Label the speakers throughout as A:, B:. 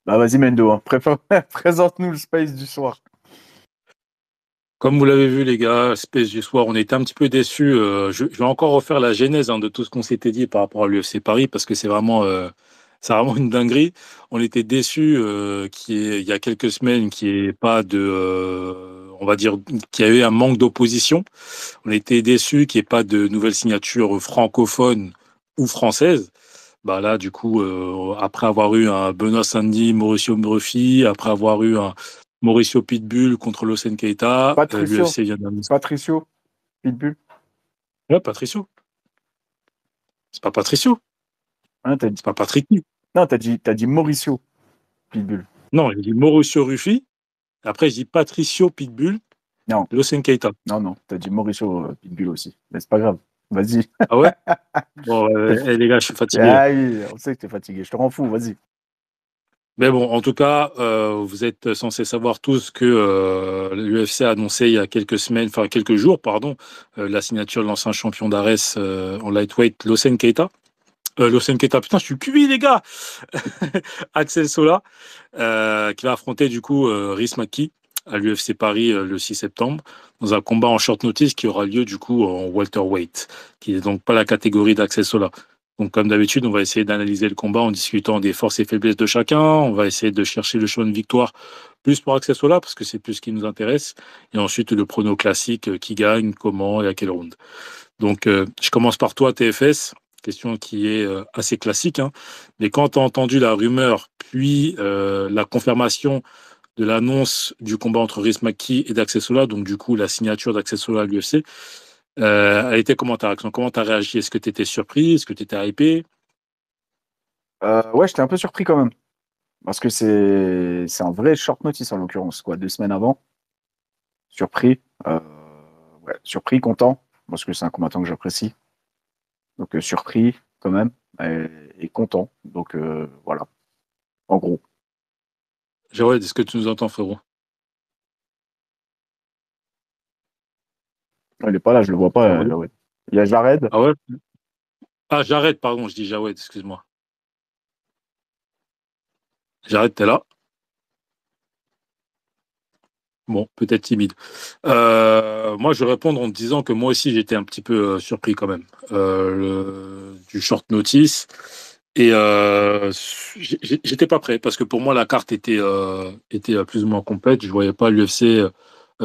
A: Bah vas-y Mendo, hein. Présente-nous le space du soir.
B: Comme vous l'avez vu, les gars, Space du soir, on était un petit peu déçus. Je vais encore refaire la genèse de tout ce qu'on s'était dit par rapport à l'UFC Paris parce que c'est vraiment une dinguerie. On était déçus il y a quelques semaines qu'il n'y ait pas on va dire, qu'il y avait un manque d'opposition. On était déçus qu'il n'y ait pas de nouvelles signatures francophones ou françaises. Bah là, du coup, après avoir eu un Benoît Sandy, Mauricio Murphy, après avoir eu un Mauricio Pitbull contre Lawson Keita,
A: Patricio.
B: l'UFC vient d'annoncer.
A: Patricio. Pitbull.
B: Ouais, Patricio. C'est pas Patricio.
A: Hein,
B: C'est pas Patricky.
A: Non, t'as dit Mauricio Pitbull.
B: Non, il dit Mauricio Ruffi. Après, je dis Patricio Pitbull,
A: Non,
B: Lawson Keita.
A: non, non, t'as dit Mauricio Pitbull aussi. Mais c'est pas grave. Vas-y.
B: Ah ouais? Bon, les gars, je suis fatigué.
A: Ah oui, on sait que t'es fatigué. Je te rends fou, vas-y.
B: Mais bon, en tout cas, vous êtes censés savoir tous que l'UFC a annoncé il y a quelques semaines, enfin quelques jours, pardon, la signature de l'ancien champion d'Ares en lightweight, Lawson Keita. Lawson Keita, putain, je suis cuit, les gars! Axel Sola, qui va affronter du coup Rhys McKee à l'UFC Paris le 6 septembre, dans un combat en short notice qui aura lieu du coup en welterweight, qui n'est donc pas la catégorie d'Axel Sola. Donc comme d'habitude, on va essayer d'analyser le combat en discutant des forces et faiblesses de chacun. On va essayer de chercher le chemin de victoire plus pour Axel Sola, parce que c'est plus ce qui nous intéresse. Et ensuite, le prono classique, qui gagne, comment et à quel round. Donc, je commence par toi, TFS. Question qui est assez classique, hein. Mais quand tu as entendu la rumeur, puis la confirmation de l'annonce du combat entre Rhys McKee et Daxel Sola, donc du coup la signature d'Axel Sola à l'UFC, elle était comment ta réaction? Comment tu as réagi? Est-ce que tu étais surpris? Est-ce que tu étais hypé?
A: Ouais, j'étais un peu surpris quand même. Parce que c'est un vrai short notice en l'occurrence, quoi. 2 semaines avant. Surpris. Ouais, surpris, content. Parce que c'est un combattant que j'apprécie. Donc surpris quand même. Et content. Donc voilà. En gros.
B: Jawed, est-ce que tu nous entends, frérot?
A: Il est pas là, je le vois pas.
B: Jawed.
A: Ouais. Il y a Jared.
B: Ah ouais? Ah, j'arrête, pardon, je dis Jawed, excuse-moi. J'arrête, t'es là? Bon, peut-être timide. Moi, je vais répondre en te disant que moi aussi, j'étais un petit peu surpris quand même du short notice. Et j'étais pas prêt parce que pour moi, la carte était plus ou moins complète. Je voyais pas l'UFC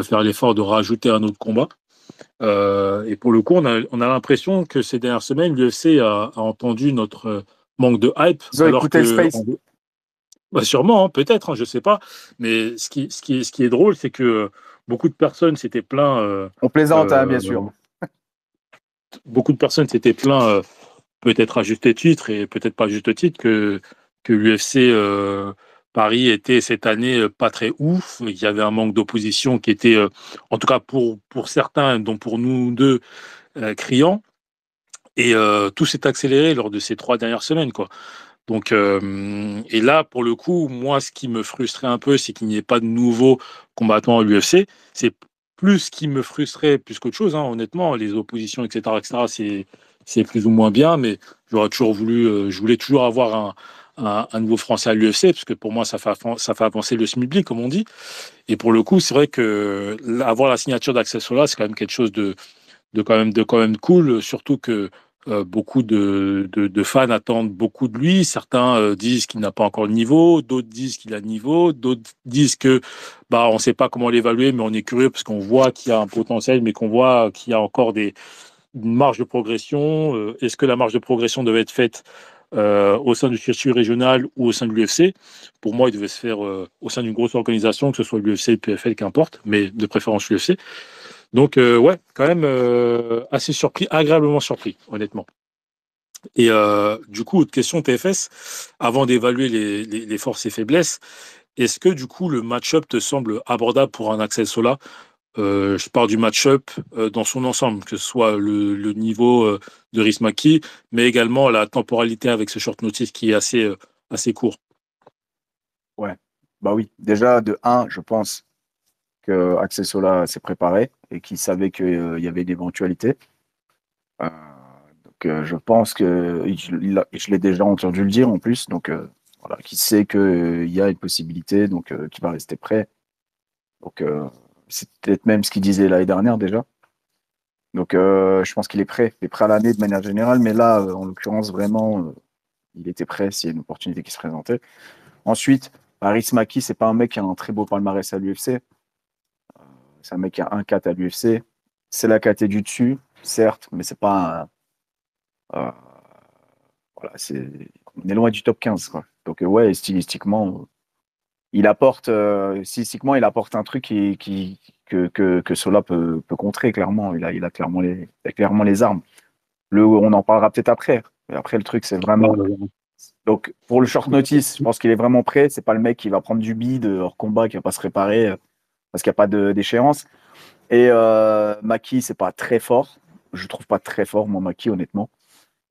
B: faire l'effort de rajouter un autre combat. Et pour le coup, on a l'impression que ces dernières semaines, l'UFC a entendu notre manque de hype,
A: Ils ont
B: alors
A: écouté le
B: que
A: space.
B: bah, sûrement, hein, peut-être, hein, je sais pas. Mais ce qui est drôle, c'est que beaucoup de personnes s'étaient plaints,
A: On plaisante, hein, bien
B: euh,
A: sûr.
B: beaucoup de personnes s'étaient plaints, peut-être à juste titre et peut-être pas à juste titre, que l'UFC Paris était cette année pas très ouf. Il y avait un manque d'opposition qui était, en tout cas pour certains, dont pour nous deux, criant. Et tout s'est accéléré lors de ces 3 dernières semaines, quoi. Donc, et là, pour le coup, moi, ce qui me frustrait un peu, c'est qu'il n'y ait pas de nouveaux combattants à l'UFC. C'est plus ce qui me frustrait plus qu'autre chose, hein, honnêtement. Les oppositions, etc., c'est plus ou moins bien, mais j'aurais toujours voulu, je voulais toujours avoir un nouveau Français à l'UFC, parce que pour moi, ça fait avancer le SMIC, comme on dit. Et pour le coup, c'est vrai que avoir la signature d'Axel Sola, c'est quand même quelque chose de quand même cool, surtout que beaucoup de fans attendent beaucoup de lui. Certains disent qu'il n'a pas encore le niveau, d'autres disent qu'il a le niveau, d'autres disent que bah on ne sait pas comment l'évaluer, mais on est curieux parce qu'on voit qu'il y a un potentiel, mais qu'on voit qu'il y a encore une marge de progression. Est-ce que la marge de progression devait être faite au sein du circuit régional ou au sein de l'UFC? Pour moi, il devait se faire au sein d'une grosse organisation, que ce soit l'UFC, le PFL, qu'importe, mais de préférence l'UFC. Donc, ouais, quand même assez surpris, agréablement surpris, honnêtement. Et du coup, autre question TFS, avant d'évaluer les forces et faiblesses, est-ce que du coup le match-up te semble abordable pour un Axel Sola? Je parle du match-up dans son ensemble, que ce soit le niveau de Rhys McKee, mais également la temporalité avec ce short notice qui est assez court.
A: Ouais. Bah oui. Déjà, de un, je pense que Axel Sola s'est préparé et qu'il savait qu'il y avait une éventualité. Donc, je pense que je l'ai déjà entendu le dire en plus. Donc, voilà, qui sait qu'il y a une possibilité, donc qui va rester prêt. Donc, c'est peut-être même ce qu'il disait l'année dernière déjà. Donc, je pense qu'il est prêt. Il est prêt à l'année de manière générale, mais là, en l'occurrence, vraiment, il était prêt s'il y a une opportunité qui se présentait. Ensuite, Aris Maki, c'est pas un mec qui a un très beau palmarès à l'UFC. C'est un mec qui a 1-4 à l'UFC. C'est la KT du dessus, certes, mais c'est pas un, voilà, on est loin du top 15, quoi. Donc, ouais, stylistiquement, stylistiquement, il apporte un truc que Sola peut contrer, clairement. Il a clairement les armes. On en parlera peut-être après. Mais après, le truc, c'est vraiment. Donc, pour le short notice, je pense qu'il est vraiment prêt. C'est pas le mec qui va prendre du bide hors combat, qui va pas se réparer parce qu'il n'y a pas d'échéance. Et Maki, c'est pas très fort. Je trouve pas très fort, moi, Maki, honnêtement.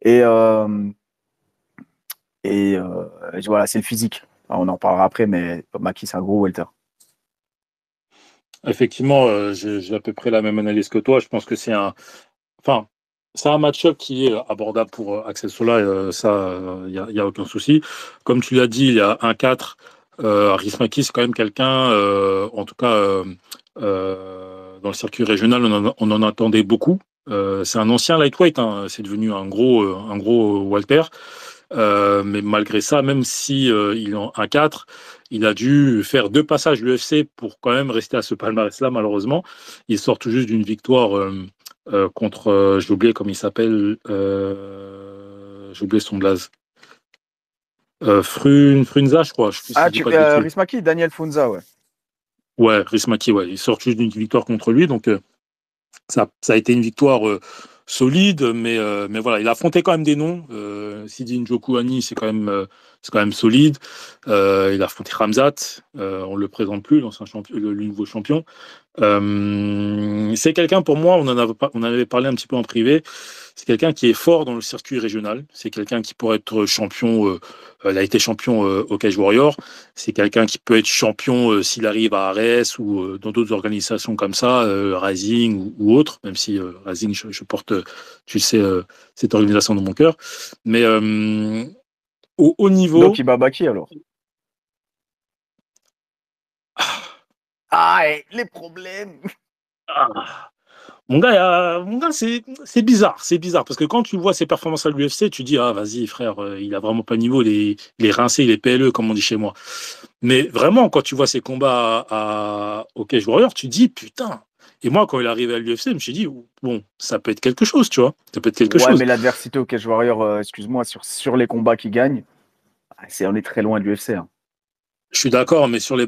A: Et, euh, et voilà, c'est le physique. Alors, on en parlera après, mais Maki, c'est un gros welter.
B: Effectivement, j'ai à peu près la même analyse que toi. Je pense que enfin, c'est un match-up qui est abordable pour Axel Sola, ça, y a aucun souci. Comme tu l'as dit, il y a 1-4. Aris Maki, c'est quand même quelqu'un, en tout cas, dans le circuit régional, on en attendait beaucoup. C'est un ancien lightweight, hein, c'est devenu un gros Walter. Mais malgré ça, même si il est en 1-4, il a dû faire 2 passages l'UFC pour quand même rester à ce palmarès-là, malheureusement. Il sort tout juste d'une victoire contre, j'ai oublié comment il s'appelle, j'ai oublié son blaze. Frunza, je crois, si je dis pas de bêtises.
A: Rismaki, Daniel Funza, ouais.
B: Ouais, Rismaki, ouais. Il sort juste d'une victoire contre lui, donc ça a été une victoire solide, mais voilà, il a affronté quand même des noms. Sidi Njoku Ani, c'est quand même solide. Il a affronté Ramzat, on le présente plus, l'ancien champion, le nouveau champion. C'est quelqu'un, pour moi, on en avait parlé un petit peu en privé. C'est quelqu'un qui est fort dans le circuit régional. C'est quelqu'un qui pourrait être champion. Il a été champion au Cage Warrior. C'est quelqu'un qui peut être champion s'il arrive à Ares ou dans d'autres organisations comme ça, Rising ou autre. Même si Rising, je porte, tu sais, cette organisation dans mon cœur. Mais au haut
A: Donc,
B: niveau.
A: il bat Baki, alors. Ah, les problèmes.
B: Ah, mon gars, c'est bizarre parce que quand tu vois ses performances à l'UFC, tu dis ah vas-y frère, il a vraiment pas le niveau, il est rincé, il est PLE comme on dit chez moi. Mais vraiment quand tu vois ses combats au Cage Warrior, tu dis putain. Et moi quand il est arrivé à l'UFC, je me suis dit bon, ça peut être quelque chose, tu vois, ça peut être quelque
A: Ouais,
B: chose.
A: mais l'adversité au Cage Warrior, excuse-moi, sur les combats qu'il gagne, on est très loin de l'UFC. Hein.
B: Je suis d'accord, mais sur les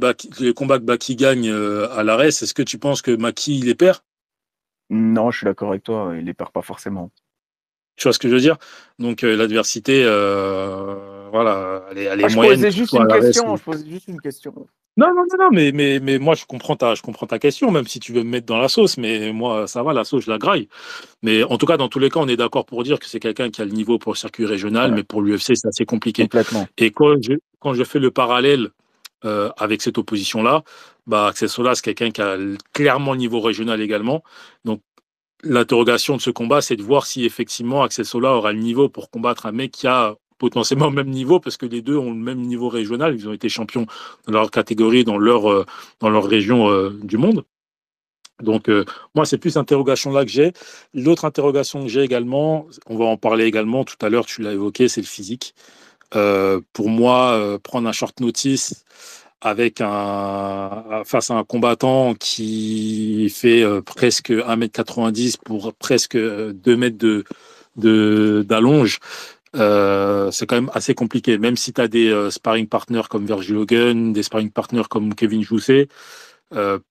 B: combats que Baki gagne à l'ARES, est-ce que tu penses que Maki il les perd?
A: Non, je suis d'accord avec toi, il les perd pas forcément.
B: Tu vois ce que je veux dire? Donc l'adversité, voilà, elle est
A: Je
B: moyenne,
A: posais
B: que ce
A: juste
B: soit à
A: une
B: l'ARES
A: question.
B: ou...
A: Je posais juste une question.
B: Non, mais moi je comprends ta question, même si tu veux me mettre dans la sauce, mais moi ça va, la sauce je la graille. Mais en tout cas, dans tous les cas, on est d'accord pour dire que c'est quelqu'un qui a le niveau pour le circuit régional,
A: Ouais,
B: mais pour l'UFC c'est assez compliqué.
A: complètement.
B: Et quand je fais le parallèle avec cette opposition-là, bah Axel Sola c'est quelqu'un qui a clairement le niveau régional également. Donc l'interrogation de ce combat, c'est de voir si effectivement Axel Sola aura le niveau pour combattre un mec qui a potentiellement le même niveau, parce que les deux ont le même niveau régional, ils ont été champions dans leur catégorie, dans leur région du monde. Donc moi, c'est plus interrogation là que j'ai. L'autre interrogation que j'ai également, on va en parler également tout à l'heure, tu l'as évoqué, c'est le physique. Pour moi, prendre un short notice avec face à un combattant qui fait presque 1,90 m pour presque 2 mètres d'allonge, c'est quand même assez compliqué. Même si tu as des sparring partners comme Virgil Hogan, des sparring partners comme Kevin Jousset,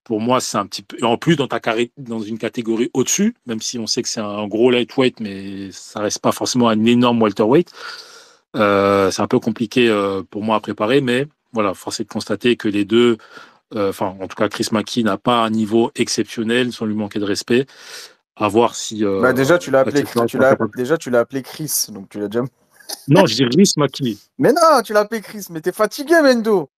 B: pour moi, c'est un petit peu. Et en plus, dans une catégorie au-dessus, même si on sait que c'est un gros lightweight, mais ça reste pas forcément un énorme welterweight. C'est un peu compliqué pour moi à préparer, mais voilà, force est de constater que les deux, enfin, en tout cas, Chris Maki n'a pas un niveau exceptionnel, sans lui manquer de respect. À voir si
A: Bah déjà,
B: Axel sera capable.
A: tu l'as appelé Chris, donc tu l'as déjà.
B: Non, je dis Chris Maki.
A: Mais non, tu l'as appelé Chris, mais t'es fatigué, Mendo.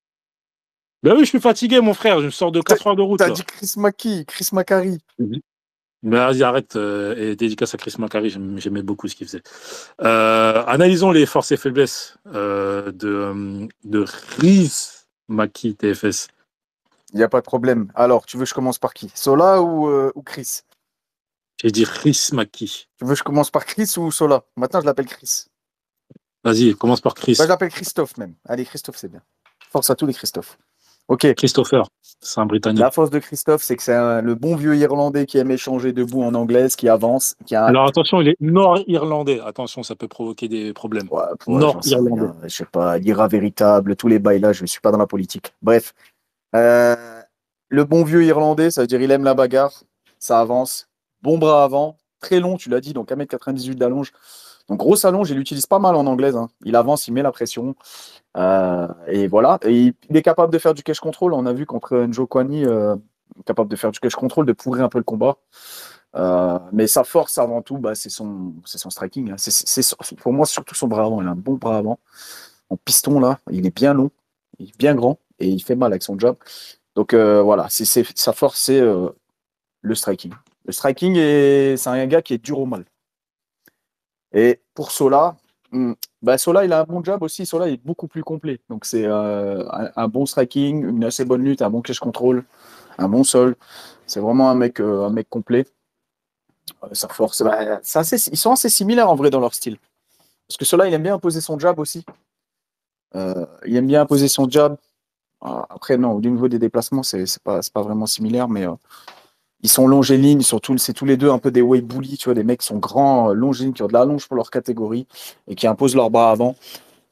B: Ben oui, je suis fatigué, mon frère. Je sors de 4 heures de route
A: T'as
B: là.
A: dit Chris Maki, Chris Macari.
B: Mais vas-y, arrête, et dédicace à Chris Macari, j'aimais beaucoup ce qu'il faisait. Analysons les forces et faiblesses de Chris Maki TFS.
A: Il n'y a pas de problème. Alors, tu veux que je commence par qui? Sola ou Chris?
B: J'ai dit Chris Maki.
A: Tu veux que je commence par Chris ou Sola? Maintenant, je l'appelle Chris.
B: Vas-y, commence par
A: Bah, je
B: Chris.
A: l'appelle Christophe même. Allez, Christophe, c'est bien. Force à tous les Christophe. Ok.
B: Christopher, c'est un
A: La
B: Britannique.
A: force de Christophe, c'est que c'est le bon vieux Irlandais qui aime échanger debout en anglaise, qui avance, qui a.
B: Alors attention, il est nord-irlandais. Attention, ça peut provoquer des problèmes.
A: Ouais, j'en sais
B: Nord-irlandais.
A: rien. Je sais pas, l'IRA véritable, tous les bails là, je ne suis pas dans la politique. Bref. Euh, le bon vieux Irlandais, ça veut dire il aime la bagarre, ça avance. Bon bras avant, très long, tu l'as dit, donc 1,98 m d'allonge. Donc grosse allonge, il l'utilise pas mal en anglaise, hein. Il avance, il met la pression. Et voilà. Et il est capable de faire du cash control. On a vu contre Njo Kwani, capable de faire du cash control, de pourrir un peu le combat. Mais sa force avant tout, bah, c'est son striking, hein. Pour moi, surtout son bras avant. Il a un bon bras avant. En piston, là, il est bien long, il est bien grand et il fait mal avec son jab. Donc voilà, sa force, c'est le striking. Le striking, c'est un gars qui est dur au mal. Et pour Sola, bah Sola, il a un bon jab aussi. Sola est beaucoup plus complet. Donc c'est un bon striking, une assez bonne lutte, un bon cage control, un bon sol. C'est vraiment un mec complet. Sa force, bah, ils sont assez similaires en vrai dans leur style. Parce que Sola, il aime bien imposer son jab aussi. Il aime bien imposer son jab. Après, non, au niveau des déplacements, c'est pas vraiment similaire, mais ils sont longélignes, c'est tous les deux un peu des way bullies, tu vois, des mecs qui sont grands, longélignes, qui ont de la longe pour leur catégorie et qui imposent leur bras avant.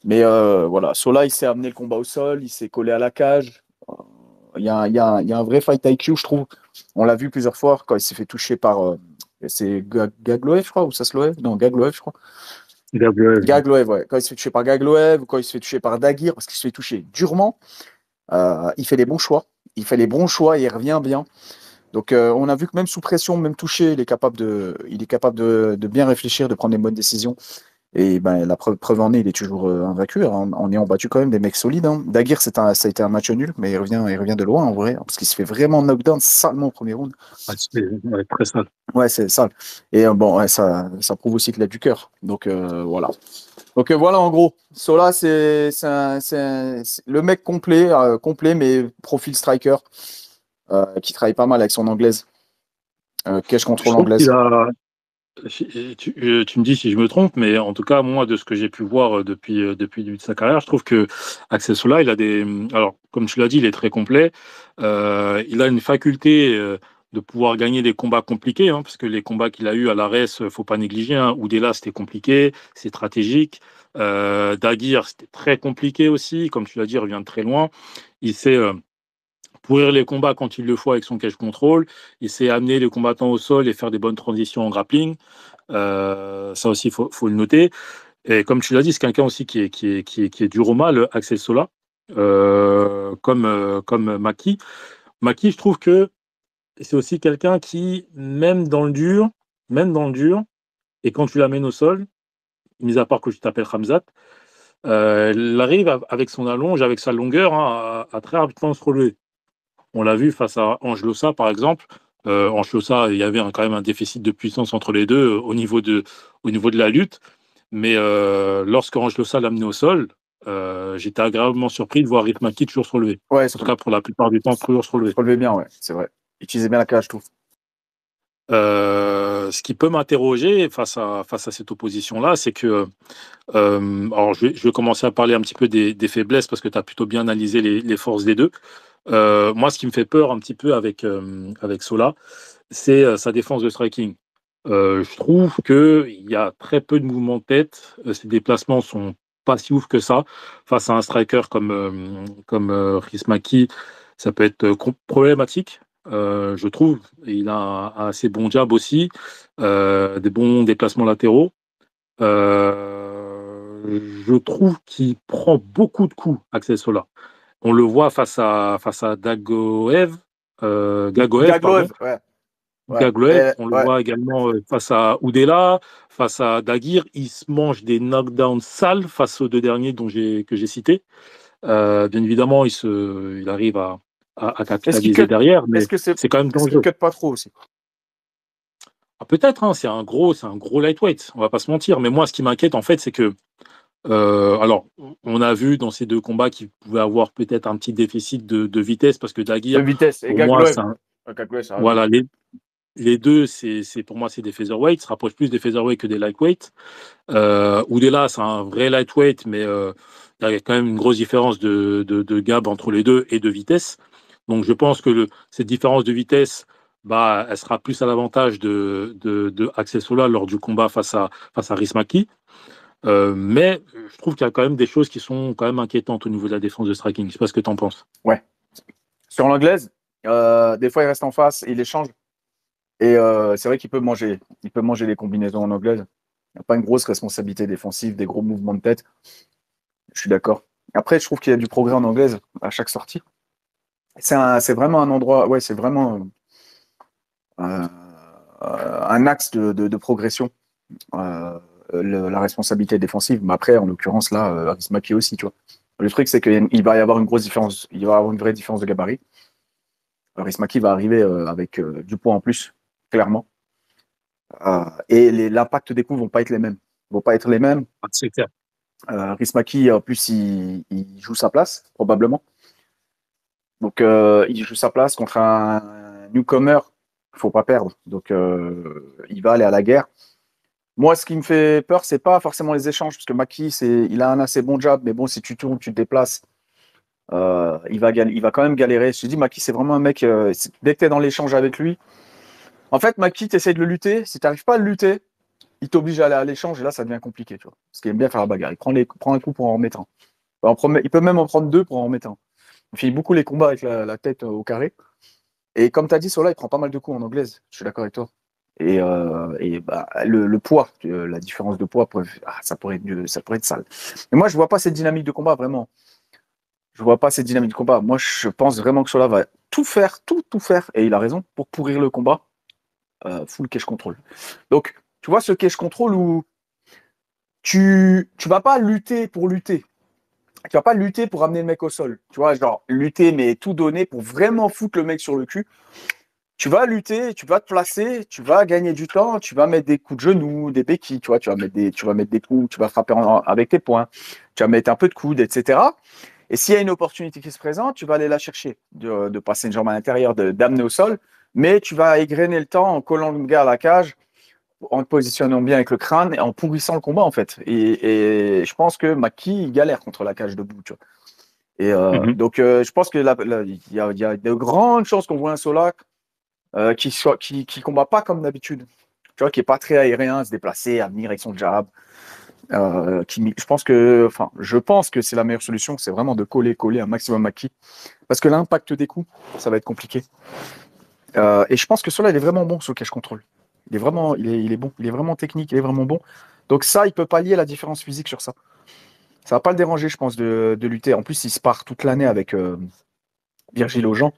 A: Mais voilà, Sola, il s'est amené le combat au sol, il s'est collé à la cage. Il y a un vrai fight IQ, je trouve. On l'a vu plusieurs fois quand il s'est fait toucher par. C'est Gagloev, je crois, ou Sasloev? Non, Gagloev, je crois.
B: Gabriel.
A: Gagloev, ouais. Quand il se fait toucher par Gagloev, ou quand il se fait toucher par Dagir, parce qu'il se fait toucher durement, il fait les bons choix. Il fait les bons choix et il revient bien. Donc, on a vu que même sous pression, même touché, il est capable de bien réfléchir, de prendre des bonnes décisions. Et ben, la preuve en est, il est toujours invaincu, hein, en ayant battu quand même des mecs solides, hein. Dagir, ça a été un match nul, mais il revient de loin en vrai, parce qu'il se fait vraiment knockdown salement au premier round.
B: Ah, ouais, très sale.
A: Ouais, c'est ça. Et bon, ouais, ça prouve aussi qu'il a du cœur. Donc voilà. Donc voilà, en gros, Sola, c'est le mec complet, mais profil striker, qui travaille pas mal avec son anglaise. Cache
B: Je
A: contrôle
B: trouve qu'il
A: anglaise.
B: a. Tu me dis si je me trompe, mais en tout cas, moi, de ce que j'ai pu voir depuis le début de sa carrière, je trouve que Axel Sola, il a des. Alors, comme tu l'as dit, il est très complet. Il a une faculté de pouvoir gagner des combats compliqués, hein, parce que les combats qu'il a eu à l'ARES, faut pas négliger. Hein. Oudela, c'était compliqué, c'est stratégique. Dagir, c'était très compliqué aussi. Comme tu l'as dit, il revient de très loin. Il sait. Pourrir les combats quand il le faut avec son cage control. Il sait amener les combattants au sol et faire des bonnes transitions en grappling. Ça aussi, faut le noter. Et comme tu l'as dit, c'est quelqu'un aussi qui est dur au mal, Axel Sola, comme Maki. Maki, je trouve que c'est aussi quelqu'un qui, même dans le dur, et quand tu l'amènes au sol, mis à part que tu t'appelles Ramzat, il arrive avec son allonge, avec sa longueur, hein, à très rapidement se relever. On l'a vu face à Angelosa, par exemple. Angelosa, il y avait quand même un déficit de puissance entre les deux au niveau de la lutte. Mais lorsque Angelosa l'a amené au sol, j'étais agréablement surpris de voir Ritmaki toujours se relever.
A: Ouais,
B: En tout cas, pour la plupart du temps, toujours se
A: se
B: relever.
A: relevait bien, ouais, c'est vrai. Utilisait bien la cage, je trouve.
B: Ce qui peut m'interroger face à cette opposition-là, c'est que, alors je vais commencer à parler un petit peu des faiblesses parce que tu as plutôt bien analysé les forces des deux. Moi, ce qui me fait peur un petit peu avec Sola, c'est sa défense de striking. Je trouve qu'il y a très peu de mouvements de tête. Ses déplacements sont pas si ouf que ça. Face à un striker comme Chris Maki, ça peut être problématique, je trouve. Il a un assez bon jab aussi, des bons déplacements latéraux. Je trouve qu'il prend beaucoup de coups, Axel Sola. On le voit face à Gagoev, pardon.
A: Gagloev, ouais. Ouais.
B: Gagloev, on le
A: Ouais.
B: voit également face à Oudela, face à Dagir. Il se mange des knockdowns sales face aux deux derniers que j'ai cités. Bien évidemment, il arrive à
A: Est-ce qu'il
B: capitaliser
A: cut?
B: derrière, mais
A: Est-ce que c'est,
B: c'est quand même
A: est-ce qu'il
B: dangereux.
A: cut pas trop aussi?
B: Ah, peut-être, hein, c'est un gros lightweight, on va pas se mentir. Mais moi, ce qui m'inquiète, en fait, c'est que, alors, on a vu dans ces deux combats qu'il pouvait avoir peut-être un petit déficit de vitesse parce que
A: De
B: Daguerre,
A: vitesse. Et
B: pour moi,
A: Gagloev. Gagloev, ça va vite.
B: voilà, les deux, pour moi, c'est des featherweights, se rapprochent plus des featherweights que des lightweights. Oudela, c'est un vrai lightweight, mais il y a quand même une grosse différence de gab entre les deux et de vitesse. Donc, je pense que cette différence de vitesse, bah, elle sera plus à l'avantage de Axel Sola lors du combat face à Rismaki. Mais je trouve qu'il y a quand même des choses qui sont quand même inquiétantes au niveau de la défense de striking. Je sais pas ce que tu en penses.
A: Ouais. Sur l'anglaise, des fois, il reste en face, il échange. Et c'est vrai il peut manger les combinaisons en anglaise. Il n'y a pas une grosse responsabilité défensive, des gros mouvements de tête. Je suis d'accord. Après, je trouve qu'il y a du progrès en anglaise à chaque sortie. C'est vraiment un endroit, ouais, c'est vraiment euh, un axe de progression, euh, la responsabilité défensive. Mais après, en l'occurrence, là, Arismaki aussi, tu vois. Le truc, c'est qu'il va y avoir une grosse différence, il va y avoir une vraie différence de gabarit. Arismaki va arriver avec du poids en plus, clairement. Et l'impact des coups vont pas être les mêmes. Vont pas être les mêmes.
B: Ah, c'est clair.
A: Rismaki, en plus, il joue sa place, probablement. Donc, il joue sa place contre un newcomer qu'il ne faut pas perdre. Donc, il va aller à la guerre. Moi, ce qui me fait peur, c'est pas forcément les échanges, parce que Maki, il a un assez bon jab, mais bon, si tu tournes, tu te déplaces, il va quand même galérer. Je te dis, Maki, c'est vraiment un mec, dès que tu es dans l'échange avec lui, en fait, Maki, tu essaies de le lutter. Si tu n'arrives pas à le lutter, il t'oblige à aller à l'échange, et là, ça devient compliqué, tu vois. Parce qu'il aime bien faire la bagarre. Prend un coup pour en remettre un. Il peut même en prendre deux pour en remettre un. Il finit beaucoup les combats avec la tête au carré. Et comme tu as dit, Sola, il prend pas mal de coups en anglaise. Je suis d'accord avec toi. Et bah, le poids, la différence de poids, ça pourrait être sale. Mais moi, je vois pas cette dynamique de combat, vraiment. Je vois pas cette dynamique de combat. Moi, je pense vraiment que Sola va tout faire, tout faire, et il a raison, pour pourrir le combat. Full cash control. Donc, tu vois, ce cash control où tu vas pas lutter pour lutter. Tu vas pas lutter pour amener le mec au sol. Tu vois, genre, lutter, mais tout donner pour vraiment foutre le mec sur le cul. Tu vas lutter, tu vas te placer, tu vas gagner du temps, tu vas mettre des coups de genoux, des béquilles, tu vois, tu vas mettre des coups, tu vas frapper avec tes poings, tu vas mettre un peu de coude, etc. Et s'il y a une opportunité qui se présente, tu vas aller la chercher, de passer une jambe à l'intérieur, d'amener au sol, mais tu vas égrener le temps en collant le gars à la cage, en te positionnant bien avec le crâne et en pourrissant le combat, en fait. Et je pense que Maki, il galère contre la cage debout, tu vois. Et
B: Mhm.
A: donc, je pense que il y a de grandes chances qu'on voit un Solak qui combat pas comme d'habitude. Tu vois, qui est pas très aérien, à se déplacer, à venir avec son jab. Je pense que c'est la meilleure solution, c'est vraiment de coller un maximum Maki. Parce que l'impact des coups, ça va être compliqué. Et je pense que cela, il est vraiment bon, ce cash control. Il est bon, il est vraiment technique, il est vraiment bon. Donc ça, il peut pallier la différence physique sur ça. Ça va pas le déranger, je pense, de lutter. En plus, il se part toute l'année avec Virgile Aujean.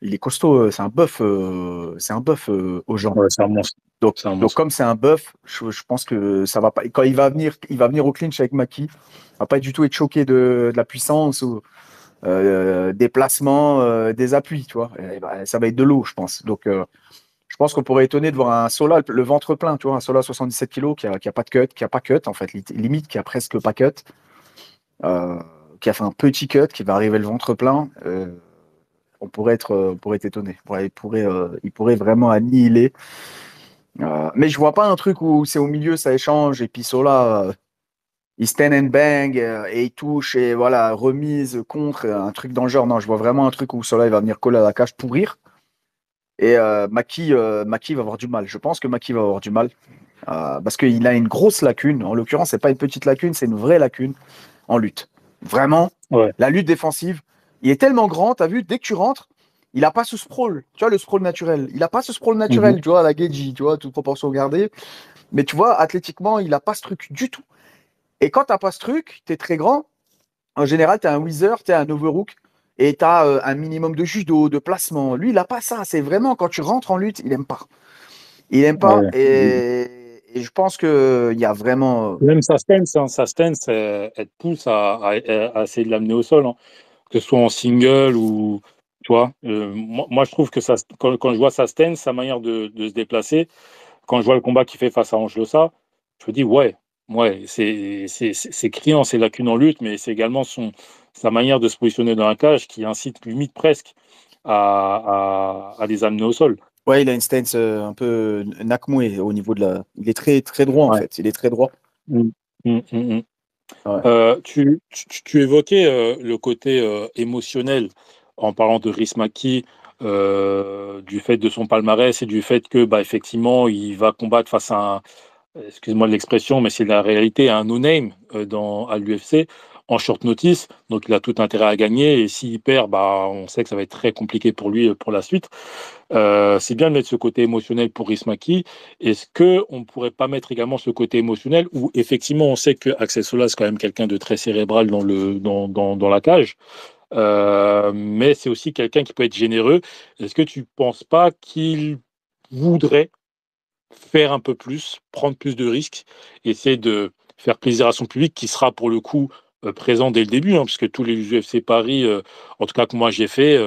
A: Il est costaud, c'est un bœuf aux gens.
B: Ouais, c'est un monstre. C'est un
A: Donc
B: monstre.
A: comme c'est un bœuf, je pense que ça va pas. Quand il va venir au clinch avec Maki, il va pas du tout être choqué de la puissance ou des placements, des appuis, tu vois. Et bah, ça va être de l'eau, je pense. Donc je pense qu'on pourrait étonner de voir un Sola le ventre plein, tu vois, un Sola 77 kilos qui a pas de cut, qui a pas cut en fait, limite qui a presque pas cut, euh, qui a fait un petit cut, qui va arriver le ventre plein. On pourrait être étonné. Il pourrait vraiment annihiler. Mais je vois pas un truc où c'est au milieu, ça échange, et puis Sola, il stand and bang, et il touche, et voilà, remise, contre, un truc dans le genre. Non, je vois vraiment un truc où Sola, il va venir coller à la cage, pourrir. Et Maki va avoir du mal. Je pense que Maki va avoir du mal. Parce qu'il a une grosse lacune. En l'occurrence, c'est pas une petite lacune, c'est une vraie lacune en lutte. Vraiment,
B: Ouais.
A: la lutte défensive, il est tellement grand, tu as vu, dès que tu rentres, il n'a pas ce sprawl, tu vois, le sprawl naturel. Il n'a pas ce sprawl
B: Mhm.
A: naturel, tu vois, à la Geji, tu vois, toute proportion gardée. Mais tu vois, athlétiquement, il n'a pas ce truc du tout. Et quand tu n'as pas ce truc, tu es très grand. En général, tu as un Wizard, tu as un Overhook, et tu as un minimum de judo, de placement. Lui, il n'a pas ça. C'est vraiment, quand tu rentres en lutte, il n'aime pas. Il n'aime pas.
B: Ouais.
A: Et je pense qu'il y a vraiment.
B: Même sa stance, elle te pousse à essayer de l'amener au sol, hein. Que ce soit en single ou, tu vois. Moi, je trouve que quand je vois sa stance, sa manière de se déplacer, quand je vois le combat qu'il fait face à Ange Losa, je me dis, ouais, c'est criant, ses lacunes en lutte, mais c'est également sa manière de se positionner dans la cage qui incite limite presque à les amener au sol.
A: Ouais, il a une stance un peu Nakmoué au niveau de la. Il est très, très droit, en
B: Ouais.
A: fait. Il est très droit.
B: Mm, mm, mm, mm.
A: Ouais.
B: Tu évoquais le côté émotionnel en parlant de Rhys McKee, du fait de son palmarès et du fait que, bah, effectivement, il va combattre face à un, excuse-moi de l'expression, mais c'est la réalité, un no-name à l'UFC en short notice. Donc, il a tout intérêt à gagner. Et s'il perd, bah, on sait que ça va être très compliqué pour lui pour la suite. C'est bien de mettre ce côté émotionnel pour Ismaki. Est-ce que on ne pourrait pas mettre également ce côté émotionnel où effectivement on sait que Axel Sola c'est quand même quelqu'un de très cérébral dans la cage, mais c'est aussi quelqu'un qui peut être généreux. Est-ce que tu ne penses pas qu'il voudrait faire un peu plus, prendre plus de risques, essayer de faire plaisir à son public qui sera pour le coup présent dès le début, hein, puisque tous les UFC Paris, en tout cas que moi j'ai fait,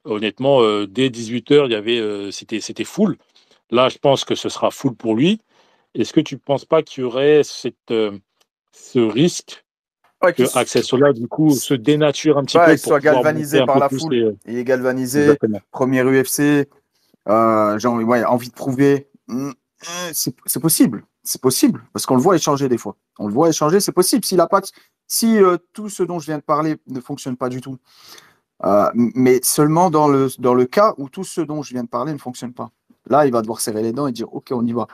B: honnêtement, dès 18h, c'était full. Là, je pense que ce sera full pour lui. Est-ce que tu ne penses pas qu'il y aurait ce risque
A: Ouais,
B: que Axel Sola, du coup, se dénature un petit
A: ouais,
B: peu
A: qu'il
B: pour
A: soit
B: pouvoir montrer
A: galvanisé
B: un
A: par
B: peu
A: la
B: plus
A: foule.
B: les...
A: Il est galvanisé.
B: Exactement.
A: Premier UFC. Genre, ouais, envie de prouver. C'est possible. C'est possible. Parce qu'on le voit échanger des fois. On le voit échanger, c'est possible. S'il a pas de- Si tout ce dont je viens de parler ne fonctionne pas du tout. Mais seulement dans le cas où tout ce dont je viens de parler ne fonctionne pas. Là, il va devoir serrer les dents et dire, OK, on y va.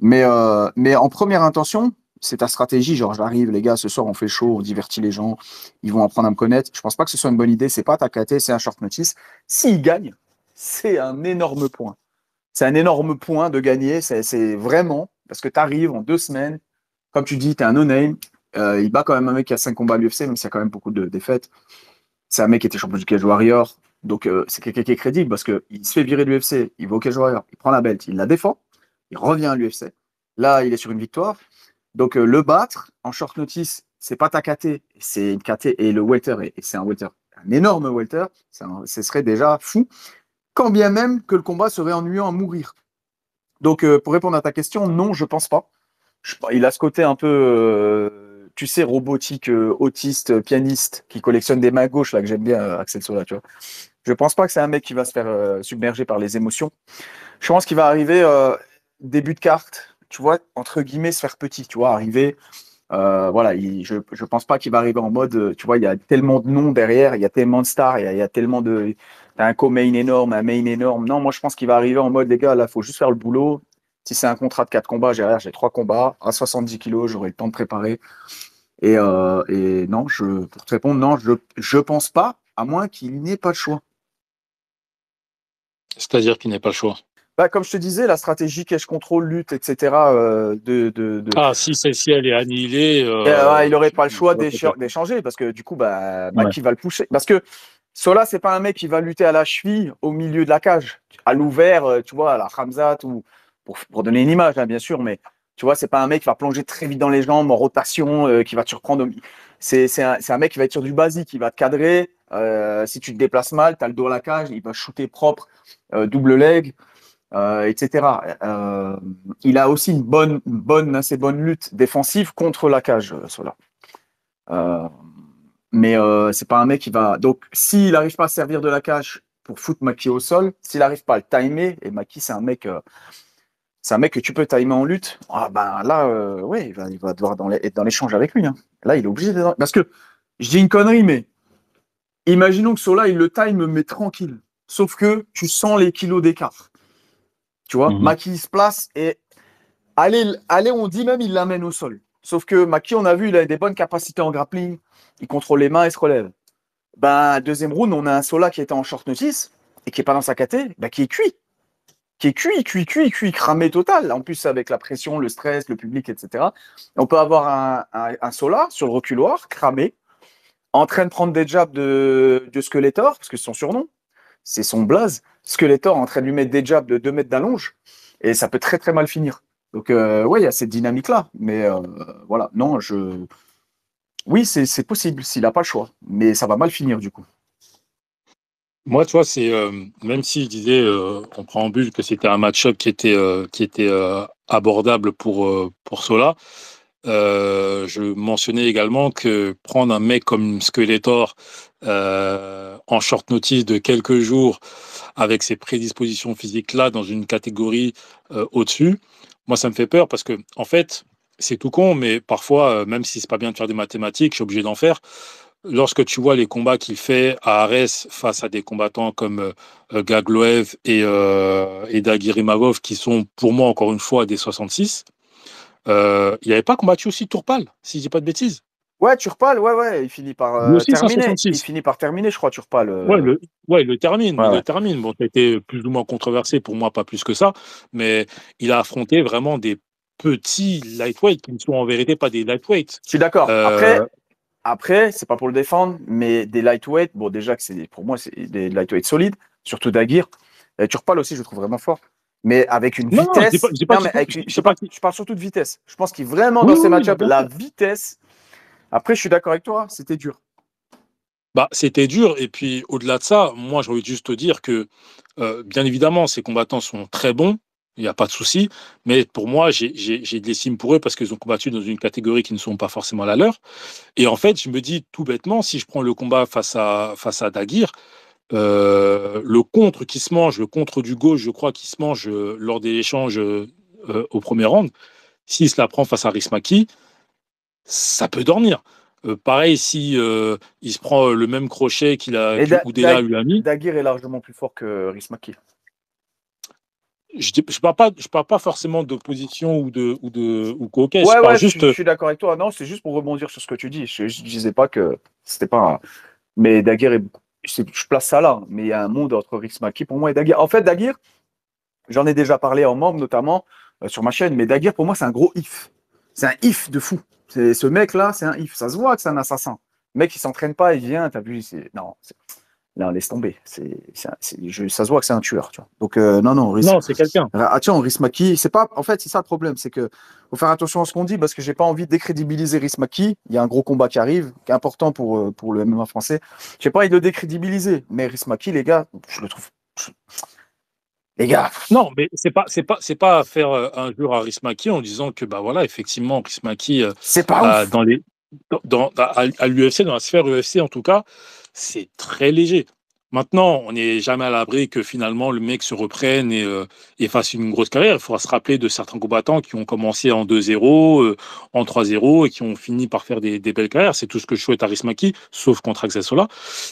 A: Mais en première intention, c'est ta stratégie. Genre, j'arrive, les gars, ce soir, on fait chaud, on divertit les gens, ils vont apprendre à me connaître. Je pense pas que ce soit une bonne idée. C'est pas ta KT, c'est un short notice. S'il gagne, c'est un énorme point. C'est un énorme point de gagner. C'est vraiment parce que tu arrives en 2 semaines, comme tu dis, tu es un no-name. Il bat quand même un mec qui a 5 combats à l'UFC, même s'il y a quand même beaucoup de défaites. C'est un mec qui était champion du Cage Warrior. Donc, c'est quelqu'un qui est crédible parce qu'il se fait virer de l'UFC, il va au Cage Warrior, il prend la belt, il la défend, il revient à l'UFC. Là, il est sur une victoire. Donc, le battre en short notice, c'est pas ta KT, c'est une KT et le welter, et c'est un welter, un énorme welter, ce serait déjà fou, quand bien même que le combat serait ennuyant à mourir. Donc, pour répondre à ta question, non, je pense pas. Il a ce côté un peu, tu sais, robotique, autiste, pianiste, qui collectionne des mains gauches, là, que j'aime bien, Axel Sola, tu vois. Je pense pas que c'est un mec qui va se faire submerger par les émotions. Je pense qu'il va arriver début de carte, tu vois, entre guillemets, se faire petit, tu vois, arriver. Voilà, je pense pas qu'il va arriver en mode, tu vois, il y a tellement de noms derrière, il y a tellement de stars, il y a tellement de. T'as un co-main énorme, un main énorme. Non, moi, je pense qu'il va arriver en mode, les gars, là, il faut juste faire le boulot. Si c'est un contrat de 4 combats, j'ai 3 combats à 70 kilos, j'aurai le temps de préparer. Et non, pour te répondre, non, je pense pas, à moins qu'il n'ait pas de choix.
B: C'est-à-dire qu'il n'est pas le choix.
A: Bah, comme je te disais, la stratégie cash control, lutte, etc.,
B: Ah, si celle-ci, elle est annihilée,
A: il n'aurait pas le choix
B: ça va pas faire.
A: d'échanger parce que du coup, bah,
B: Ouais.
A: Maki va le pousser. Parce que Sola, c'est pas un mec qui va lutter à la cheville au milieu de la cage, à l'ouvert, tu vois, à la Khamzat, ou pour donner une image, hein, bien sûr, mais tu vois, c'est pas un mec qui va plonger très vite dans les jambes en rotation, qui va te surprendre. C'est un mec qui va être sur du basique, il va te cadrer. Si tu te déplaces mal, tu as le dos à la cage, il va shooter propre, double leg. Etc. Il a aussi assez bonne lutte défensive contre la cage, Sola. Euh, mais c'est pas un mec qui va. Donc, s'il n'arrive pas à servir de la cage pour foutre Maki au sol, s'il n'arrive pas à le timer, et Maki, c'est un mec que tu peux timer en lutte, ah ben là, ouais, il va devoir être dans l'échange avec lui, hein. Là, il est obligé d'être. Parce que je dis une connerie, mais imaginons que Sola, il le time, mais tranquille. Sauf que tu sens les kilos d'écart. Tu vois,
B: Mhm.
A: Maki se place et allez, on dit même il l'amène au sol. Sauf que Maki, on a vu, il a des bonnes capacités en grappling. Il contrôle les mains et se relève. Ben, deuxième round, on a un Sola qui était en short notice et qui est pas dans sa caté, ben, qui est cuit. Qui est cuit, cramé total. En plus, avec la pression, le stress, le public, etc. On peut avoir un Sola sur le reculoir, cramé, en train de prendre des jabs de Skeletor, parce que c'est son surnom, c'est son blaze. Skeletor en train de lui mettre des jabs de 2 mètres d'allonge, et ça peut très très mal finir. Donc, ouais, il y a cette dynamique-là. Mais voilà, non, oui, c'est possible s'il n'a pas le choix. Mais ça va mal finir du coup.
B: Moi, tu vois, c'est même si je disais en préambule que c'était un match-up qui était abordable pour Sola, je mentionnais également que prendre un mec comme Skeletor en short notice de quelques jours avec ses prédispositions physiques-là dans une catégorie au-dessus, moi, ça me fait peur parce que, en fait, c'est tout con, mais parfois, même si c'est pas bien de faire des mathématiques, je suis obligé d'en faire. Lorsque tu vois les combats qu'il fait à Arès face à des combattants comme Gagloev et Dagir Imavov, qui sont pour moi encore une fois des 66, il n'avait pas combattu aussi Tourpal, si je dis pas de bêtises.
A: Ouais, Turpal, ouais, il finit par
B: Lui aussi, c'est un
A: terminer. Il
B: 66.
A: finit par terminer, je crois, Turpal.
B: Ouais, il le termine,
A: Ouais,
B: il le
A: ouais.
B: termine. Bon, ça a été plus ou moins controversé, pour moi, pas plus que ça, mais il a affronté vraiment des petits lightweights qui ne sont en vérité pas des lightweights.
A: Je suis d'accord.
B: Euh,
A: Après, c'est pas pour le défendre, mais des lightweight, bon, déjà que pour moi, c'est des lightweight solides, surtout Daguerre. Turpal aussi, je le trouve vraiment fort. Mais avec une
B: non, non,
A: vitesse.
B: je dis pas
A: Non,
B: qu'il
A: mais
B: faut,
A: je
B: je dis pas
A: je parle surtout de vitesse. Je pense qu'il vraiment,
B: oui,
A: dans ces
B: oui, oui, bah,
A: match-ups,
B: bien
A: la
B: sûr.
A: vitesse. Après, je suis d'accord avec toi, c'était dur.
B: Bah, c'était dur. Et puis, au-delà de ça, moi, j'ai envie de juste te dire que, bien évidemment, ces combattants sont très bons. Il n'y a pas de souci. Mais pour moi, j'ai de l'estime pour eux parce qu'ils ont combattu dans une catégorie qui ne sont pas forcément la leur. Et en fait, je me dis tout bêtement, si je prends le combat face à Daguerre, le contre qui se mange, le contre du gauche, je crois, qui se mange lors des échanges au premier round, s'il se la prend face à Rismaki, ça peut dormir. Pareil, si il se prend le même crochet
A: Et
B: que Oudela lui a mis,
A: Daguerre est largement plus fort que Rismaki.
B: je parle pas forcément d'opposition ou coquet, je
A: Ouais,
B: parle
A: ouais,
B: juste.
A: je suis d'accord avec toi. Non, c'est juste pour rebondir sur ce que tu dis. Je disais pas que c'était pas. Mais Daguerre est beaucoup. Je place ça là, mais il y a un monde entre Rismaki pour moi et Daguerre. En fait, Daguerre, j'en ai déjà parlé en membre, notamment sur ma chaîne, mais Daguerre, pour moi, c'est un gros if. C'est un if de fou. Ce mec-là, c'est un if. Ça se voit que c'est un assassin. Le mec, il s'entraîne pas, il vient, t'as vu, non, non, laisse tomber. Ça se voit que c'est un tueur, tu vois. Donc, non, non,
B: Non, c'est quelqu'un.
A: Ah, tiens, Rismaki, c'est pas, en fait, c'est ça le problème, c'est que faut faire attention à ce qu'on dit parce que j'ai pas envie de décrédibiliser Rismaki. Il y a un gros combat qui arrive, qui est important pour le MMA français. J'ai pas envie de le décrédibiliser, mais Rismaki, les gars, je le trouve, les gars,
B: Non, mais c'est pas faire un jour à Rismaki en disant que bah voilà, effectivement, Rismaki
A: c'est pas ouf.
B: dans les à l'UFC, dans la sphère UFC en tout cas, c'est très léger. Maintenant, on n'est jamais à l'abri que finalement le mec se reprenne et fasse une grosse carrière. Il faudra se rappeler de certains combattants qui ont commencé en 2-0, en 3-0 et qui ont fini par faire des belles carrières. C'est tout ce que je souhaite à Rismaki, sauf contre Axel.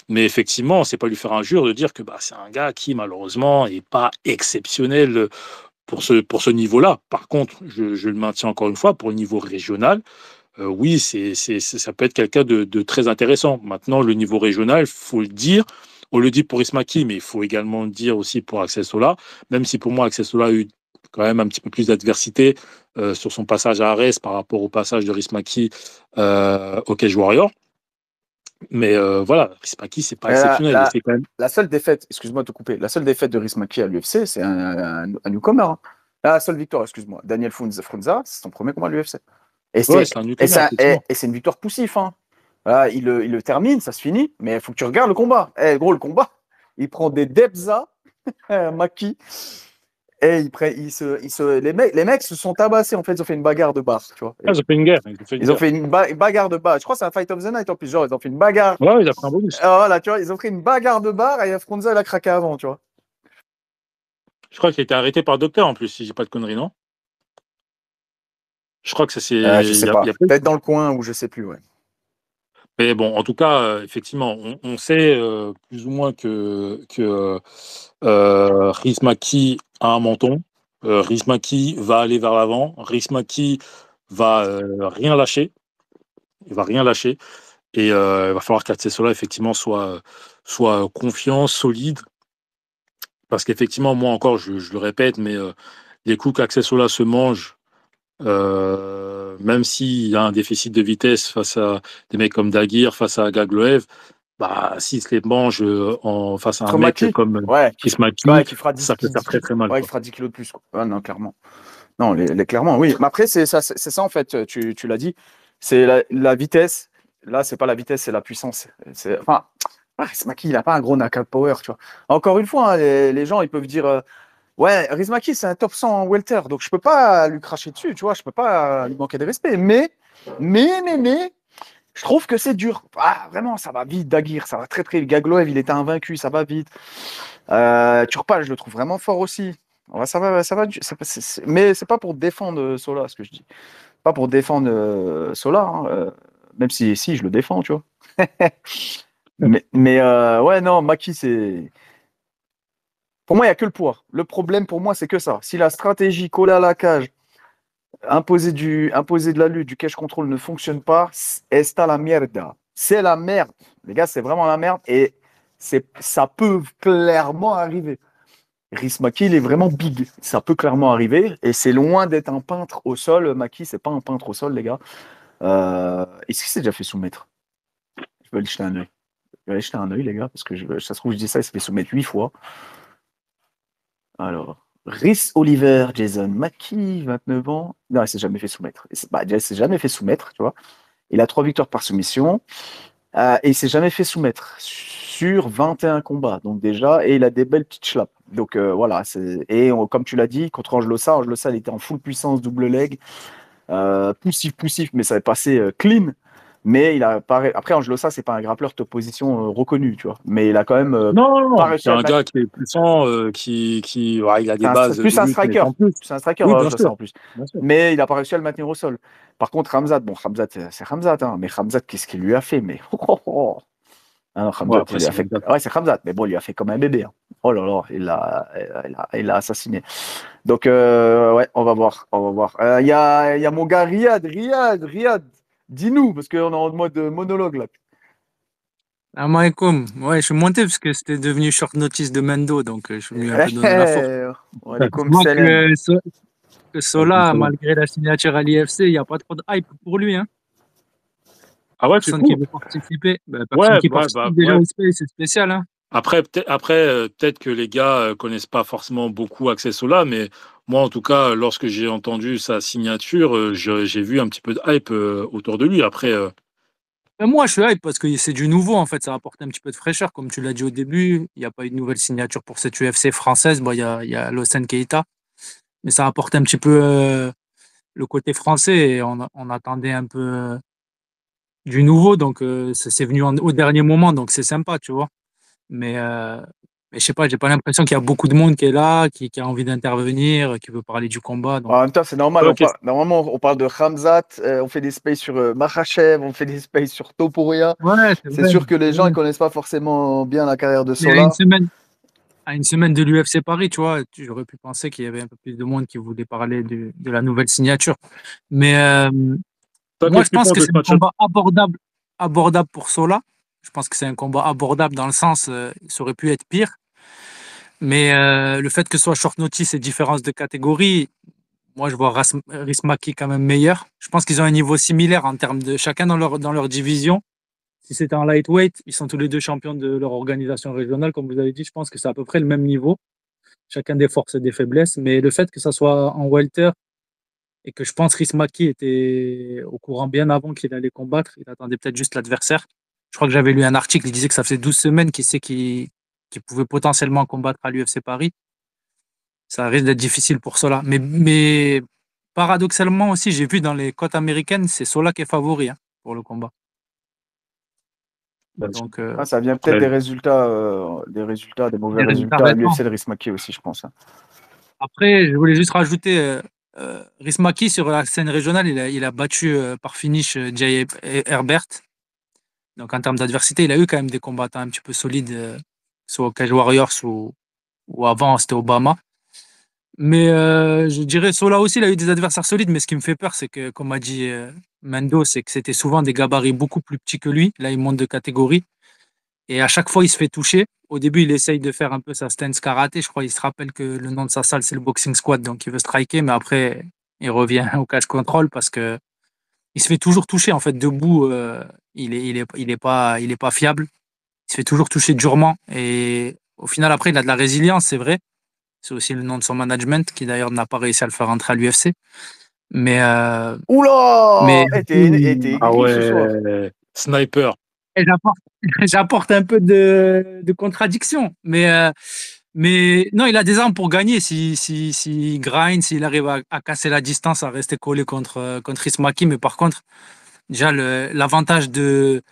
B: Mais effectivement, c'est pas lui faire injure de dire que bah, c'est un gars qui malheureusement est pas exceptionnel pour ce niveau-là. Par contre, je le maintiens encore une fois, pour le niveau régional, oui, ça peut être quelqu'un de très intéressant. Maintenant, le niveau régional, faut le dire. On le dit pour Ismaki, mais il faut également le dire aussi pour Axel Sola. Même si pour moi, Axel Sola a eu quand même un petit peu plus d'adversité sur son passage à Arès par rapport au passage de Rismaki au Cage Warrior. Mais voilà, Rismaki, c'est pas
A: La,
B: exceptionnel. Et
A: la,
B: c'est quand même.
A: la seule défaite, excuse-moi de te couper, la seule défaite de Rismaki à l'UFC, c'est un newcomer, hein. La seule victoire, excuse-moi, Daniel Frunza, c'est son premier combat à l'UFC. Et
B: Ouais,
A: c'est
B: c'est un newcomer, effectivement.
A: et c'est une victoire poussif, hein. Voilà, il le termine, ça se finit, mais il faut que tu regardes le combat. Eh, gros, le combat, il prend des Debza, Maki, et les mecs se sont tabassés, en fait, ils ont fait une bagarre de bar, tu vois.
B: Ah, ils ont fait une guerre. Ils ont fait une
A: Ils ont
B: guerre.
A: fait une bagarre de bar. Je crois que c'est un Fight of the Night en plus, genre, ils ont fait une bagarre.
B: Ouais, il a pris un bonus.
A: Ah, voilà, tu vois, ils ont fait une bagarre de bar et Fronza, elle a craqué avant, tu vois.
B: Je crois qu'il a été arrêté par docteur en plus, si j'ai pas de conneries, non? Je crois que ça c'est.
A: Je
B: Il
A: sais
B: y a, il
A: pas.
B: y a pas eu-
A: Peut-être dans le coin ou je sais plus, ouais.
B: Mais bon, en tout cas, effectivement, on sait plus ou moins que Rismaki a un menton. Rismaki va aller vers l'avant. Rismaki va rien lâcher. Il va rien lâcher. Et il va falloir qu'Atsesola, effectivement, soit confiant, solide. Parce qu'effectivement, moi encore, je le répète, mais les coups qu'Axessola se mange, même s'il y a un déficit de vitesse face à des mecs comme Daguerre, face à Gagloev, bah, s'il se les mange face à un
A: Contre
B: mec
A: Maki?
B: comme
A: Ouais.
B: Chris
A: Ouais,
B: Maki,
A: qui fera
B: ça peut faire très très mal,
A: ouais, qui
B: quoi.
A: fera 10 kilos de plus, quoi. Ouais, non, clairement. Non, clairement, oui. Mais après, c'est ça, en fait, tu l'as dit. C'est la vitesse. Là, c'est pas la vitesse, c'est la puissance. Enfin, Rismaki, il n'a pas un gros knockout power, tu vois. Encore une fois, hein, les gens, ils peuvent dire ouais, Rismaki, c'est un top 100 en welter, donc je peux pas lui cracher dessus, tu vois, je peux pas lui manquer de respect. Mais, je trouve que c'est dur. Ah, vraiment, ça va vite, Dagir, ça va très très vite. Gagloev, il était invaincu, ça va vite. Turpal, je le trouve vraiment fort aussi. Ouais, mais c'est pas pour défendre Sola, ce que je dis. Pas pour défendre Sola, hein, même si je le défends, tu vois. Ouais, non, Maki, c'est. Pour moi, il n'y a que le poids. Le problème pour moi, c'est que ça. Si la stratégie collée à la cage, imposer de la lutte, du cash control ne fonctionne pas, esta la mierda. C'est la merde. Les gars, c'est vraiment la merde. Et ça peut clairement arriver. Maki, il est vraiment big. Ça peut clairement arriver. Et c'est loin d'être un peintre au sol. Maki, c'est pas un peintre au sol, les gars. Est-ce qu'il s'est déjà fait soumettre? Je vais aller jeter un œil. Je vais aller jeter un œil, les gars, parce que ça se trouve, je dis ça, il s'est fait soumettre 8 fois. Alors, Rhys Oliver, Jason Mackey, 29 ans. Non, il s'est jamais fait soumettre. Déjà, il s'est jamais fait soumettre, tu vois. Il a 3 victoires par soumission. Et il s'est jamais fait soumettre sur 21 combats. Donc déjà, et il a des belles petites schlappes. Donc voilà. Comme tu l'as dit, contre Angelosa, il était en full puissance, double leg. Poussif, mais ça avait passé clean. Mais il a pas. Après, Angelosa, c'est pas un grappleur top position reconnu, tu vois. Mais il a quand même pas
B: Non,
A: réussi
B: c'est
A: à le
B: un
A: mettre.
B: gars qui est puissant, ouais, il a des bases
A: Plus
B: de
A: un
B: lutte, mais
A: striker.
B: sans plus.
A: C'est un striker,
B: Oui, bien
A: Angelosa
B: sûr,
A: en plus.
B: bien sûr.
A: Mais il n'a pas réussi à le maintenir au sol. Par contre, Ramzat, bon, Ramzat, c'est Ramzat, hein. Mais Ramzat, qu'est-ce qu'il lui a fait? Mais Ah non,
B: Ouais,
A: Ramzat, il
B: après,
A: lui a
B: c'est
A: fait.
B: Hamzat.
A: Ouais, c'est Ramzat, mais bon, il lui a fait comme un bébé, hein. Oh là là, il l'a assassiné. Donc, ouais, on va voir. On va voir. Il y a mon gars Riyad. Dis-nous, parce qu'on est en mode monologue là.
C: Assalamu alaikum. Ouais, je suis monté parce que c'était devenu short notice de Mendo, donc je suis venu un peu donner la force. Je
A: Walaikum
C: vois
A: salam.
C: que
B: Alaikum
C: Sola,
B: salam.
C: malgré la signature à l'IFC, il n'y a pas trop de hype pour lui. Hein.
B: Ah ouais, tu
C: Personne qui
B: trouves?
C: veut participer. Ben, personne
B: Ouais,
C: qui
B: ouais, bah,
C: participe déjà
B: ouais.
C: au space, c'est spécial. Hein.
B: Peut-être que les gars connaissent pas forcément beaucoup Access Sola, mais moi, en tout cas, lorsque j'ai entendu sa signature, j'ai vu un petit peu de hype autour de lui. Après,
C: Ben, moi, je suis hype parce que c'est du nouveau, en fait. Ça apporte un petit peu de fraîcheur. Comme tu l'as dit au début, il n'y a pas eu de nouvelle signature pour cette UFC française. Bon, il y a Lawson Keita, mais ça apporte un petit peu le côté français et on attendait un peu du nouveau. Donc, c'est venu au dernier moment, donc c'est sympa, tu vois. Mais, euh, mais je sais pas, j'ai pas l'impression qu'il y a beaucoup de monde qui est là, qui a envie d'intervenir, qui veut parler du combat. Donc,
A: En même temps, c'est normal.
B: ok,
A: Normalement, on parle de Khamzat, on fait des spaces sur Makhachev, on fait des spaces sur Topuria.
C: ouais, c'est
A: C'est
C: vrai,
A: sûr que les
C: c'est
A: gens
C: vrai.
A: ne connaissent pas forcément bien la carrière de
C: Mais
A: Sola.
C: à une semaine de l'UFC Paris, tu vois, j'aurais pu penser qu'il y avait un peu plus de monde qui voulait parler de la nouvelle signature. Mais
B: toi,
C: moi,
B: qu'est-ce
C: je
B: que tu
C: pense
B: penses
C: que
B: de ce
C: c'est un
B: match-up?
C: combat abordable pour Sola. Je pense que c'est un combat abordable dans le sens, ça aurait pu être pire. Mais le fait que ce soit short notice et différence de catégorie, moi, je vois Rismaki quand même meilleur. Je pense qu'ils ont un niveau similaire en termes de chacun dans leur division. Si c'était en lightweight, ils sont tous les deux champions de leur organisation régionale, comme vous avez dit. Je pense que c'est à peu près le même niveau, chacun des forces et des faiblesses. Mais le fait que ça soit en welter et que je pense Rismaki était au courant bien avant qu'il allait combattre, il attendait peut-être juste l'adversaire. Je crois que j'avais lu un article, il disait que ça faisait 12 semaines qu'il pouvait potentiellement combattre à l'UFC Paris. Ça risque d'être difficile pour Sola. Mais paradoxalement aussi, j'ai vu dans les cotes américaines, c'est Sola qui est favori hein, pour le combat. Donc,
A: Ah, ça vient peut-être
B: Après,
A: des mauvais
C: des résultats
A: résultats à
C: récents.
A: l'UFC de Rismaki aussi, je pense, hein.
C: Après, je voulais juste rajouter Rismaki sur la scène régionale, il a battu par finish Jay Herbert. Donc, en termes d'adversité, il a eu quand même des combattants un petit peu solides, soit au Cage Warriors ou avant, c'était Obama. Mais je dirais, Sola aussi, il a eu des adversaires solides, mais ce qui me fait peur, c'est que, comme a dit Mendo, c'est que c'était souvent des gabarits beaucoup plus petits que lui. Là, il monte de catégorie. Et à chaque fois, il se fait toucher. Au début, il essaye de faire un peu sa stance karaté. Je crois qu'il se rappelle que le nom de sa salle, c'est le boxing squad, donc il veut striker, mais après, il revient au catch control parce que il se fait toujours toucher. En fait, debout, il est pas fiable. Il se fait toujours toucher durement. Et au final, après, il a de la résilience, c'est vrai. C'est aussi le nom de son management, qui d'ailleurs n'a pas réussi à le faire rentrer à l'UFC. Mais,
A: Oula!
C: mais
A: T'es
B: ah
A: aigri ce soir.
B: ouais, sniper.
C: Et j'apporte, j'apporte un peu de contradiction. Mais non, il a des armes pour gagner. S'il grind, s'il arrive à casser la distance, à rester collé contre Ismaki. Mais par contre, déjà, l'avantage de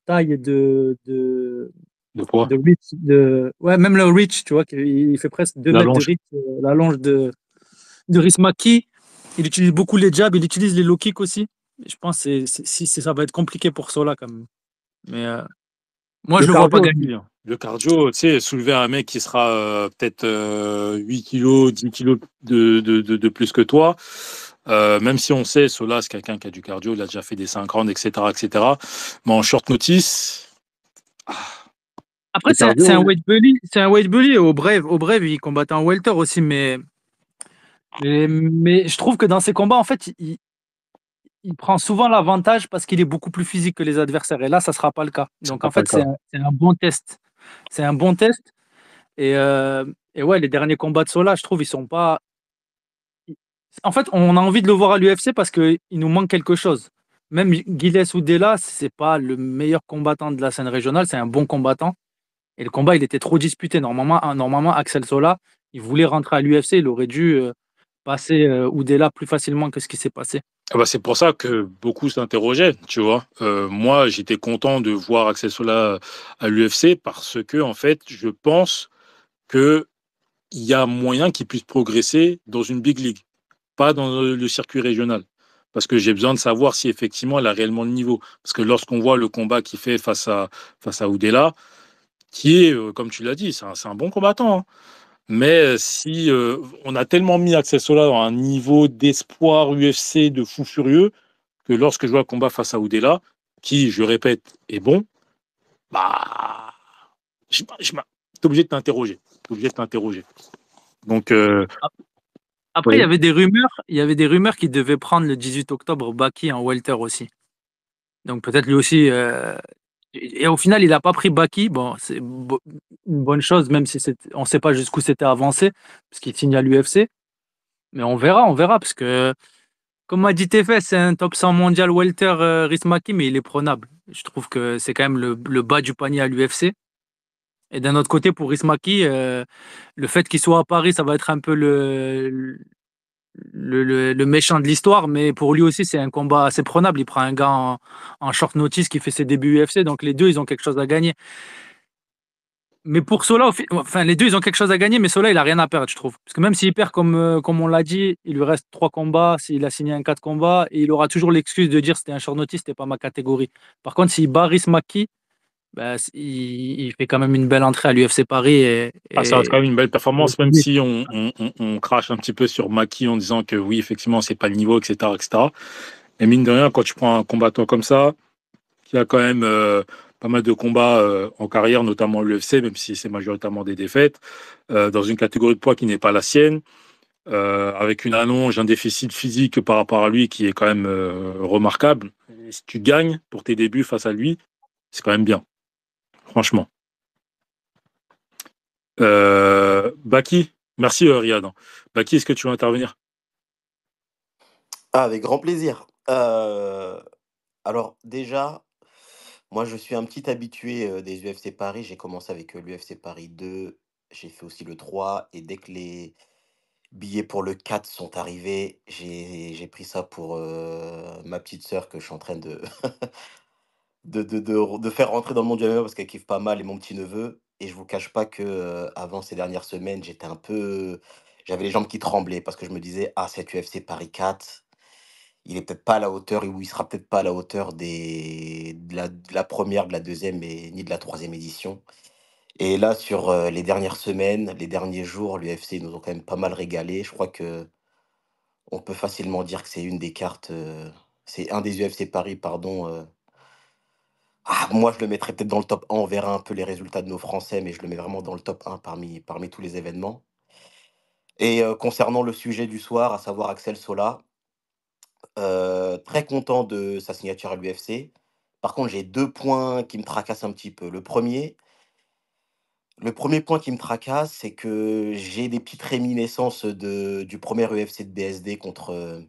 C: taille et
B: De poids.
C: de reach, ouais, même le reach, tu vois, il fait presque 2
B: La
C: mètres de
B: longe.
C: reach, la longe de Rismaki. Il utilise beaucoup les jabs, il utilise les low kicks aussi. Je pense que ça va être compliqué pour Sola quand même. Mais moi,
B: Le
C: je le vois pas
B: cardio
C: gagner.
B: aussi, hein. Le cardio, tu sais, soulever un mec qui sera peut-être 8 kilos, 10 kilos de plus que toi, même si on sait, Sola, c'est quelqu'un qui a du cardio, il a déjà fait des 5 rounds, etc., etc. Mais en short notice,
C: Après,
B: le
C: c'est un
B: cardio,
C: weight bully. C'est un weight bully. Au Brave, il combattait en welter aussi. Mais je trouve que dans ces combats, en fait, il prend souvent l'avantage parce qu'il est beaucoup plus physique que les adversaires. Et là, ça sera pas le cas.
B: ce
C: Donc,
B: sera
C: en
B: pas
C: fait,
B: le cas.
C: c'est un bon test. C'est un bon test. Et, euh, et ouais, les derniers combats de Sola, je trouve, ils sont pas. En fait, on a envie de le voir à l'UFC parce qu'il nous manque quelque chose. Même Giles Oudela, c'est pas le meilleur combattant de la scène régionale, c'est un bon combattant. Et le combat, il était trop disputé. Normalement, Axel Sola, il voulait rentrer à l'UFC, il aurait dû passer Oudela plus facilement que ce qui s'est passé.
B: Ah bah, c'est pour ça que beaucoup s'interrogeaient, tu vois. Moi, j'étais content de voir Axel Sola à l'UFC parce que, en fait, je pense que il y a moyen qu'il puisse progresser dans une big league, pas dans le circuit régional. Parce que j'ai besoin de savoir si effectivement elle a réellement le niveau. Parce que lorsqu'on voit le combat qu'il fait face à Oudela, qui est, comme tu l'as dit, c'est un bon combattant, hein. Mais si on a tellement mis Axel Sola dans un niveau d'espoir UFC de fou furieux, que lorsque je vois le combat face à Oudela, qui, je répète, est bon, bah, t'es obligé de t'interroger. T'es obligé de t'interroger. Donc,
C: Après,
B: oui.
C: il y avait des rumeurs qu'il devait prendre le 18 octobre Baki en welter aussi. Donc peut-être lui aussi. Et au final, il n'a pas pris Baki. Bon, c'est une bonne chose, même si on ne sait pas jusqu'où c'était avancé, parce qu'il signe à l'UFC. Mais on verra, parce que, comme m'a dit TF, c'est un top 100 mondial welter Rismaki, mais il est prenable. Je trouve que c'est quand même le bas du panier à l'UFC. Et d'un autre côté, pour Rismaki, le fait qu'il soit à Paris, ça va être un peu le méchant de l'histoire, mais pour lui aussi, c'est un combat assez prenable. Il prend un gars en short notice qui fait ses débuts UFC, donc les deux, ils ont quelque chose à gagner. Mais pour Sola, enfin, les deux, ils ont quelque chose à gagner, mais Sola, il a rien à perdre, je trouve. Parce que même s'il perd, comme on l'a dit, il lui reste 3 combats, s'il a signé un 4 combats, et il aura toujours l'excuse de dire c'était un short notice, c'était pas ma catégorie. Par contre, s'il bat Maki, bah, il fait quand même une belle entrée à l'UFC Paris.
B: Ah, ça reste quand même une belle performance, même
C: Oui.
B: si on crache un petit peu sur Maki en disant que oui, effectivement, c'est pas le niveau, etc., etc. Et mine de rien, quand tu prends un combattant comme ça, qui a quand même pas mal de combats en carrière, notamment l'UFC, même si c'est majoritairement des défaites, dans une catégorie de poids qui n'est pas la sienne, avec une allonge, un déficit physique par rapport à lui qui est quand même remarquable. Et si tu gagnes pour tes débuts face à lui, c'est quand même bien, franchement. Baki, merci Riyad. Baki, est-ce que tu veux intervenir?
D: Ah, avec grand plaisir. Alors déjà, moi je suis un petit habitué des UFC Paris. J'ai commencé avec l'UFC Paris 2, j'ai fait aussi le 3, et dès que les billets pour le 4 sont arrivés, j'ai pris ça pour ma petite sœur que je suis en train de, de faire rentrer dans le monde du MMA parce qu'elle kiffe pas mal, et mon petit-neveu. Et je vous cache pas que avant ces dernières semaines, j'étais un peu. J'avais les jambes qui tremblaient parce que je me disais, ah, cet UFC Paris 4. Il est peut-être pas à la hauteur, ou il sera peut-être pas à la hauteur de la première, de la deuxième, et ni de la troisième édition. Et là, sur les dernières semaines, les derniers jours, l'UFC nous ont quand même pas mal régalé. Je crois que on peut facilement dire que c'est une des cartes, c'est un des UFC Paris, pardon. Moi, je le mettrais peut-être dans le top 1. On verra un peu les résultats de nos Français, mais je le mets vraiment dans le top 1 parmi tous les événements. Et concernant le sujet du soir, à savoir Axel Sola, très content de sa signature à l'UFC. Par contre, j'ai 2 points qui me tracassent un petit peu. Le premier point qui me tracasse, c'est que j'ai des petites réminiscences du premier UFC de BSD contre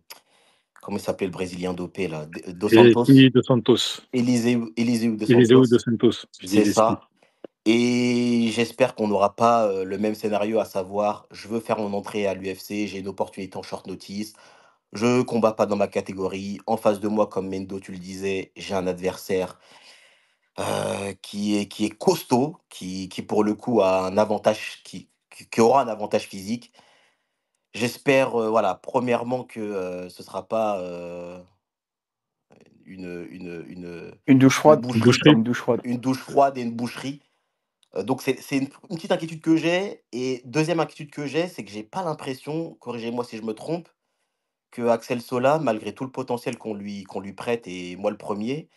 D: comment il s'appelait le Brésilien dopé là? Dos
B: Et
D: Santos?
B: puis Dos Santos,
D: Eliseu Dos
B: Eliseu Dos
D: Santos,
B: Santos, je dis
D: c'est
B: l'esprit.
D: ça. Et j'espère qu'on n'aura pas, le même scénario, à savoir: «Je veux faire mon entrée à l'UFC, j'ai une opportunité en short notice, je combats pas dans ma catégorie. En face de moi, comme Mendo, tu le disais, j'ai un adversaire, qui est costaud, qui pour le coup a un avantage qui aura un avantage physique». J'espère, voilà, premièrement que, ce sera pas,
A: Une douche
D: une
A: froide,
B: Une
D: boucherie,
B: boucherie.
A: une douche froide.
D: une douche froide et une boucherie. Donc c'est une petite inquiétude que j'ai, et deuxième inquiétude que j'ai, c'est que j'ai pas l'impression, corrigez-moi si je me trompe, que Axel Sola, malgré tout le potentiel qu'on lui prête, et moi le premier,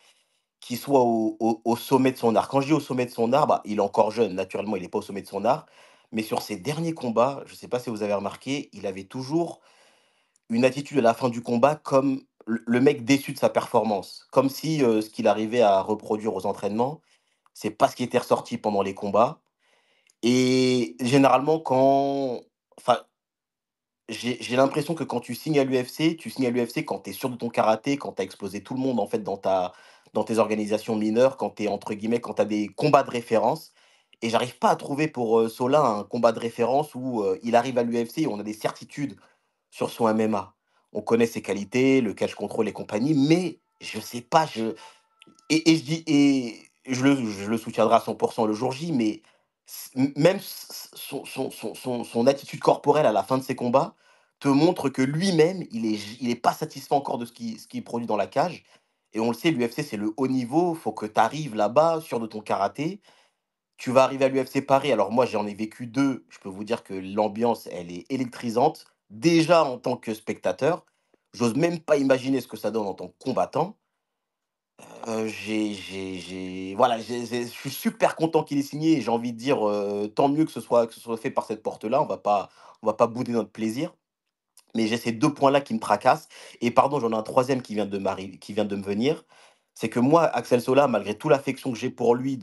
D: qu'il soit au sommet de son art. Quand je dis au sommet de son art, bah, il est encore jeune, naturellement, il est pas au sommet de son art, mais sur ses derniers combats, je sais pas si vous avez remarqué, il avait toujours une attitude à la fin du combat comme le mec déçu de sa performance. Comme si, ce qu'il arrivait à reproduire aux entraînements, c'est pas ce qui était ressorti pendant les combats. Et généralement quand enfin, j'ai l'impression que quand tu signes à l'UFC, tu signes à l'UFC quand tu es sûr de ton karaté, quand tu as explosé tout le monde, en fait, dans tes organisations mineures, quand tu es, entre guillemets, quand tu as des combats de référence. Et j'arrive pas à trouver pour, Solin un combat de référence où, il arrive à l'UFC et on a des certitudes sur son MMA. On connaît ses qualités, le catch control et compagnie, mais je sais pas, je le soutiendrai à 100 le jour J, mais même son attitude corporelle à la fin de ses combats te montre que lui-même, il est pas satisfait encore de ce qu'il produit dans la cage. Et on le sait, l'UFC, c'est le haut niveau, faut que tu arrives là-bas, sûr de ton karaté. Tu vas arriver à l'UFC Paris, alors moi j'en ai vécu 2. Je peux vous dire que l'ambiance, elle est électrisante. Déjà en tant que spectateur, j'ose même pas imaginer ce que ça donne en tant que combattant. J'ai voilà, je suis super content qu'il ait signé, et j'ai envie de dire, tant mieux que ce soit fait par cette porte-là. On va pas bouder notre plaisir. Mais j'ai ces 2 points-là qui me tracassent. Et pardon, j'en ai un troisième qui vient de me venir. C'est que moi, Axel Sola, malgré toute l'affection que j'ai pour lui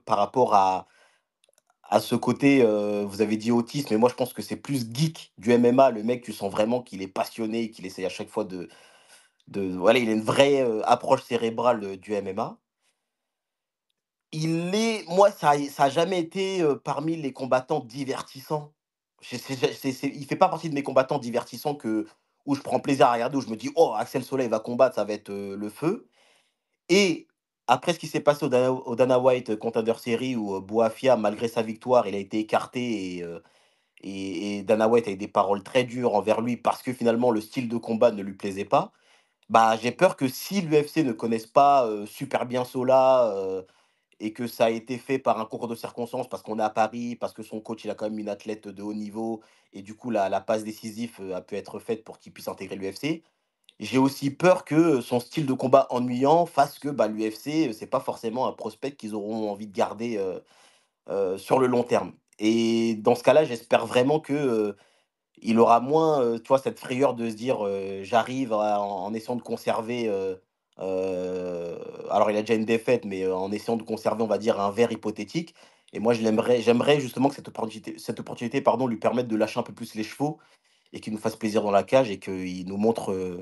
D: par rapport à ce côté, vous avez dit autisme, mais moi je pense que c'est plus geek du MMA. Le mec, tu sens vraiment qu'il est passionné, qu'il essaye à chaque fois voilà, il a une vraie, approche cérébrale, du MMA. Moi, ça a jamais été, parmi les combattants divertissants. Je il fait pas partie de mes combattants divertissants où je prends plaisir à regarder, où je me dis: «Oh, Axel Soleil va combattre, ça va être, le feu». Et après ce qui s'est passé au Dana White Contender Series, où, Boafia, malgré sa victoire, il a été écarté, et Dana White a eu des paroles très dures envers lui parce que finalement le style de combat ne lui plaisait pas. Bah, j'ai peur que si l'UFC ne connaisse pas, super bien Sola, et que ça a été fait par un concours de circonstances, parce qu'on est à Paris, parce que son coach, il a quand même une athlète de haut niveau, et du coup la passe décisive, a pu être faite pour qu'il puisse intégrer l'UFC. J'ai aussi peur que, son style de combat ennuyant fasse que, bah, l'UFC, c'est pas forcément un prospect qu'ils auront envie de garder, sur le long terme. Et dans ce cas-là, j'espère vraiment que, il aura moins, tu vois, cette frayeur de se dire, «J'arrive en essayant de conserver», alors il a déjà une défaite, mais, en essayant de conserver, on va dire, un verre hypothétique. Et moi, j'aimerais justement que cette opportunité, pardon, lui permette de lâcher un peu plus les chevaux, et qu'il nous fasse plaisir dans la cage, et qu'il nous montre,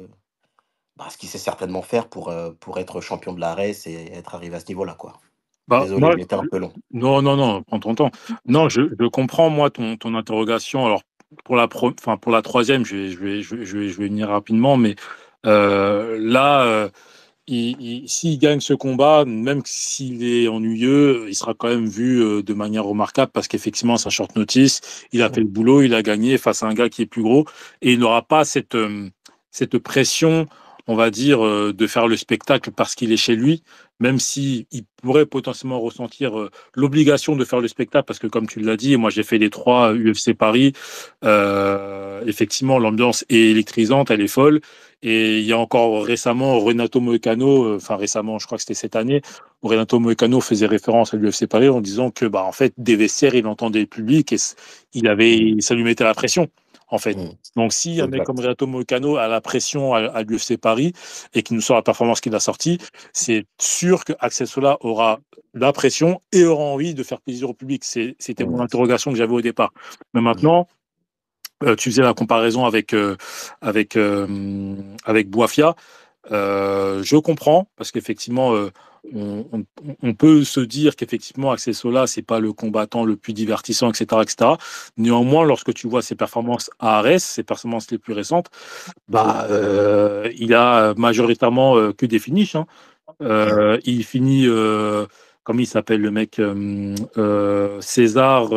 D: bah, ce qu'il sait certainement faire pour être champion de la RACE et être arrivé à ce niveau-là, quoi.
B: Bah,
D: Désolé,
B: moi,
D: j'ai été un peu long.
B: non, non, non, prends ton temps. Non, je comprends, moi, ton interrogation. Alors, pour la troisième, je vais venir rapidement, mais là, s'il gagne ce combat, même s'il est ennuyeux, il sera quand même vu de manière remarquable parce qu'effectivement, c'est un short notice. Il a fait
D: Mmh,
B: le boulot, il a gagné face à un gars qui est plus gros et il n'aura pas cette pression, on va dire, de faire le spectacle parce qu'il est chez lui, même si il pourrait potentiellement ressentir l'obligation de faire le spectacle parce que, comme tu l'as dit, moi j'ai fait les 3 UFC Paris. Effectivement, l'ambiance est électrisante, elle est folle. Et il y a encore récemment Renato Moicano, enfin récemment, je crois que c'était cette année, où Renato Moicano faisait référence à l'UFC Paris en disant que, bah, en fait, des vestiaires, il entendait le public et
D: mmh,
B: ça lui mettait la pression, en fait.
D: mmh,
B: Donc, si un mec comme
D: exact.
B: Renato Moicano a la pression à l'UFC Paris et qu'il nous sort la performance qu'il a sortie, c'est sûr que Axel Sola aura la pression et aura envie de faire plaisir au public. C'était mon
D: Mmh,
B: interrogation que j'avais au départ. Mais
D: mmh,
B: maintenant, tu faisais la comparaison avec, avec Boafia. Je comprends, parce qu'effectivement, on peut se dire qu'effectivement, Axel Sola, c'est pas le combattant le plus divertissant, etc., etc. Néanmoins, lorsque tu vois ses performances à Arès, ses performances les plus récentes, bah, il a majoritairement que des finishes, hein. Il finit, comment il s'appelle le mec, César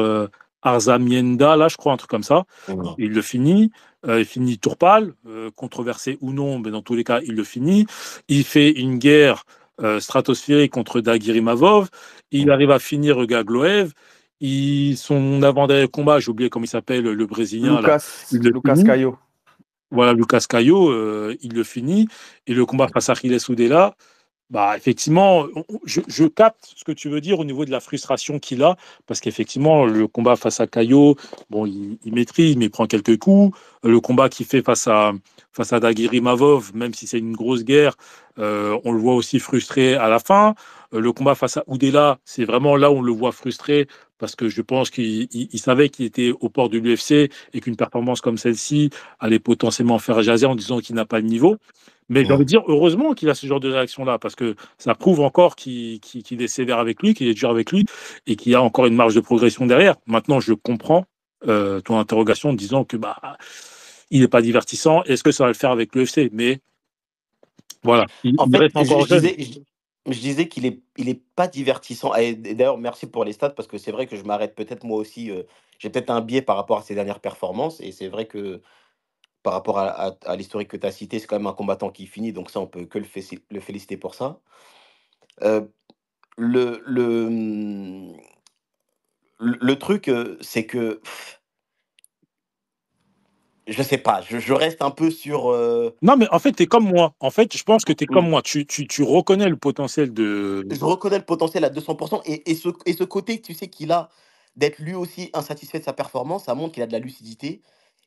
B: Arzamienda, là, je crois, un truc comme ça.
D: Mmh.
B: Il le finit. Il finit Tourpal, controversé ou non, mais dans tous les cas, il le finit. Il fait une guerre stratosphérique contre Dagirimavov. Il
D: Mmh.
B: arrive à finir Gagloev. Son avant-dernier combat, j'ai oublié comment il s'appelle, le Brésilien, là, il le
A: Lucas
B: finit.
A: Caio.
B: Voilà, Lucas Caio, il le finit. Et le combat face à Achilles Oudela, bah, effectivement, je capte ce que tu veux dire au niveau de la frustration qu'il a, parce qu'effectivement, le combat face à Caio, bon, il maîtrise, mais il prend quelques coups. Le combat qu'il fait face à Dagirimavov, même si c'est une grosse guerre, on le voit aussi frustré à la fin. Le combat face à Oudela, c'est vraiment là où on le voit frustré, parce que je pense qu'il savait qu'il était au port de l'UFC et qu'une performance comme celle-ci allait potentiellement faire jaser en disant qu'il n'a pas le niveau. Mais j'ai envie
D: Mmh.
B: de dire, heureusement qu'il a ce genre de réaction-là, parce que ça prouve encore qu'il est sévère avec lui, qu'il est dur avec lui, et qu'il y a encore une marge de progression derrière. Maintenant, je comprends ton interrogation en disant que bah il n'est pas divertissant. Est-ce que ça va le faire avec l'UFC? Mais voilà,
D: En
B: il
D: fait,
B: reste encore jeune.
D: je disais qu'il est pas divertissant et d'ailleurs merci pour les stats parce que c'est vrai que je m'arrête peut-être moi aussi, j'ai peut-être un biais par rapport à ses dernières performances et c'est vrai que par rapport à l'historique que tu as cité, c'est quand même un combattant qui finit donc ça on peut que le féliciter pour ça. Heu, le, le truc, c'est que je sais pas, je reste un peu sur,
B: Non, mais en fait, tu es comme moi. En fait, je pense que tu es comme
D: mmh.
B: moi. Tu reconnais le potentiel de.
D: Je reconnais le potentiel à 200 et ce côté, tu sais, qu'il a d'être lui aussi insatisfait de sa performance, ça montre qu'il a de la lucidité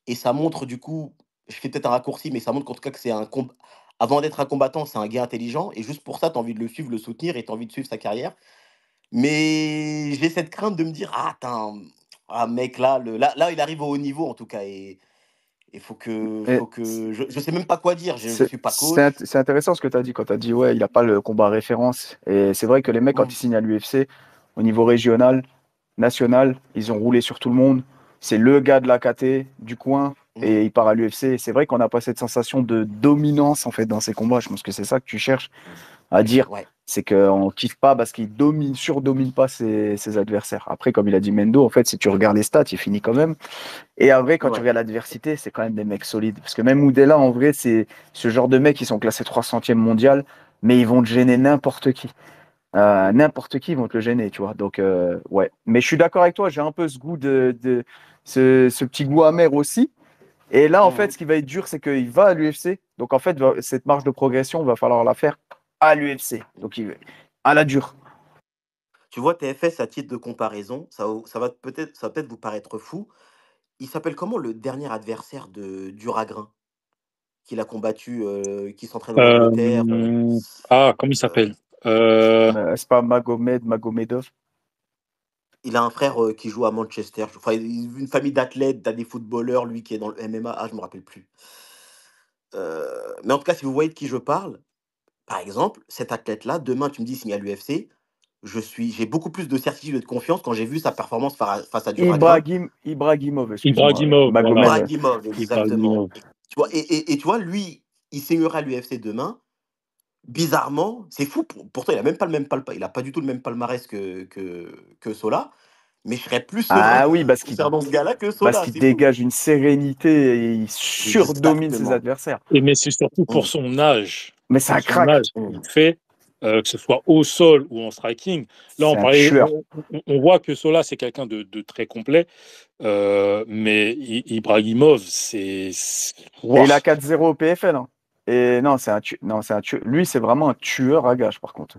D: et ça montre du coup, je fais peut-être un raccourci, mais ça montre qu'en tout cas que c'est un comb avant d'être un combattant, c'est un gars intelligent et juste pour ça, tu as envie de le suivre, le soutenir et tu as envie de suivre sa carrière. Mais j'ai cette crainte de me dire: «Ah attends, ah mec là, il arrive au haut niveau en tout cas et
A: Et
D: faut que je sais même pas quoi dire, je suis pas coach».
A: c'est intéressant ce que tu as dit quand tu as dit, ouais, il n'a pas le combat référence. Et c'est vrai que les mecs, quand
D: Mmh,
A: ils signent à l'UFC, au niveau régional, national, ils ont roulé sur tout le monde. C'est le gars de la KT, du coin,
D: mmh,
A: et il part à l'UFC. C'est vrai qu'on n'a pas cette sensation de dominance, en fait, dans ces combats. Je pense que c'est ça que tu cherches à dire.
D: ouais,
A: C'est qu'on kiffe pas parce qu'il surdomine pas ses adversaires. Après, comme il a dit Mendo, en fait, si tu regardes les stats, il finit quand même. Et en vrai, quand tu
D: ouais.
A: regardes l'adversité, c'est quand même des mecs solides. Parce que même Oudela, en vrai, c'est ce genre de mecs qui sont classés 300e mondial, mais ils vont te gêner n'importe qui. N'importe qui, ils vont te le gêner, tu vois. Donc, ouais. Mais je suis d'accord avec toi, j'ai un peu ce goût ce petit goût amer aussi. Et là, en fait,
D: Mmh.
A: ce qui va être dur, c'est qu'il va à l'UFC. Donc, en fait, cette marge de progression, va falloir la faire à l'UFC. Donc, à la dure.
D: Tu vois, TFS, à titre de comparaison, ça va peut-être vous paraître fou. Il s'appelle comment le dernier adversaire de Duragrin qu'il a combattu, qui s'entraîne en Angleterre?
B: Comment il
D: Heu,
B: s'appelle? Euh,
A: C'est pas Magomedov.
D: il a un frère, qui joue à Manchester. Enfin, une famille d'athlètes, tu des footballeurs, lui qui est dans le MMA. Ah, je me rappelle plus. Mais en tout cas, si vous voyez de qui je parle, par exemple, cet athlète-là, demain, tu me dis: «Il signe à l'UFC», j'ai beaucoup plus de certitude et de confiance quand j'ai vu sa performance face à Duragrin.
A: Ibrahimov, excuse-moi.
B: Ibrahimov, voilà.
A: Magomed.
D: Ibragimov, exactement.
B: Ibrahimov.
D: Tu vois? Et tu vois, lui, il signera à l'UFC demain. Bizarrement, c'est fou, pourtant il a même pas le même palpa il a pas du tout le même palmarès que Sola, mais je serais plus serein
A: Ah oui,
D: concernant ce gars-là que
A: parce
D: Sola,
A: qu'il
D: c'est fou.
A: dégage une sérénité et il surdomine ses
D: Exactement.
A: adversaires.
B: Et mais c'est surtout pour
D: Mmh,
B: son âge.
A: Mais c'est
B: Pour
A: un
B: son
A: crack.
B: âge qu'il
D: mmh.
B: fait, que ce soit au sol ou en striking. Là,
A: C'est un tueur.
B: on voit que Sola, c'est quelqu'un de très complet. Mais Ibrahimov,
A: Et
B: Ouah.
A: il a 4-0 au PFL, hein. Et non, non, c'est un tueur. Lui, c'est vraiment un tueur à gage, par contre.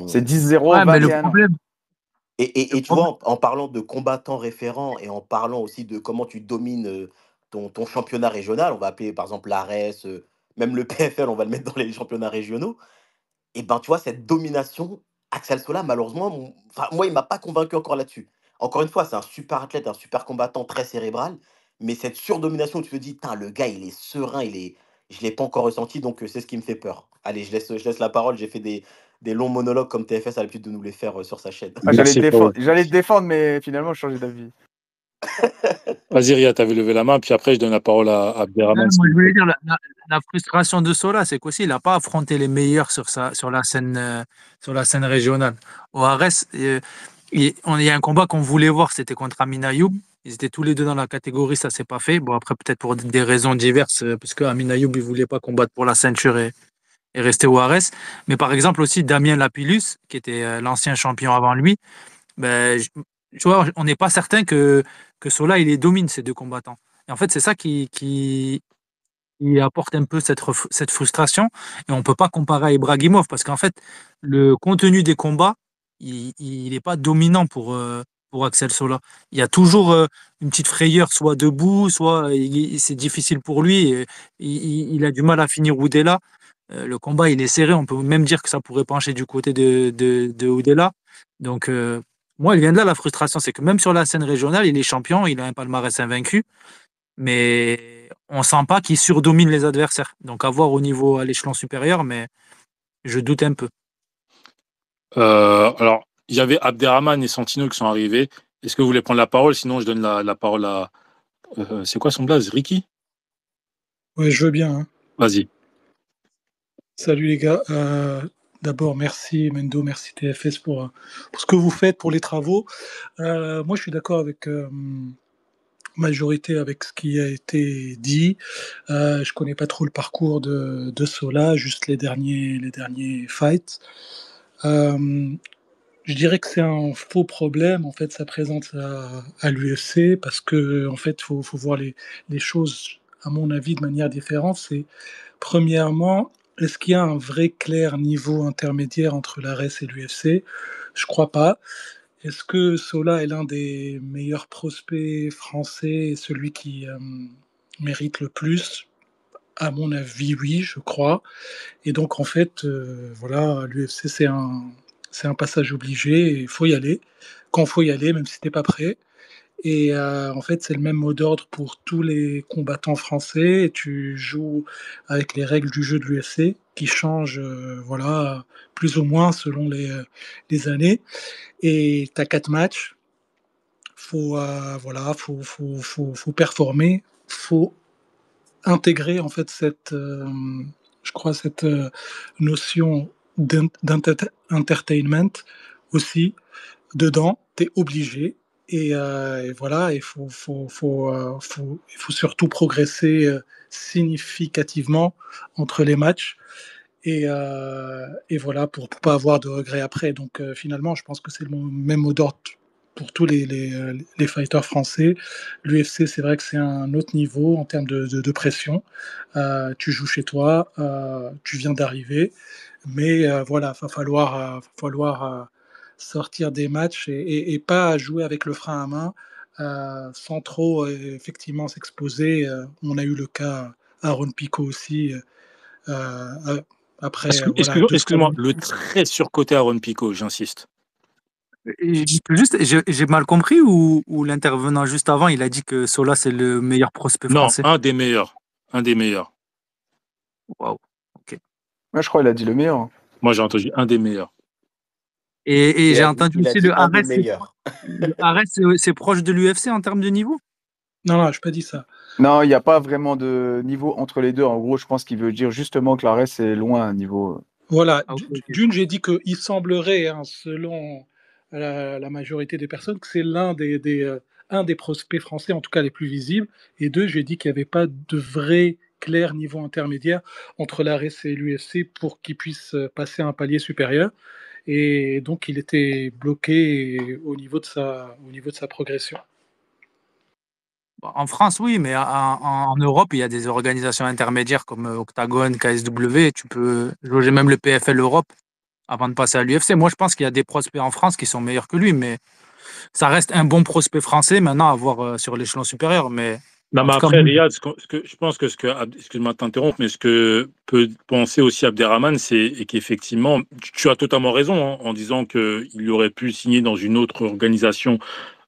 A: C'est
D: Mmh.
A: 10-0,
C: Ouais, mais le
A: 21 ans.
C: problème, le
D: Et tu vois,
C: problème,
D: en parlant de combattants référents et en parlant aussi de comment tu domines, ton championnat régional, on va appeler par exemple l'ARES, même le PFL, on va le mettre dans les championnats régionaux. Et ben, tu vois, cette domination, Axel Sola, malheureusement, moi, il m'a pas convaincu encore là-dessus. Encore une fois, c'est un super athlète, un super combattant, très cérébral, mais cette surdomination, tu te dis: «Tain, le gars, il est serein, je l'ai pas encore ressenti, donc c'est ce qui me fait peur». Allez, je laisse la parole, j'ai fait des longs monologues comme TFS a l'habitude de nous les faire, sur sa chaîne.
A: Ah, j'allais te
B: Merci,
A: défendre,
B: Paul.
A: mais finalement, je changeais d'avis.
B: Vas-y, Ria, tu avais levé la main, puis après, je donne la parole à
C: Ouais,
B: Abderrahmane,
C: moi,
B: s'il
C: je
B: vous
C: voulais
B: plaît.
C: dire, la frustration de Sola, c'est qu'aussi, il n'a pas affronté les meilleurs sur la scène régionale. Au Ares, il y a un combat qu'on voulait voir, c'était contre Amin Ayoub. Ils étaient tous les deux dans la catégorie, ça s'est pas fait. Bon, après, peut-être pour des raisons diverses, parce que Amin Ayoub, il voulait pas combattre pour la ceinture et rester au Ares. Mais par exemple, aussi, Damien Lapillus, qui était l'ancien champion avant lui, ben, tu vois, on n'est pas certain que Sola, il les domine, ces deux combattants. Et en fait, c'est ça qui apporte un peu cette frustration. Et on ne peut pas comparer à Ibragimov parce qu'en fait, le contenu des combats, il n'est pas dominant pour Axel Sola. Il y a toujours une petite frayeur, soit debout, soit c'est difficile pour lui. Et il a du mal à finir Oudela. Le combat, il est serré. On peut même dire que ça pourrait pencher du côté de Oudela. Donc, moi, il vient de là la frustration. C'est que même sur la scène régionale, il est champion, il a un palmarès invaincu mais on sent pas qu'il surdomine les adversaires. Donc à voir au niveau à l'échelon supérieur, mais je doute un peu.
B: Alors, il y avait Abderrahmane et Santino qui sont arrivés. Est-ce que vous voulez prendre la parole? Sinon, je donne la parole à. C'est quoi son blaze? Ricky?
E: Ouais, je veux bien, hein.
B: Vas-y.
E: Salut les gars. D'abord, merci Mendo, merci TFS pour ce que vous faites, pour les travaux. Moi, je suis d'accord avec majorité avec ce qui a été dit. Je connais pas trop le parcours de Sola, juste les derniers fights. Euh, je dirais que c'est un faux problème, en fait, sa présence à l'UFC, parce que, en fait, faut voir les choses, à mon avis, de manière différente. C'est, premièrement, est-ce qu'il y a un vrai clair niveau intermédiaire entre l'ARES et l'UFC? Je crois pas. Est-ce que Sola est l'un des meilleurs prospects français et celui qui mérite le plus? À mon avis, oui, je crois. Et donc, en fait, voilà, l'UFC, c'est un passage obligé, il faut y aller. Quand il faut y aller, même si t'es pas prêt. Et en fait, c'est le même mot d'ordre pour tous les combattants français. Et tu joues avec les règles du jeu de l'UFC qui changent, voilà, plus ou moins selon les années. Et tu as 4 matchs. Voilà, faut performer. Faut intégrer en fait je crois, cette notion d'entertainment aussi dedans. Tu es obligé. Et voilà, il faut surtout progresser significativement entre les matchs. Et voilà, pour ne pas avoir de regrets après. Donc finalement, je pense que c'est le même mot d'ordre pour tous les fighters français. L'UFC, c'est vrai que c'est un autre niveau en termes de pression. Tu joues chez toi, tu viens d'arriver, mais voilà, va falloir sortir des matchs et pas jouer avec le frein à main sans trop effectivement s'exposer. On a eu le cas Aaron Pico aussi. Euh, Après, voilà, deux
B: Excuse-moi,
E: semaines.
B: le très surcoté Aaron Pico, j'insiste.
C: J'ai mal compris ou l'intervenant juste avant, il a dit que Sola, c'est le meilleur prospect
B: Non,
C: français.
B: un des meilleurs. Un des meilleurs.
C: Waouh. Ok.
A: Moi, je crois qu'il a dit le meilleur.
B: Moi, j'ai entendu un des meilleurs.
C: Et j'ai entendu
D: Il a
C: aussi
D: dit un des meilleurs.
C: Le Ares, c'est proche de l'UFC en termes de niveau.
E: Non, non, je n'ai pas dit ça.
A: Non, il n'y a pas vraiment de niveau entre les deux. En gros, je pense qu'il veut dire justement que l'ARES est loin à niveau.
E: Voilà,
C: Ah, ok, ok.
E: d'une, j'ai dit qu'il semblerait, hein, selon la majorité des personnes, que c'est un des prospects français, en tout cas les plus visibles. Et deux, j'ai dit qu'il n'y avait pas de vrai clair niveau intermédiaire entre l'ARES et l'UFC pour qu'il puisse passer à un palier supérieur. Et donc, il était bloqué au niveau de sa progression.
C: En France, oui, mais en Europe, il y a des organisations intermédiaires comme Octagon, KSW. Tu peux loger même le PFL Europe avant de passer à l'UFC. Moi, je pense qu'il y a des prospects en France qui sont meilleurs que lui, mais ça reste un bon prospect français maintenant à voir sur l'échelon supérieur. Mais
B: Non,
C: en
B: mais
C: tout cas,
B: après, Riyad, je pense que excuse-moi de t'interrompre, mais ce que peut penser aussi Abderrahmane, c'est qu'effectivement, tu as totalement raison, hein, en disant qu'il aurait pu signer dans une autre organisation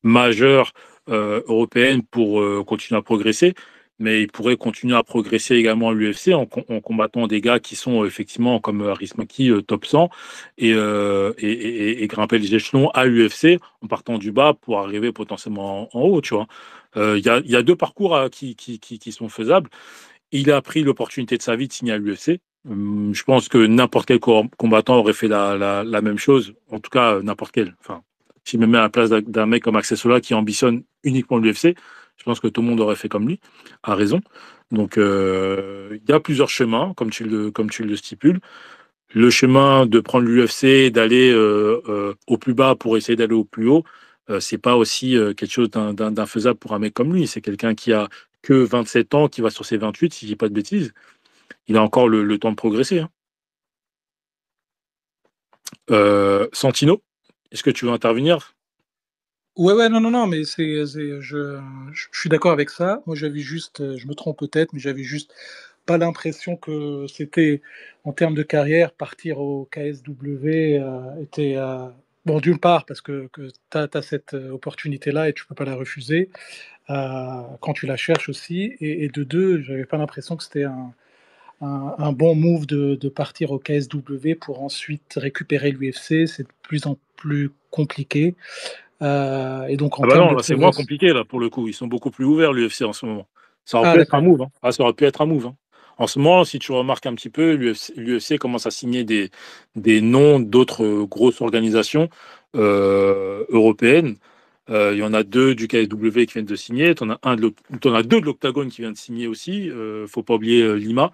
B: majeure européenne pour continuer à progresser, mais il pourrait continuer à progresser également à l'UFC en combattant des gars qui sont effectivement comme Aris Maki, top 100, et grimper les échelons à l'UFC en partant du bas pour arriver potentiellement en haut, tu vois. Il y a deux parcours qui sont faisables. Il a pris l'opportunité de sa vie de signer à l'UFC. Je pense que n'importe quel combattant aurait fait la même chose. En tout cas, n'importe quel. Enfin, si je me mets à la place d'un mec comme Axel Sola qui ambitionne uniquement l'UFC, je pense que tout le monde aurait fait comme lui, a raison. Donc, il y a plusieurs chemins, comme tu le stipules. Le chemin de prendre l'UFC, d'aller au plus bas pour essayer d'aller au plus haut, c'est pas aussi quelque chose d'infaisable pour un mec comme lui. C'est quelqu'un qui a que 27 ans, qui va sur ses 28, si je dis pas de bêtises. Il a encore le temps de progresser, hein. Santino, est-ce que tu veux intervenir?
E: Ouais, non, non, non, mais je suis d'accord avec ça. Moi, j'avais juste, je me trompe peut-être, mais j'avais juste pas l'impression que c'était, en termes de carrière, partir au KSW était, bon, d'une part, parce que tu as cette opportunité-là et tu peux pas la refuser, quand tu la cherches aussi, et de deux, j'avais pas l'impression que c'était un bon move de partir au KSW pour ensuite récupérer l'UFC. C'est de plus en plus compliqué. Et donc en
B: Ah bah
E: termes
B: non,
E: de
B: là c'est moins
E: progression.
B: compliqué là pour le coup. Ils sont beaucoup plus ouverts l'UFC en ce moment. Ça aurait
E: Ah
B: pu être un
E: d'accord.
B: move, hein. Ah, ça aurait pu être un move, hein. En ce moment, si tu remarques un petit peu, l'UFC commence à signer des noms d'autres grosses organisations européennes. Il y en a deux du KSW qui viennent de signer. T'en as deux de l'Octagone qui viennent de signer aussi. Faut pas oublier Lima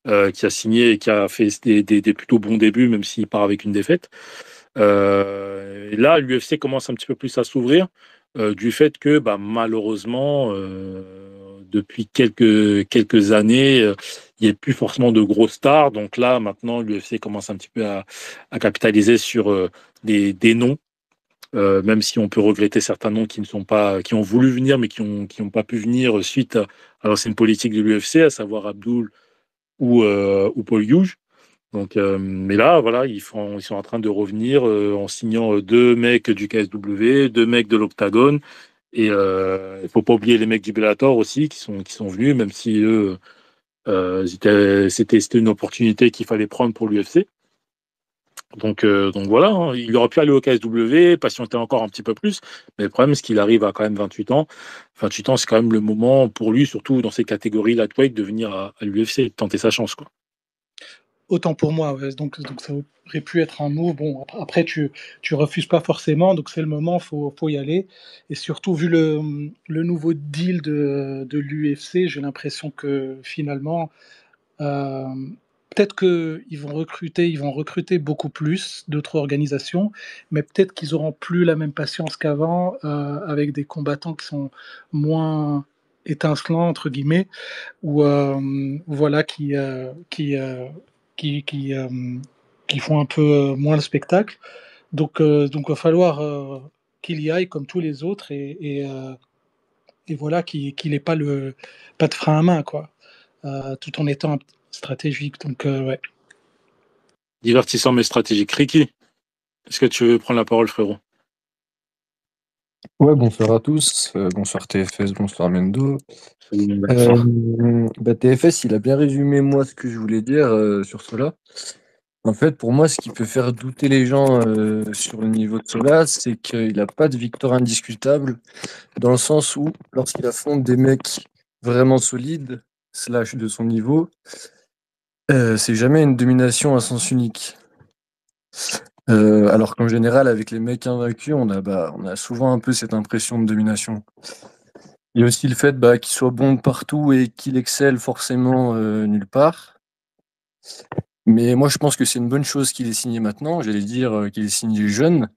B: qui a signé et qui a fait des plutôt bons débuts, même s'il part avec une défaite. Et là, l'UFC commence un petit peu plus à s'ouvrir du fait que bah, malheureusement, depuis quelques années, il n'y a plus forcément de grosses stars. Donc là, maintenant, l'UFC commence un petit peu à capitaliser sur des noms, même si on peut regretter certains noms qui ne sont pas, qui ont voulu venir, mais qui ont pas pu venir suite à l'ancienne politique de l'UFC, à savoir Abdul ou Paul Hughes. Donc, mais là, voilà, ils sont en train de revenir en signant deux mecs du KSW, deux mecs de l'Octagone, et il faut pas oublier les mecs du Bellator aussi qui sont venus, même si eux, c'était une opportunité qu'il fallait prendre pour l'UFC. Donc voilà, hein, il aurait pu aller au KSW, patienter encore un petit peu plus, mais le problème, c'est qu'il arrive à quand même 28 ans. 28 ans, c'est quand même le moment pour lui, surtout dans ces catégories lightweight, de venir à l'UFC, tenter sa chance, quoi.
E: Autant pour moi, ouais. Donc ça aurait pu être un move. Bon, après tu refuses pas forcément, donc c'est le moment, faut y aller. Et surtout, vu le nouveau deal de l'UFC, j'ai l'impression que finalement, euh, peut-être ils vont recruter beaucoup plus d'autres organisations, mais peut-être qu'ils auront plus la même patience qu'avant, avec des combattants qui sont moins étincelants entre guillemets, ou voilà qui font un peu moins le spectacle. Donc va falloir qu'il y aille comme tous les autres, et voilà qu'il n'ait pas de frein à main, quoi, tout en étant stratégique. Donc ouais.
B: Divertissant mais stratégique. Ricky, est-ce que tu veux prendre la parole, frérot?
F: Ouais, bonsoir à tous, bonsoir TFS, bonsoir Mendo.
B: Salut, mon gars.
F: TFS, il a bien résumé moi ce que je voulais dire sur cela. En fait, pour moi, ce qui peut faire douter les gens sur le niveau de cela, c'est qu'il n'a pas de victoire indiscutable, dans le sens où, lorsqu'il affronte des mecs vraiment solides, slash de son niveau, c'est jamais une domination à sens unique. Alors qu'en général, avec les mecs invaincus, on a souvent un peu cette impression de domination. Il y a aussi le fait qu'il soit bon de partout et qu'il excelle forcément nulle part. Mais moi, je pense que c'est une bonne chose qu'il ait signé maintenant. J'allais dire qu'il ait signé jeune.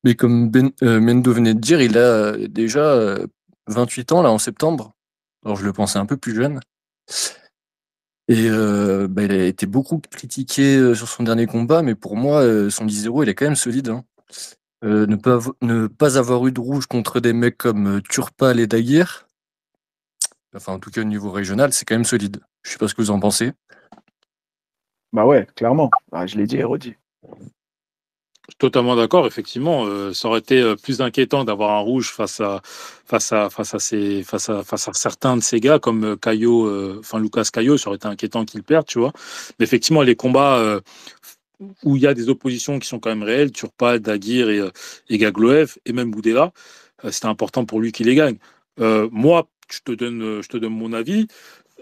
F: Mais comme Mendo venait de dire, il a déjà 28 ans là en septembre. Alors je le pensais un peu plus jeune. Et il a été beaucoup critiqué sur son dernier combat, mais pour moi, son 10-0, il est quand même solide, hein. Ne pas avoir eu de rouge contre des mecs comme Turpal et Daguerre, enfin en tout cas au niveau régional, c'est quand même solide. Je sais pas ce que vous en pensez.
A: Bah ouais, clairement. Bah, je l'ai dit et redit.
B: totalement d'accord, effectivement. Ça aurait été plus inquiétant d'avoir un rouge face à certains de ces gars comme Caio, enfin Lucas Caio, ça aurait été inquiétant qu'il perde, tu vois. Mais effectivement, les combats où il y a des oppositions qui sont quand même réelles, Turpal, Daguerre et Gagloev, et même Boudella, c'était important pour lui qu'il les gagne. Moi, je te donne mon avis.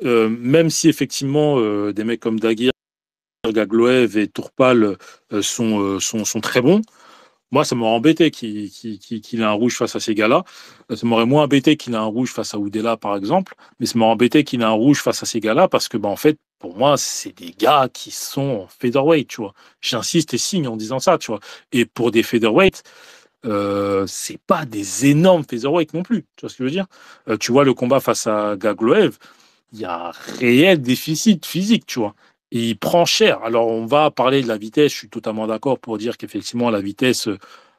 B: Même si effectivement des mecs comme Daguerre, Gagloev et Tourpal sont très bons, moi, ça m'aurait embêté qu'il ait un rouge face à ces gars-là. Ça m'aurait moins embêté qu'il ait un rouge face à Oudela, par exemple. Mais ça m'aurait embêté qu'il ait un rouge face à ces gars-là parce que, en fait, pour moi, c'est des gars qui sont en featherweight, tu vois. J'insiste et signe en disant ça, tu vois. Et pour des featherweight, c'est pas des énormes featherweight non plus. Tu vois ce que je veux dire? Tu vois le combat face à Gagloev, il y a un réel déficit physique, tu vois. Et il prend cher. Alors, on va parler de la vitesse. Je suis totalement d'accord pour dire qu'effectivement, la vitesse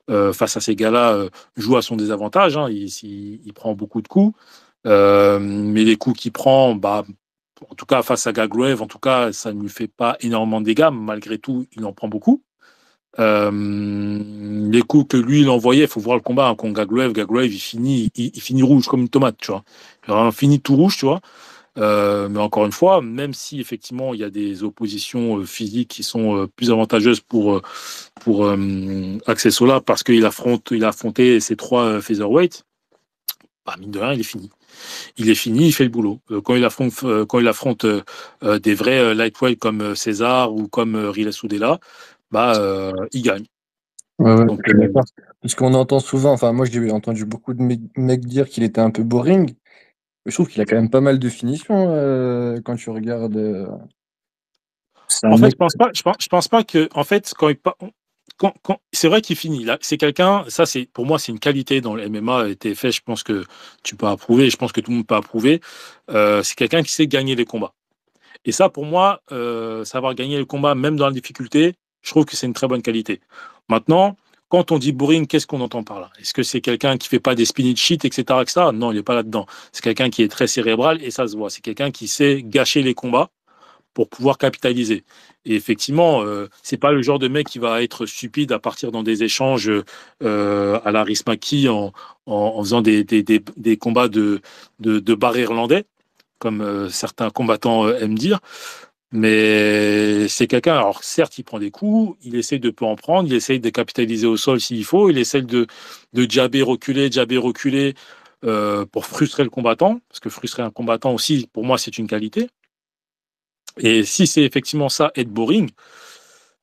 B: face à ces gars-là joue à son désavantage, hein. Il prend beaucoup de coups. Mais les coups qu'il prend, en tout cas, face à Gagloev, en tout cas, ça ne lui fait pas énormément de dégâts. Malgré tout, il en prend beaucoup. Les coups que lui, il envoyait, il faut voir le combat hein, contre Gagloev. Gagloev, il finit rouge comme une tomate, tu vois. Il a vraiment fini tout rouge, tu vois. Mais encore une fois, même si effectivement il y a des oppositions physiques qui sont plus avantageuses pour Accessola parce il a affronté ces trois featherweight, mine de rien, il est fini. Il est fini, il fait le boulot. Quand il affronte des vrais lightweight comme César ou comme Riles Soudela, il gagne.
F: Ouais, ouais,
B: Donc,
F: je suis d'accord. Parce qu'on entend souvent, enfin moi j'ai entendu beaucoup de mecs dire qu'il était un peu boring, mais je trouve qu'il a quand même pas mal de finitions quand tu regardes. C'est un
B: en fait,
F: mec.
B: je pense pas que, en fait, c'est vrai qu'il finit. Là, c'est quelqu'un, ça, pour moi, c'est une qualité dans le MMA et TFS. Je pense que tu peux approuver. Je pense que tout le monde peut approuver. C'est quelqu'un qui sait gagner les combats. Et ça, pour moi, savoir gagner le combat, même dans la difficulté, je trouve que c'est une très bonne qualité. Maintenant, quand on dit boring, qu'est-ce qu'on entend par là? Est-ce que c'est quelqu'un qui fait pas des spinach shit, etc., etc.? Non, il n'est pas là-dedans. C'est quelqu'un qui est très cérébral et ça se voit. C'est quelqu'un qui sait gâcher les combats pour pouvoir capitaliser. Et effectivement, c'est pas le genre de mec qui va être stupide à partir dans des échanges à la Rismaki en faisant des combats de bar irlandais, comme certains combattants aiment dire. Mais c'est quelqu'un, alors certes, il prend des coups, il essaie de peu en prendre, il essaie de capitaliser au sol s'il faut, il essaie de jabber, reculer pour frustrer le combattant, parce que frustrer un combattant aussi, pour moi, c'est une qualité. Et si c'est effectivement ça, être boring,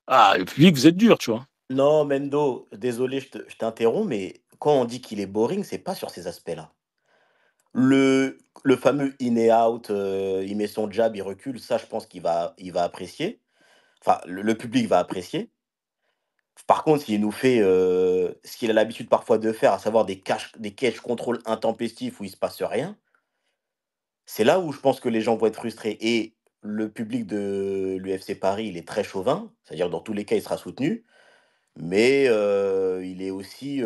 B: le public, vous êtes dur, tu vois.
D: Non, Mendo, désolé, je t'interromps, mais quand on dit qu'il est boring, c'est pas sur ces aspects-là. Le fameux in et out, il met son jab, il recule, ça, je pense qu'il va apprécier. Enfin, le public va apprécier. Par contre, s'il nous fait, ce qu'il a l'habitude parfois de faire, à savoir des catch contrôle intempestifs où il se passe rien, c'est là où je pense que les gens vont être frustrés et le public de l'UFC Paris, il est très chauvin, c'est-à-dire dans tous les cas, il sera soutenu, mais il est aussi,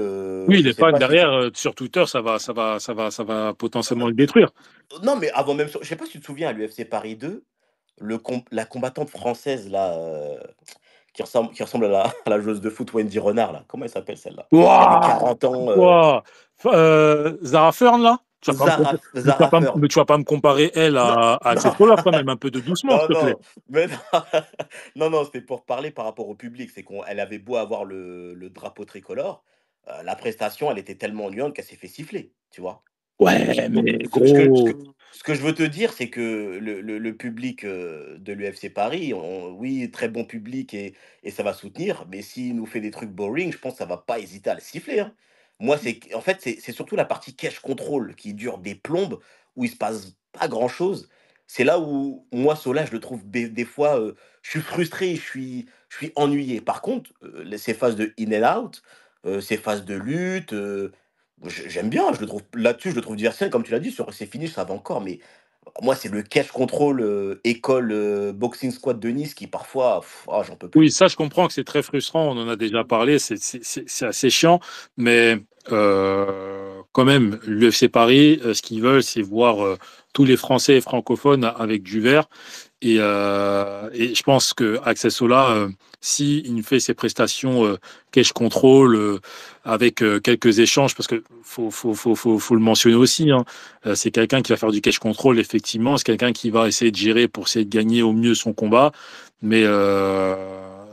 B: Oui,
D: je
B: les
D: sais
B: fans
D: pas si
B: derrière, sur Twitter, ça va potentiellement le détruire.
D: non, mais avant même je sais pas si tu te souviens à l'UFC Paris 2, la combattante française là, qui ressemble à la à la joueuse de foot Wendy Renard là, comment elle s'appelle celle-là? Qui avait
B: Waouh!
D: 40 ans,
B: Waouh! Zara Fern, là?
D: Zara Fern.
B: Mais tu vas pas me comparer elle
D: Non,
B: à
D: non,
B: Cescola quand même, un peu de doucement,
D: non,
B: s'il te plaît.
D: non, mais non, non, non, c'était pour parler par rapport au public. C'est qu'elle avait beau avoir le drapeau tricolore, la prestation, elle était tellement ennuyante qu'elle s'est fait siffler, tu vois?
B: Ouais,
D: Donc
B: mais
D: ce que
B: gros.
D: ce que je veux te dire, c'est que le public, de l'UFC Paris, oui, très bon public et ça va soutenir, mais s'il nous fait des trucs boring, je pense que ça va pas hésiter à le siffler, hein. Moi, en fait, c'est surtout la partie cash control qui dure des plombes, où il se passe pas grand-chose. C'est là où moi, Sola, je le trouve des fois, je suis frustré, je suis ennuyé. Par contre, ces phases de in and out, ces phases de lutte, j'aime bien, je le trouve là-dessus, je le trouve divertissant comme tu l'as dit, sur ses finishes, ça va encore, mais moi, c'est le catch control, école, boxing squad de Nice qui parfois, j'en peux
B: Oui,
D: plus.
B: ça, je comprends que c'est très frustrant. On en a déjà parlé. C'est assez chiant. Mais quand même, l'UFC Paris, ce qu'ils veulent, c'est voir tous les Français et francophones avec du vert. Et je pense que Axel Sola, si il fait ses prestations cash control avec quelques échanges, parce que faut le mentionner aussi, hein, c'est quelqu'un qui va faire du cash control, effectivement. C'est quelqu'un qui va essayer de gérer pour essayer de gagner au mieux son combat, mais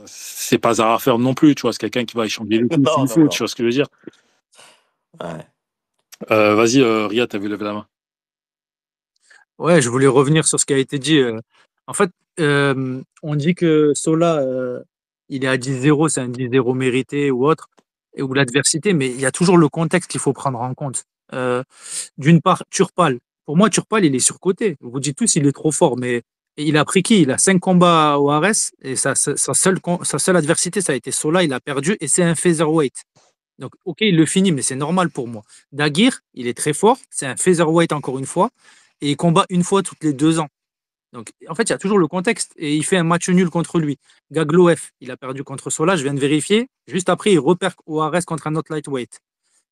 B: c'est pas Zara Ferme non plus, tu vois. C'est quelqu'un qui va échanger les coups s'il
D: Non, non,
B: faut, tu
D: non.
B: vois ce que je veux dire.
D: Ouais.
B: Vas-y, Riyad, t'avais levé la main.
C: Ouais, je voulais revenir sur ce qui a été dit. En fait, on dit que Sola, il est à 10-0, c'est un 10-0 mérité ou autre, ou l'adversité, mais il y a toujours le contexte qu'il faut prendre en compte. Euh, D'une part, Turpal. Pour moi, Turpal, il est surcoté. Vous dites tous, il est trop fort, mais il a pris qui? Il a 5 combats au Ares et sa seule adversité, ça a été Sola, il a perdu et c'est un featherweight. Donc, ok, il le finit, mais c'est normal pour moi. Dagir, il est très fort, c'est un featherweight encore une fois, et il combat une fois toutes les 2 ans. Donc, en fait, il y a toujours le contexte, et il fait un match nul contre lui. Gagloef, il a perdu contre Sola, je viens de vérifier. Juste après, il repère au Ares contre un autre lightweight.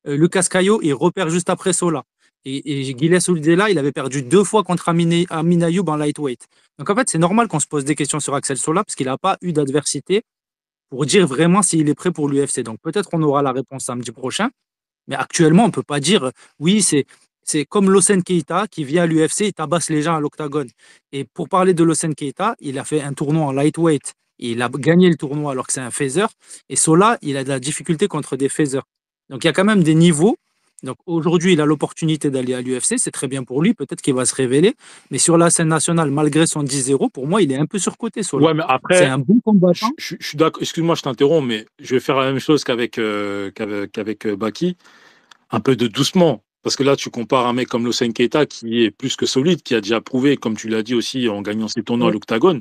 C: Lucas Caio, il repère juste après Sola. Et Gilles Oldela, il avait perdu 2 fois contre Amin Ayoub en lightweight. Donc, en fait, c'est normal qu'on se pose des questions sur Axel Sola, parce qu'il n'a pas eu d'adversité pour dire vraiment s'il est prêt pour l'UFC. Donc, peut-être on aura la réponse samedi prochain. Mais actuellement, on ne peut pas dire oui, c'est comme Losen Keita qui vient à l'UFC et tabasse les gens à l'octagone. Et pour parler de Losen Keita, il a fait un tournoi en lightweight. Et il a gagné le tournoi alors que c'est un phaser. Et Sola, il a de la difficulté contre des phasers. Donc il y a quand même des niveaux. Donc aujourd'hui, il a l'opportunité d'aller à l'UFC. C'est très bien pour lui. Peut-être qu'il va se révéler. Mais sur la scène nationale, malgré son 10-0, pour moi, il est un peu surcoté, Sola.
B: Ouais, mais
C: C'est
B: après,
C: un bon combattant.
B: je suis d'accord. Excuse-moi, je t'interromps, mais je vais faire la même chose qu'avec Baki, un peu de doucement. Parce que là, tu compares un mec comme Losen Keita qui est plus que solide, qui a déjà prouvé, comme tu l'as dit aussi, en gagnant ses tournois à l'Octagone.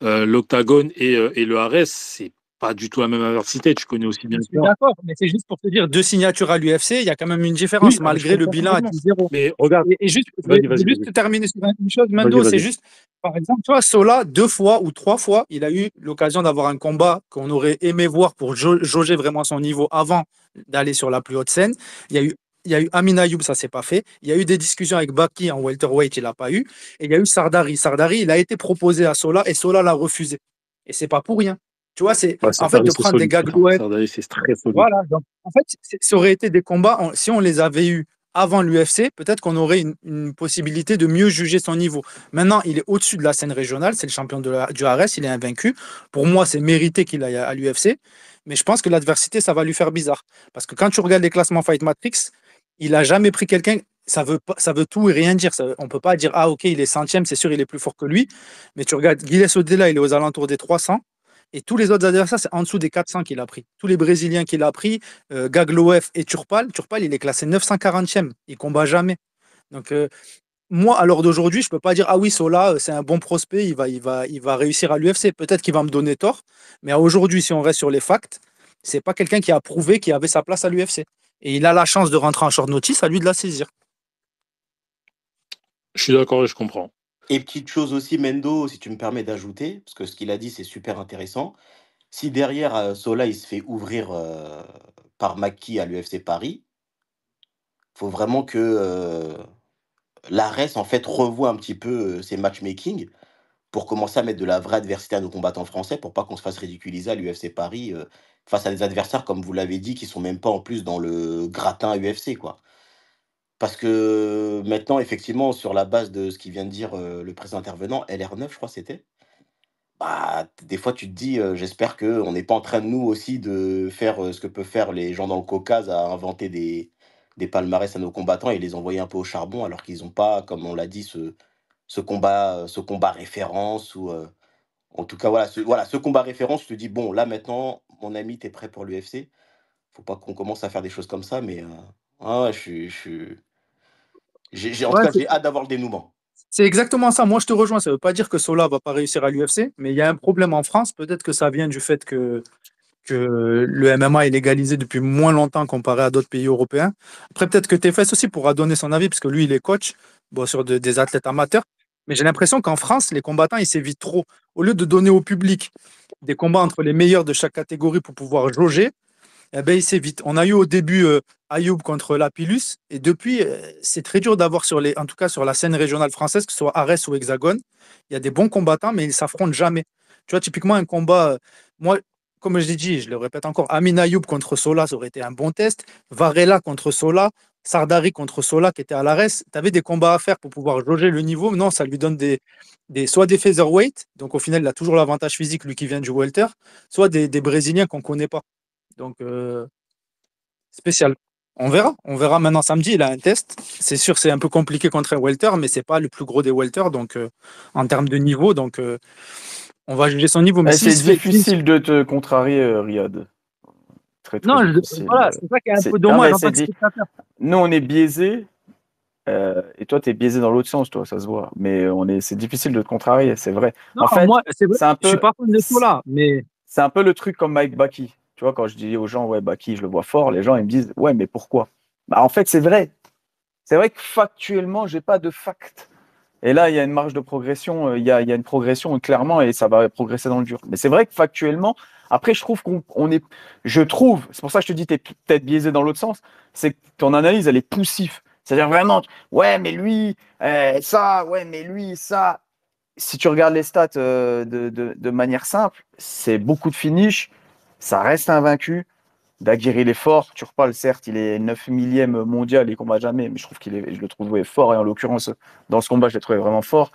B: L'Octagone et le Ares, c'est pas du tout la même adversité. Tu connais aussi bien
C: Je
B: que
C: suis
B: moi.
C: d'accord, mais c'est juste pour te dire, 2 signatures à l'UFC, il y a quand même une
B: Oui,
C: différence,
B: non, mais je
C: malgré le
B: comprends
C: bilan à
B: complètement.
C: 10-0.
B: Mais regarde,
C: Et juste,
B: vas-y,
C: je
B: vas-y,
C: vais juste
B: vas-y.
C: terminer sur une chose,
B: Vas-y,
C: Mendo, c'est
B: vas-y.
C: juste, par exemple, tu vois, Sola, 2 fois ou 3 fois, il a eu l'occasion d'avoir un combat qu'on aurait aimé voir pour jauger vraiment son niveau avant d'aller sur la plus haute scène. Il y a eu, il y a eu Amin Ayoub, ça s'est pas fait. Il y a eu des discussions avec Baki en welterweight, il n'a pas eu. Et il y a eu Sardari. Sardari, il a été proposé à Sola et Sola l'a refusé. Et c'est pas pour rien. Tu vois, c'est
B: Ouais,
C: en fait
B: Sardari,
C: de
B: c'est
C: prendre des
B: solide,
C: gars
B: putain. Sardari, c'est très solide.
C: voilà, donc en fait, ça aurait été des combats, si on les avait eus avant l'UFC, peut-être qu'on aurait une possibilité de mieux juger son niveau. Maintenant, il est au-dessus de la scène régionale, c'est le champion du ARS, il est invaincu. Pour moi, c'est mérité qu'il aille à l'UFC, mais je pense que l'adversité, ça va lui faire bizarre. Parce que quand tu regardes les classements Fight Matrix, il a jamais pris quelqu'un, ça veut tout et rien dire. On peut pas dire, ah ok, il est centième, c'est sûr, il est plus fort que lui, mais tu regardes Guilherme Odela, il est aux alentours des 300. Et tous les autres adversaires, c'est en dessous des 400 qu'il a pris. Tous les Brésiliens qu'il a pris, Gagloef et Turpal. Turpal, il est classé 940e. Il combat jamais. Donc, moi, à l'heure d'aujourd'hui, je ne peux pas dire, ah oui, Sola, c'est un bon prospect, il va réussir à l'UFC. Peut-être qu'il va me donner tort. Mais aujourd'hui, si on reste sur les facts, c'est pas quelqu'un qui a prouvé qu'il avait sa place à l'UFC. Et il a la chance de rentrer en short notice, à lui de la saisir.
B: Je suis d'accord et je comprends.
D: Et petite chose aussi, Mendo, si tu me permets d'ajouter, parce que ce qu'il a dit, c'est super intéressant. Si derrière Sola, il se fait ouvrir par Maki à l'UFC Paris, faut vraiment que l'ARES en fait revoie un petit peu ses matchmaking pour commencer à mettre de la vraie adversité à nos combattants français pour pas qu'on se fasse ridiculiser à l'UFC Paris face à des adversaires, comme vous l'avez dit, qui sont même pas en plus dans le gratin UFC, quoi. Parce que maintenant, effectivement, sur la base de ce qu'il vient de dire le précédent intervenant, LR9, je crois, c'était. Bah, des fois, tu te dis, j'espère qu'on n'est pas en train de nous aussi de faire ce que peuvent faire les gens dans le Caucase, à inventer des palmarès à nos combattants et les envoyer un peu au charbon, alors qu'ils n'ont pas, comme on l'a dit, ce combat référence ou en tout cas, voilà, ce combat référence. Je te dis, bon, là maintenant, mon ami, tu es prêt pour l'UFC. Faut pas qu'on commence à faire des choses comme ça, mais ah ouais, en tout
C: Ouais,
D: cas, j'ai hâte d'avoir le dénouement.
C: c'est exactement ça. Moi, je te rejoins. Ça ne veut pas dire que Sola va pas réussir à l'UFC, mais il y a un problème en France. Peut-être que ça vient du fait que le MMA est légalisé depuis moins longtemps comparé à d'autres pays européens. Après, peut-être que TFS aussi pourra donner son avis, parce que lui, il est coach bon, sur des athlètes amateurs. Mais j'ai l'impression qu'en France, les combattants, ils s'évitent trop. Au lieu de donner au public des combats entre les meilleurs de chaque catégorie pour pouvoir jauger, eh ben, il s'évite. On a eu au début Ayoub contre Lapillus, et depuis, c'est très dur d'avoir en tout cas sur la scène régionale française, que ce soit Arès ou Hexagone, il y a des bons combattants, mais ils s'affrontent jamais. Tu vois, typiquement un combat, moi, comme je l'ai dit, je le répète encore, Amin Ayoub contre Sola, ça aurait été un bon test. Varela contre Sola, Sardari contre Sola qui était à l'Arès. Tu avais des combats à faire pour pouvoir jauger le niveau. Non, ça lui donne soit des featherweight, donc au final, il a toujours l'avantage physique, lui qui vient du welter, soit des Brésiliens qu'on ne connaît pas. Donc, spécial. On verra maintenant samedi, il a un test. C'est sûr, c'est un peu compliqué contre un welter, mais c'est pas le plus gros des welters, donc en termes de niveau, donc on va juger son niveau. Mais
A: C'est
C: s'il se fait
A: difficile de te contrarier, Riyad. Très, très
C: non,
A: difficile.
C: voilà, c'est ça qui est un peu
A: Non,
C: dommage
A: mais
C: en tant que spectateur.
A: nous, on est biaisés, et toi, tu es biaisé dans l'autre sens, toi, ça se voit. Mais c'est difficile de te contrarier, c'est vrai.
C: Non,
A: En fait,
C: moi, c'est vrai,
A: c'est un
C: je suis
A: peu,
C: pas fan de Sola, mais
A: c'est un peu le truc comme Mike Baki. Tu vois, quand je dis aux gens, ouais, Baki, je le vois fort, les gens, ils me disent, ouais, mais pourquoi? Bah, en fait, c'est vrai. C'est vrai que factuellement, j'ai pas de fact. Et là, il y a une marge de progression, il y a une progression clairement, et ça va progresser dans le dur. Mais c'est vrai que factuellement, après, je trouve c'est pour ça que je te dis, tu es peut-être biaisé dans l'autre sens, c'est que ton analyse, elle est poussive. C'est-à-dire vraiment, ouais, mais lui, ça, ouais, mais lui, ça. Si tu regardes les stats de manière simple, c'est beaucoup de finish, ça reste invaincu. Daguerre, il est fort. Tu reparles, certes, il est 9 millième mondial, il combat jamais, mais je le trouve fort. Et en l'occurrence, dans ce combat, je l'ai trouvé vraiment fort.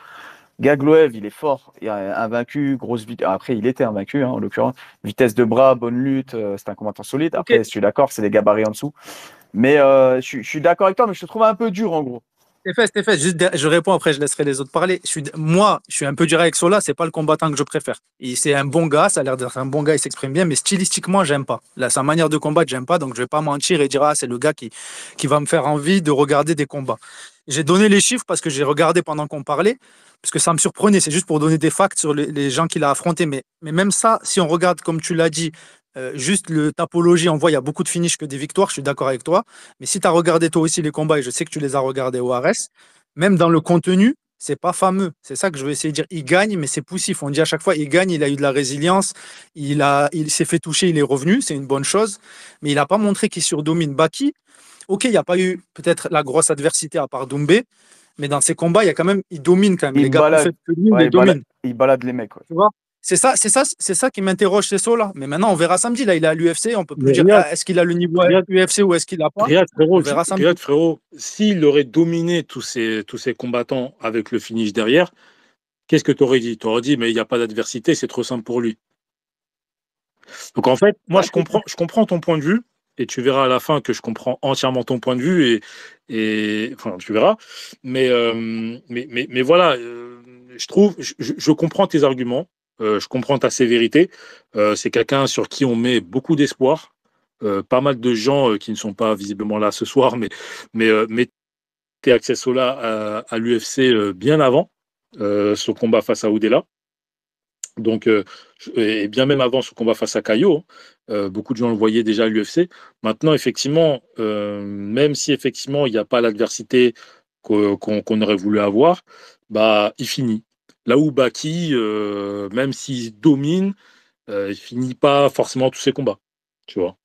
A: Gagloev, il est fort, il est invaincu, grosse vitesse. Après, il était invaincu, hein, en l'occurrence. Vitesse de bras, bonne lutte, c'est un combattant solide.
C: ok.
A: Après, je suis d'accord, c'est des gabarits en dessous. Mais je suis d'accord avec toi, mais je te trouve un peu dur, en gros.
C: Stéphane, je réponds après, je laisserai les autres parler. Moi, je suis un peu dur avec Sola, c'est pas le combattant que je préfère. C'est un bon gars, ça a l'air d'être un bon gars, il s'exprime bien, mais stylistiquement, j'aime pas. Là, sa manière de combattre, j'aime pas, donc je vais pas mentir et dire, ah, c'est le gars qui va me faire envie de regarder des combats. J'ai donné les chiffres parce que j'ai regardé pendant qu'on parlait, parce que ça me surprenait, c'est juste pour donner des facts sur les gens qu'il a affrontés. Mais même ça, si on regarde, comme tu l'as dit, juste le tapologie, on voit, il y a beaucoup de finish que des victoires, je suis d'accord avec toi. Mais si tu as regardé toi aussi les combats, et je sais que tu les as regardés au RS, même dans le contenu, c'est pas fameux. C'est ça que je veux essayer de dire. Il gagne, mais c'est poussif. On dit à chaque fois, il gagne, il a eu de la résilience, il s'est fait toucher, il est revenu, c'est une bonne chose. Mais il n'a pas montré qu'il surdomine. Baki, ok, il n'y a pas eu peut-être la grosse adversité à part Doumbé, mais dans ses combats, il domine quand même. Les
A: Il
C: gars plus
A: balade,
C: faibles que lui,
A: ouais,
C: il domine.
A: il balade les mecs. Ouais.
C: Tu vois? C'est ça qui m'interroge chez Sola. Mais maintenant, on verra samedi. Là, il est à l'UFC. On peut plus
B: Mais
C: dire
B: Riyad,
C: est-ce qu'il a le niveau
B: Riyad,
C: UFC ou est-ce qu'il l'a pas.
B: Riyad,
C: On
B: frérot,
C: verra samedi.
B: Riyad, frérot, s'il aurait dominé tous ces combattants avec le finish derrière, qu'est-ce que tu aurais dit? Tu aurais dit, mais il n'y a pas d'adversité, c'est trop simple pour lui. Donc en fait, moi,
C: Ouais,
B: je comprends ton point de vue, et tu verras à la fin que je comprends entièrement ton point de vue, et enfin, tu verras. Mais voilà, je comprends tes arguments, je comprends ta sévérité. C'est quelqu'un sur qui on met beaucoup d'espoir. Pas mal de gens qui ne sont pas visiblement là ce soir, mettaient Accessola à l'UFC bien avant son combat face à Oudela. Donc, et bien même avant son combat face à Caio, beaucoup de gens le voyaient déjà à l'UFC. Maintenant, effectivement, même si effectivement il n'y a pas l'adversité qu'on aurait voulu avoir, bah, il finit. Là où Baki, même s'il domine, il finit pas forcément tous ses combats. Tu vois.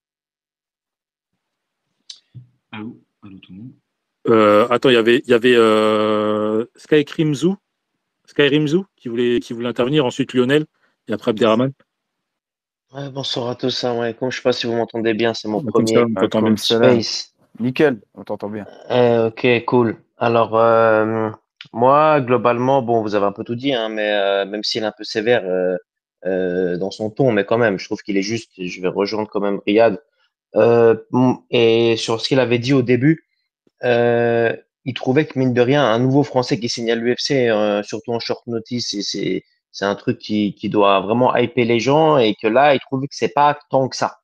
G: Allô, allô tout le monde.
B: Attends, il y avait Skyrimzu qui voulait intervenir, ensuite Lionel, et après Abderrahman.
H: Ouais, bonsoir à tous. Je sais pas si vous m'entendez bien, c'est mon
B: Comme ça,
H: premier
B: on t'entend bien.
A: Comme salam.
H: space.
A: Nickel, on t'entend bien.
H: Ok, cool. Alors, moi, globalement, bon, vous avez un peu tout dit, hein, mais même s'il est un peu sévère dans son ton, mais quand même, je trouve qu'il est juste. Je vais rejoindre quand même Riyad. Et sur ce qu'il avait dit au début, euh, il trouvait que mine de rien, un nouveau Français qui signe à l'UFC, surtout en short notice, c'est un truc qui doit vraiment hyper les gens et que là, il trouvait que c'est pas tant que ça.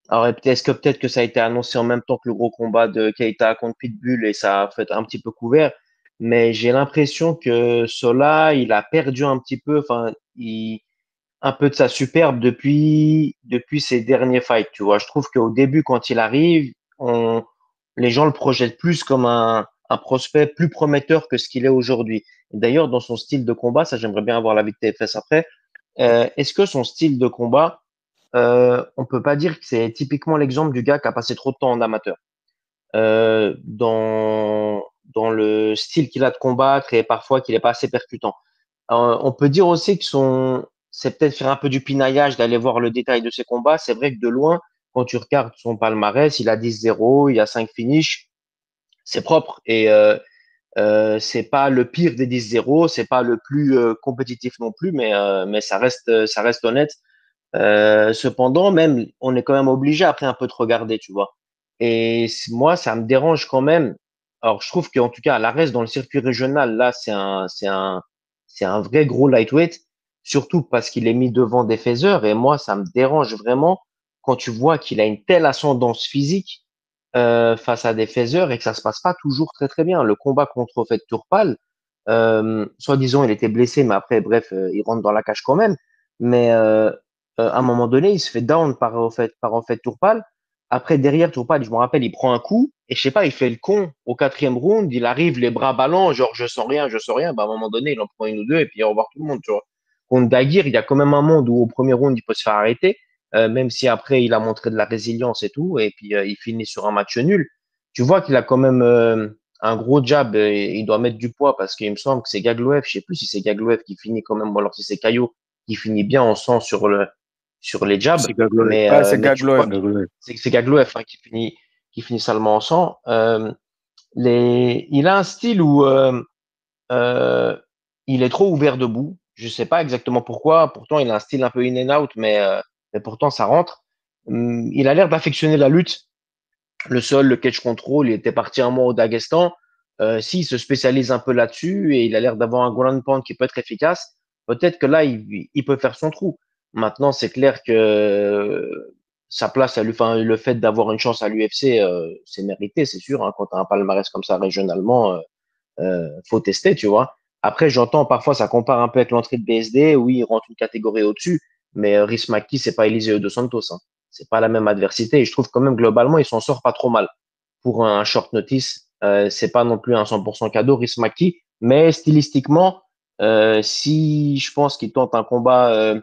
H: Alors, est-ce que peut-être que ça a été annoncé en même temps que le gros combat de Keita contre Pitbull et ça a fait un petit peu couvert, mais j'ai l'impression que Sola, il a perdu un petit peu, un peu de sa superbe depuis ses derniers fights, tu vois. Je trouve qu'au début, quand il arrive, les gens le projettent plus comme un prospect plus prometteur que ce qu'il est aujourd'hui. D'ailleurs, dans son style de combat, ça, j'aimerais bien avoir l'avis de TFS après. Est-ce que son style de combat, on peut pas dire que c'est typiquement l'exemple du gars qui a passé trop de temps en amateur. Dans le style qu'il a de combattre et parfois qu'il est pas assez percutant. On peut dire aussi que c'est peut-être faire un peu du pinaillage d'aller voir le détail de ses combats. C'est vrai que de loin, quand tu regardes son palmarès, il a 10-0, il a 5 finishes, c'est propre et c'est pas le pire des 10-0, c'est pas le plus compétitif non plus, mais ça reste honnête. Cependant, même, on est quand même obligé après un peu de regarder, tu vois. Et moi, ça me dérange quand même. Alors, je trouve qu'en tout cas, la reste dans le circuit régional, là, c'est un vrai gros lightweight, surtout parce qu'il est mis devant des faiseurs. Et moi, ça me dérange vraiment quand tu vois qu'il a une telle ascendance physique face à des faiseurs et que ça se passe pas toujours très très bien. Le combat contre Fait Tourpal, soi-disant, il était blessé, mais après, bref, il rentre dans la cage quand même. Mais à un moment donné, il se fait down par en fait Tourpal. Après, derrière Tourpal, je me rappelle, il prend un coup et je sais pas, il fait le con au quatrième round. Il arrive les bras ballants, genre je sens rien, je sens rien. Bah, à un moment donné, il en prend une ou deux et puis au revoir tout le monde, tu vois. Contre Daguerre, il y a quand même un monde où au premier round, il peut se faire arrêter, même si après, il a montré de la résilience et tout. Et puis, il finit sur un match nul. Tu vois qu'il a quand même un gros jab et il doit mettre du poids parce qu'il me semble que c'est Gagloev, je sais plus si c'est Gagloev qui finit quand même ou alors si c'est Caillot qui finit bien en sang sur les jabs,
B: C'est Gagloé.
A: Ouais, c'est
H: mais tu vois
A: Gagloev.
H: que
B: Gagloé.
H: c'est Gagloev hein, qui finit seulement en sang. Il a un style où euh, il est trop ouvert debout. Je sais pas exactement pourquoi. Pourtant, il a un style un peu in and out, mais pourtant ça rentre. Il a l'air d'affectionner la lutte, le sol, le catch control. Il était parti un mois au Daghestan. S'il se spécialise un peu là-dessus et il a l'air d'avoir un ground pound qui peut être efficace, peut-être que là, il peut faire son trou. Maintenant, c'est clair que sa place à lui, enfin, le fait d'avoir une chance à l'UFC, c'est mérité, c'est sûr. Hein, quand tu as un palmarès comme ça régionalement, faut tester, tu vois. Après, j'entends parfois, ça compare un peu avec l'entrée de BSD, oui, il rentre une catégorie au-dessus, mais Rhys McKee, c'est pas Eliseo dos Santos. Hein. C'est pas la même adversité. Et je trouve quand même, globalement, il s'en sort pas trop mal. Pour un short notice, c'est pas non plus un 100% cadeau, Rhys McKee, mais stylistiquement, si je pense qu'il tente un combat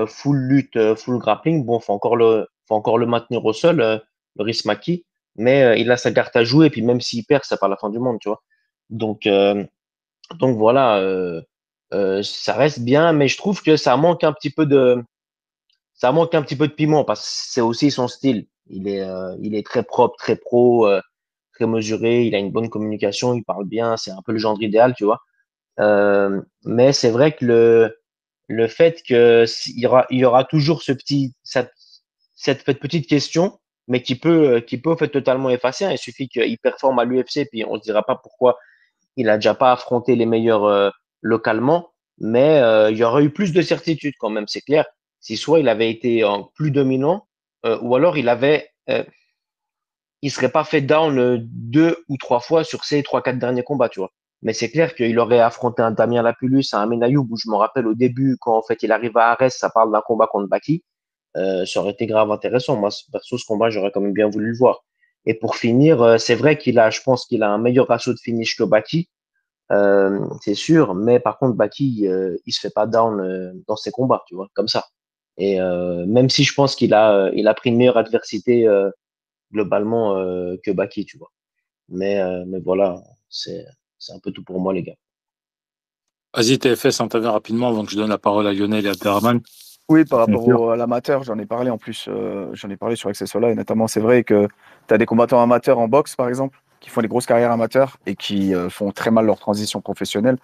H: full lutte, full grappling, bon, faut encore le maintenir au sol, le Rhys McKee, mais il a sa carte à jouer, et puis même s'il perd, c'est pas la fin du monde, tu vois. Donc, euh, donc voilà, ça reste bien, mais je trouve que ça manque un petit peu de piment parce que c'est aussi son style. Il est très propre, très pro, très mesuré. Il a une bonne communication, il parle bien. C'est un peu le genre idéal, tu vois. Mais c'est vrai que le fait que il y aura toujours cette petite question, mais qui peut en fait totalement effacer. Hein. Il suffit qu'il performe à l'UFC, puis on se dira pas pourquoi il a déjà pas affronté les meilleurs localement, mais il y aurait eu plus de certitude quand même, c'est clair. Si soit il avait été plus dominant, ou alors il serait pas fait down deux ou trois fois sur ces trois, quatre derniers combats, tu vois. Mais c'est clair qu'il aurait affronté un Damien Lapulus, un Menayoub, où je me rappelle au début, quand en fait il arrive à Arès, ça parle d'un combat contre Baki. Ça aurait été grave intéressant. Moi, perso, ce combat, j'aurais quand même bien voulu le voir. Et pour finir, c'est vrai je pense qu'il a un meilleur ratio de finish que Baki. C'est sûr, mais par contre, Baki, il se fait pas down dans ses combats, tu vois, comme ça. Et même si je pense il a pris une meilleure adversité globalement que Baki, tu vois. Mais voilà, c'est un peu tout pour moi, les gars.
B: Vas-y, TFS, intervient rapidement avant que je donne la parole à Lionel et à Abderrahman.
A: Oui, par
B: Bien
A: rapport
B: sûr.
A: à l'amateur, j'en ai parlé en plus, j'en ai parlé sur Accessola, et notamment, c'est vrai que tu as des combattants amateurs en boxe, par exemple, qui font des grosses carrières amateurs et qui font très mal leur transition professionnelle.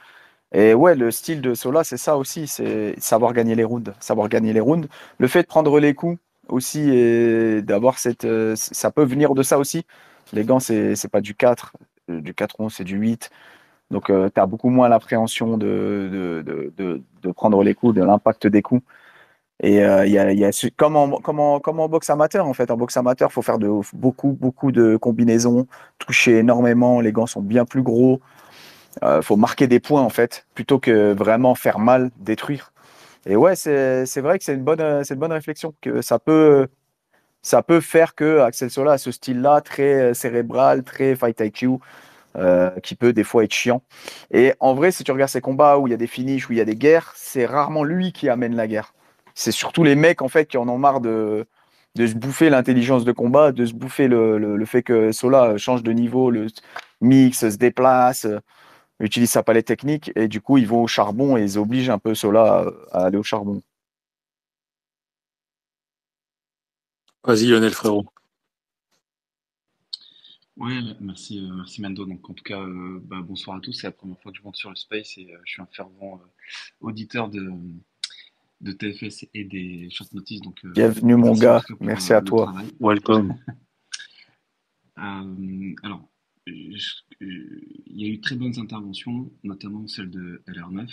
A: Et ouais, le style de Sola, c'est ça aussi, c'est savoir gagner les rounds, savoir gagner les rounds. Le fait de prendre les coups aussi et d'avoir ça peut venir de ça aussi. Les gants, c'est pas du 4 rounds, c'est du 8. Donc, tu as beaucoup moins l'appréhension de prendre les coups, de l'impact des coups. Et comme en boxe amateur, en fait. En boxe amateur, il faut faire beaucoup de combinaisons, toucher énormément. Les gants sont bien plus gros. Faut marquer des points, en fait, plutôt que vraiment faire mal, détruire. Et ouais, c'est vrai que c'est une bonne réflexion, que ça peut faire que Axel Sola a ce style-là, très cérébral, très fight IQ, qui peut des fois être chiant. Et en vrai, si tu regardes ces combats où il y a des finishes, où il y a des guerres, c'est rarement lui qui amène la guerre. c'est surtout les mecs en fait qui en ont marre de se bouffer l'intelligence de combat, de se bouffer le fait que Sola change de niveau, le mix, se déplace, utilise sa palette technique, et du coup ils vont au charbon et ils obligent un peu Sola à aller au charbon.
B: Vas-y, Lionel, frérot.
G: Ouais, merci Mando. Donc en tout cas, bonsoir à tous. C'est la première fois que je monte sur le space et je suis un fervent auditeur de TFS et des short notices. Donc
A: Bienvenue mon
G: merci en
A: gars,
G: tout cas pour
A: merci à
G: le
A: toi.
G: travail.
B: Welcome.
G: Alors, il y a eu très bonnes interventions, notamment celle de LR9.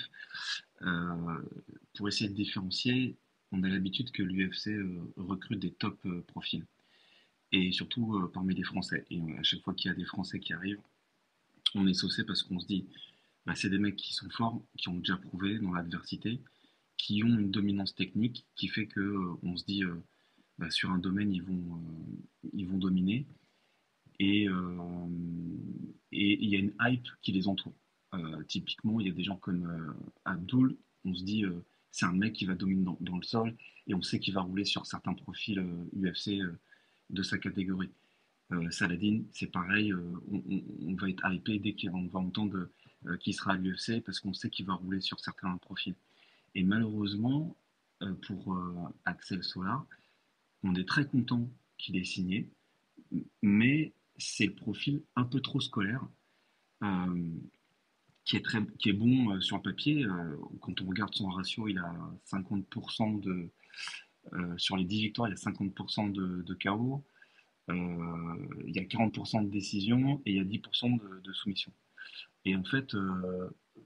G: Pour essayer de différencier, on a l'habitude que l'UFC recrute des top profils. Et surtout parmi les Français. Et à chaque fois qu'il y a des Français qui arrivent, on est saucé parce qu'on se dit, c'est des mecs qui sont forts, qui ont déjà prouvé dans l'adversité, qui ont une dominance technique qui fait que on se dit, sur un domaine, ils vont dominer. Et il y a une hype qui les entoure. Typiquement, il y a des gens comme Abdul, on se dit, c'est un mec qui va dominer dans le sol, et on sait qu'il va rouler sur certains profils UFC de sa catégorie. Saladin, c'est pareil, on va être hypé dès qu'on va entendre qu'il sera à l'UFC parce qu'on sait qu'il va rouler sur certains profils. Et malheureusement, pour Axel Solar, on est très content qu'il ait signé, mais c'est le profil un peu trop scolaire euh, qui est bon sur le papier. Quand on regarde son ratio, il a 50% sur les 10 victoires, il a 50% de KO. Il y a 40% de décision et il y a 10% de soumission. Et en fait,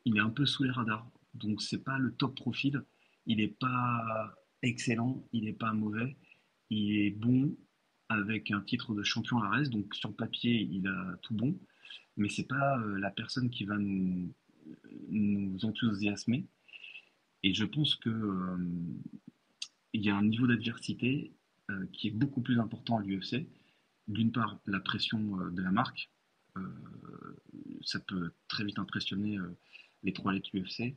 G: il est un peu sous les radars. Donc, c'est pas le top profil. Il n'est pas excellent, il n'est pas mauvais. Il est bon avec un titre de champion à reste. Donc, sur le papier, il a tout bon. Mais c'est pas la personne qui va nous enthousiasmer. Et je pense que il y a un niveau d'adversité qui est beaucoup plus important à l'UFC. D'une part, la pression de la marque. Euh, Ça peut très vite impressionner les trois lettres UFC.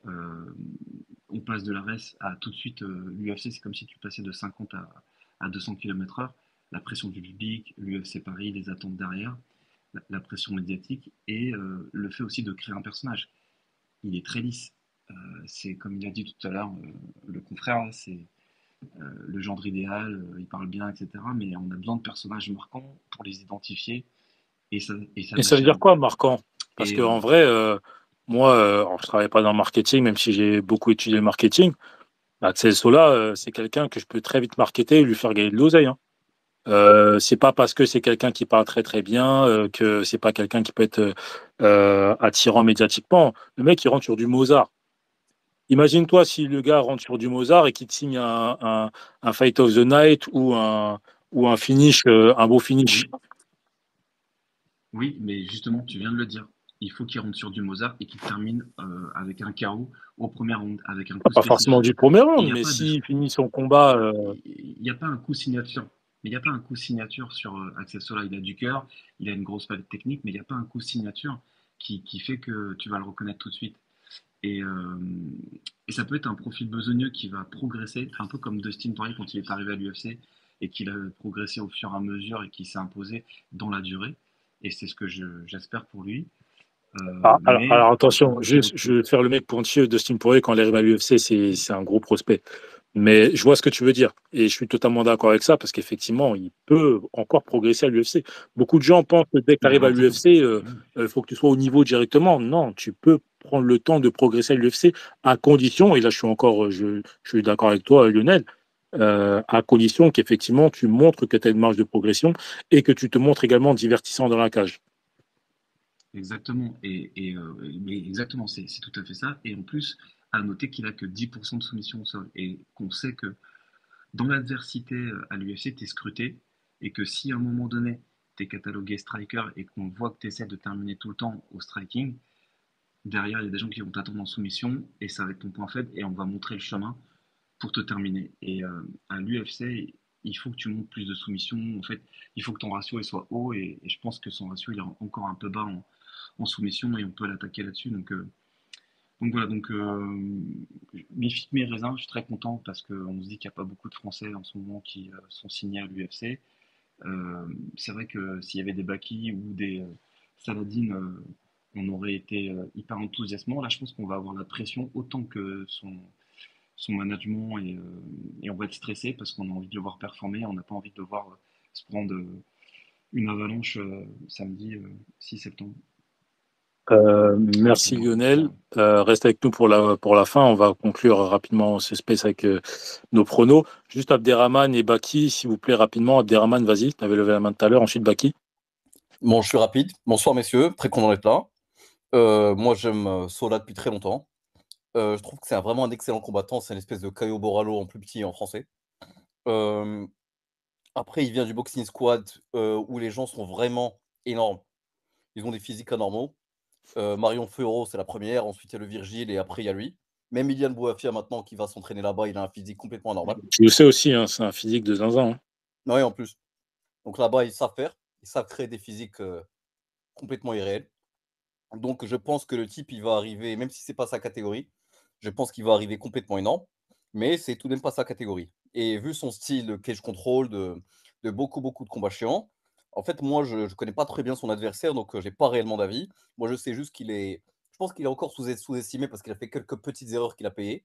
G: On passe de la RES à tout de suite l'UFC, c'est comme si tu passais de 50 à 200 km/h. La pression du public, l'UFC Paris, les attentes derrière, la pression médiatique et le fait aussi de créer un personnage. Il est très lisse. C'est comme il a dit tout à l'heure, le confrère, c'est le genre idéal, il parle bien, etc. Mais on a besoin de personnages marquants pour les identifier et ça
B: Et ça veut
G: déchire.
B: dire quoi, marquant? Parce
G: Et
B: qu'en vrai, moi, alors, je travaille pas dans le marketing, même si j'ai beaucoup étudié le marketing. Axel Sola, c'est quelqu'un que je peux très vite marketer et lui faire gagner de l'oseille, hein. C'est pas parce que c'est quelqu'un qui parle très très bien que c'est pas quelqu'un qui peut être attirant médiatiquement. Le mec, il rentre sur du Mozart. Imagine-toi si le gars rentre sur du Mozart et qu'il te signe un Fight of the Night ou un finish, un beau finish.
G: oui, oui, mais justement, tu viens de le dire. Il faut qu'il rentre sur du Mozart et qu'il termine avec un KO au premier round, avec un coup
B: Pas forcément
G: spécifique.
B: du premier
G: Et
B: round, mais s'il finit son combat,
G: il n'y a pas un coup signature. Mais il n'y a pas un coup signature sur Axel Sola. Il a du cœur, il a une grosse palette technique, mais il n'y a pas un coup signature qui fait que tu vas le reconnaître tout de suite. Et, euh, et ça peut être un profil besogneux qui va progresser, un peu comme Dustin Poirier quand il est arrivé à l'UFC et qu'il a progressé au fur et à mesure et qui s'est imposé dans la durée. Et c'est ce que j'espère pour lui.
B: alors
G: Mais
B: attention,
G: il faut
B: je vais faire le mec pointilleux. Dustin Poirier, quand il arrive à l'UFC, c'est un gros prospect. Mais je vois ce que tu veux dire. Et je suis totalement d'accord avec ça parce qu'effectivement, il peut encore progresser à l'UFC. Beaucoup de gens pensent que dès que tu
G: il a
B: arrives à
G: 21 ans.
B: l'UFC, il faut que tu sois au niveau directement. Non, tu peux prendre le temps de progresser à l'UFC à condition, et là je suis encore, je suis d'accord avec toi, Lionel, à condition qu'effectivement tu montres que tu as une marge de progression et que tu te montres également divertissant dans la cage.
G: Exactement. Mais exactement, c'est tout à fait ça. Et en plus, à noter qu'il a que 10% de soumission au sol. Et qu'on sait que dans l'adversité à l'UFC, tu es scruté. Et que si à un moment donné, tu es catalogué striker et qu'on voit que tu essaies de terminer tout le temps au striking, derrière, il y a des gens qui vont t'attendre en soumission. Et ça va être ton point faible. Et on va montrer le chemin pour te terminer. Et à l'UFC, il faut que tu montes plus de soumissions. En fait, il faut que ton ratio il soit haut. Et je pense que son ratio il est encore un peu bas en soumission et on peut l'attaquer là-dessus. Donc Donc voilà, donc mi figue mi raisin, je suis très content parce qu'on se dit qu'il n'y a pas beaucoup de Français en ce moment qui sont signés à l'UFC. C'est vrai que s'il y avait des Baki ou des Saladin, on aurait été hyper enthousiasmant. Là, je pense qu'on va avoir la pression autant que son management et on va être stressé parce qu'on a envie de le voir performer. On n'a pas envie de le voir se prendre une avalanche samedi 6 septembre.
B: Merci Lionel. Reste avec nous pour la fin. On va conclure rapidement ce space avec nos pronos. Juste Abderrahman et Baki, s'il vous plaît, rapidement. Abderrahman, vas-y, tu avais levé la main tout à l'heure. Ensuite, Baki.
I: Bon, je suis rapide. Bonsoir, messieurs. Très content d'être là. Moi, j'aime Sola depuis très longtemps. Je trouve que c'est vraiment un excellent combattant. C'est une espèce de Caio Borralho en plus petit et en français. Après, il vient du Boxing Squad où les gens sont vraiment énormes. Ils ont des physiques anormaux. Marion Feureau, c'est la première. Ensuite, il y a le Virgile et après, il y a lui. Même Ilian Bouafia, maintenant, qui va s'entraîner là-bas, il a un physique complètement anormal.
B: Tu le sais aussi, hein, c'est un physique de zinzin. Hein.
I: Oui, en plus. Donc là-bas, ils savent faire. Ils savent créer des physiques complètement irréels. Donc, je pense que le type, il va arriver, même si c'est pas sa catégorie, je pense qu'il va arriver complètement énorme, mais c'est tout de même pas sa catégorie. Et vu son style de cage control, de beaucoup, beaucoup de combats chiants, en fait, moi, je connais pas très bien son adversaire, donc j'ai pas réellement d'avis. Moi, je sais juste je pense qu'il est encore sous-estimé parce qu'il a fait quelques petites erreurs qu'il a payées.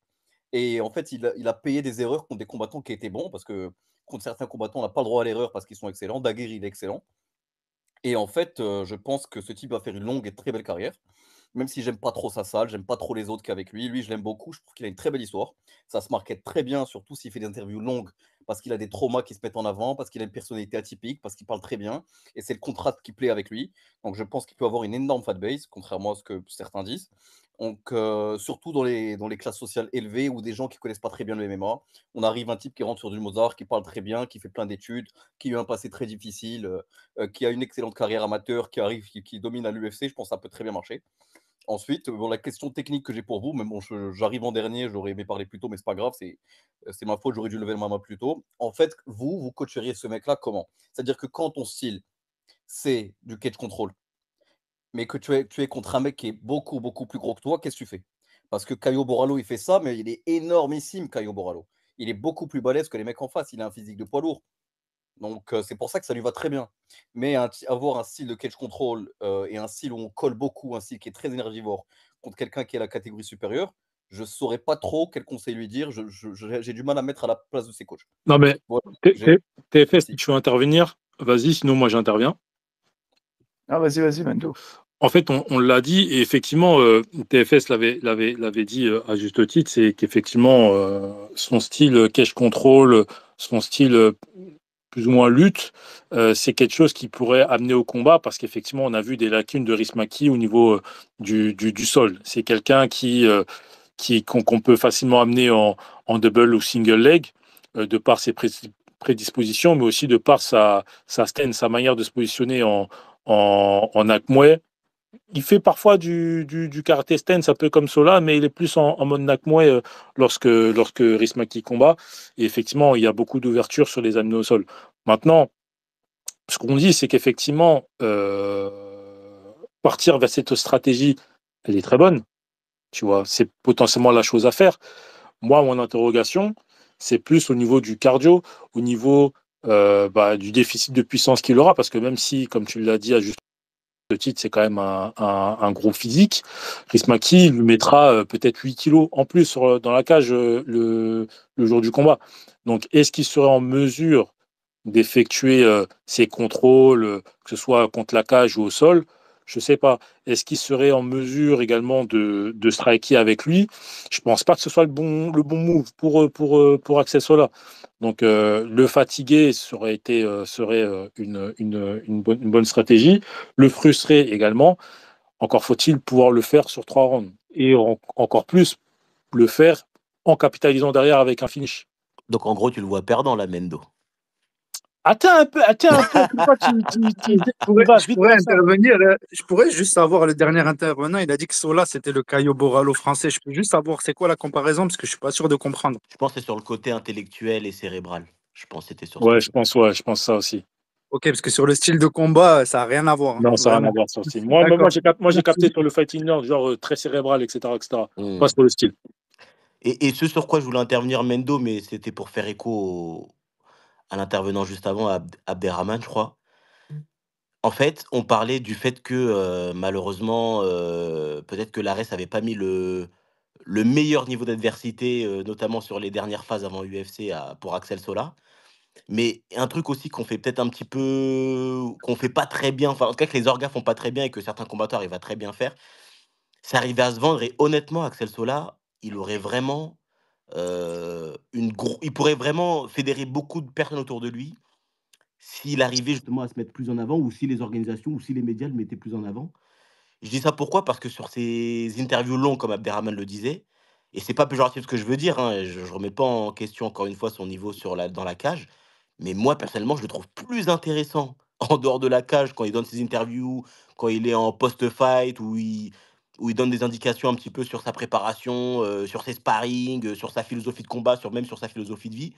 I: Et en fait, il a payé des erreurs contre des combattants qui étaient bons, parce que contre certains combattants, on n'a pas le droit à l'erreur parce qu'ils sont excellents. Daguerre, il est excellent. Et en fait, je pense que ce type va faire une longue et très belle carrière. Même si j'aime pas trop sa salle, j'aime pas trop les autres qu'avec lui. Lui, je l'aime beaucoup, je trouve qu'il a une très belle histoire. Ça se marquait très bien, surtout s'il fait des interviews longues, parce qu'il a des traumas qui se mettent en avant, parce qu'il a une personnalité atypique, parce qu'il parle très bien, et c'est le contraste qui plaît avec lui. Donc je pense qu'il peut avoir une énorme fanbase, contrairement à ce que certains disent. Donc surtout dans les classes sociales élevées ou des gens qui connaissent pas très bien le MMA. On arrive un type qui rentre sur du Mozart, qui parle très bien, qui fait plein d'études, qui a eu un passé très difficile, qui a une excellente carrière amateur, qui arrive, qui domine à l'UFC, je pense que ça peut très bien marcher. Ensuite, bon, la question technique que j'ai pour vous, mais bon, j'arrive en dernier, j'aurais aimé parler plus tôt, mais c'est pas grave, c'est ma faute, j'aurais dû lever ma main plus tôt. En fait, vous coacheriez ce mec-là comment? C'est-à-dire que quand ton style, c'est du cage control, mais que tu es contre un mec qui est beaucoup, beaucoup plus gros que toi, qu'est-ce que tu fais? Parce que Caio Borralho, il fait ça, mais il est énormissime, Caio Borralho. Il est beaucoup plus balèze que les mecs en face, il a un physique de poids lourd. Donc, c'est pour ça que ça lui va très bien. Mais avoir un style de cage control et un style où on colle beaucoup, un style qui est très énergivore, contre quelqu'un qui est à la catégorie supérieure, je ne saurais pas trop quel conseil lui dire. J'ai du mal à mettre à la place de ses coachs.
B: Non, mais
I: Voilà,
B: TFS, si tu veux intervenir, vas-y, sinon moi j'interviens.
A: Ah, vas-y, Mendo.
B: En fait, on l'a dit, et effectivement, TFS l'avait dit à juste titre, c'est qu'effectivement, son style cash control, son style plus ou moins lutte, c'est quelque chose qui pourrait amener au combat, parce qu'effectivement, on a vu des lacunes de Rismaki au niveau du sol. C'est quelqu'un qu'on peut facilement amener en double ou single leg, de par ses prédispositions, mais aussi de par sa stance, sa manière de se positionner en Akmoué. Il fait parfois du karaté stance, un peu comme Sola, mais il est plus en mode Nakmoué lorsque Rismaki combat. Et effectivement, il y a beaucoup d'ouverture sur les amener au sol. Maintenant, ce qu'on dit, c'est qu'effectivement, partir vers cette stratégie, elle est très bonne. Tu vois, c'est potentiellement la chose à faire. Moi, mon interrogation, c'est plus au niveau du cardio, au niveau du déficit de puissance qu'il aura, parce que même si, comme tu l'as dit à juste titre, c'est quand même un gros physique. Rismaki lui mettra peut-être 8 kilos en plus dans la cage le jour du combat. Donc, est-ce qu'il serait en mesure d'effectuer ses contrôles, que ce soit contre la cage ou au sol? Je ne sais pas. Est-ce qu'il serait en mesure également de striker avec lui? Je ne pense pas que ce soit le bon move pour Axel Sola. Donc, le fatiguer serait une bonne stratégie. Le frustrer également. Encore faut-il pouvoir le faire sur 3 rounds. Et encore plus le faire en capitalisant derrière avec un finish.
D: Donc en gros, tu le vois perdant, la Mendo.
B: Attends un peu. Pourquoi
C: Je pourrais intervenir. Je pourrais juste savoir, le dernier intervenant, il a dit que Sola, c'était le Caio Borralho français. Je peux juste savoir c'est quoi la comparaison, parce que je suis pas sûr de comprendre.
D: Je pense que c'est sur le côté intellectuel et cérébral. Je pense que c'était sur
B: Ouais, je pense ça aussi.
C: Ok, parce que sur le style de combat, ça n'a rien à voir, hein,
B: Non, ça n'a rien à
C: vraiment.
B: voir sur le style. Moi,
C: D'accord.
B: j'ai capté
C: Merci.
B: sur le fighting nerd, genre très cérébral, etc., etc. Pas
D: Hmm.
B: sur le style.
D: Et ce sur quoi je voulais intervenir, Mendo, mais c'était pour faire écho à l'intervenant juste avant, Abderrahman, je crois. En fait, on parlait du fait que malheureusement, peut-être que l'ARES avait pas mis le meilleur niveau d'adversité, notamment sur les dernières phases avant UFC pour Axel Sola. Mais un truc aussi qu'on fait peut-être un petit peu, qu'on fait pas très bien, enfin en tout cas que les orgas font pas très bien et que certains combattants arrivent à très bien faire, c'est arriver à se vendre. Et honnêtement, Axel Sola, il aurait vraiment il pourrait vraiment fédérer beaucoup de personnes autour de lui s'il arrivait justement à se mettre plus en avant ou si les organisations ou si les médias le mettaient plus en avant. Je dis ça pourquoi? Parce que sur ces interviews longues, comme Abderrahmane le disait, et c'est pas péjoratif ce que je veux dire, hein, je remets pas en question encore une fois son niveau dans la cage, mais moi personnellement, je le trouve plus intéressant en dehors de la cage quand il donne ses interviews, quand il est en post-fight, où il donne des indications un petit peu sur sa préparation, sur ses sparring, sur sa philosophie de combat, même sur sa philosophie de vie.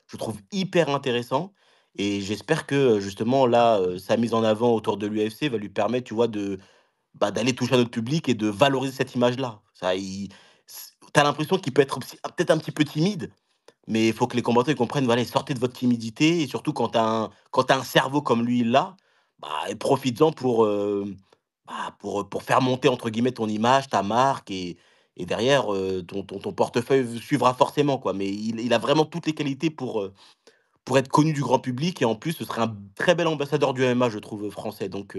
D: Je trouve hyper intéressant et j'espère que, justement là, sa mise en avant autour de l'UFC va lui permettre, tu vois, d'aller toucher à notre public et de valoriser cette image-là. Ça, tu l'impression qu'il peut être peut-être un petit peu timide, mais il faut que les combattants ils comprennent, voilà, sortez de votre timidité et surtout quand tu un cerveau comme lui il l'a, bah, et profites-en pour faire monter entre guillemets «ton image», ta marque et derrière, ton portefeuille suivra forcément, quoi. Mais il a vraiment toutes les qualités pour être connu du grand public et en plus, ce serait un très bel ambassadeur du MMA, je trouve, français. Donc,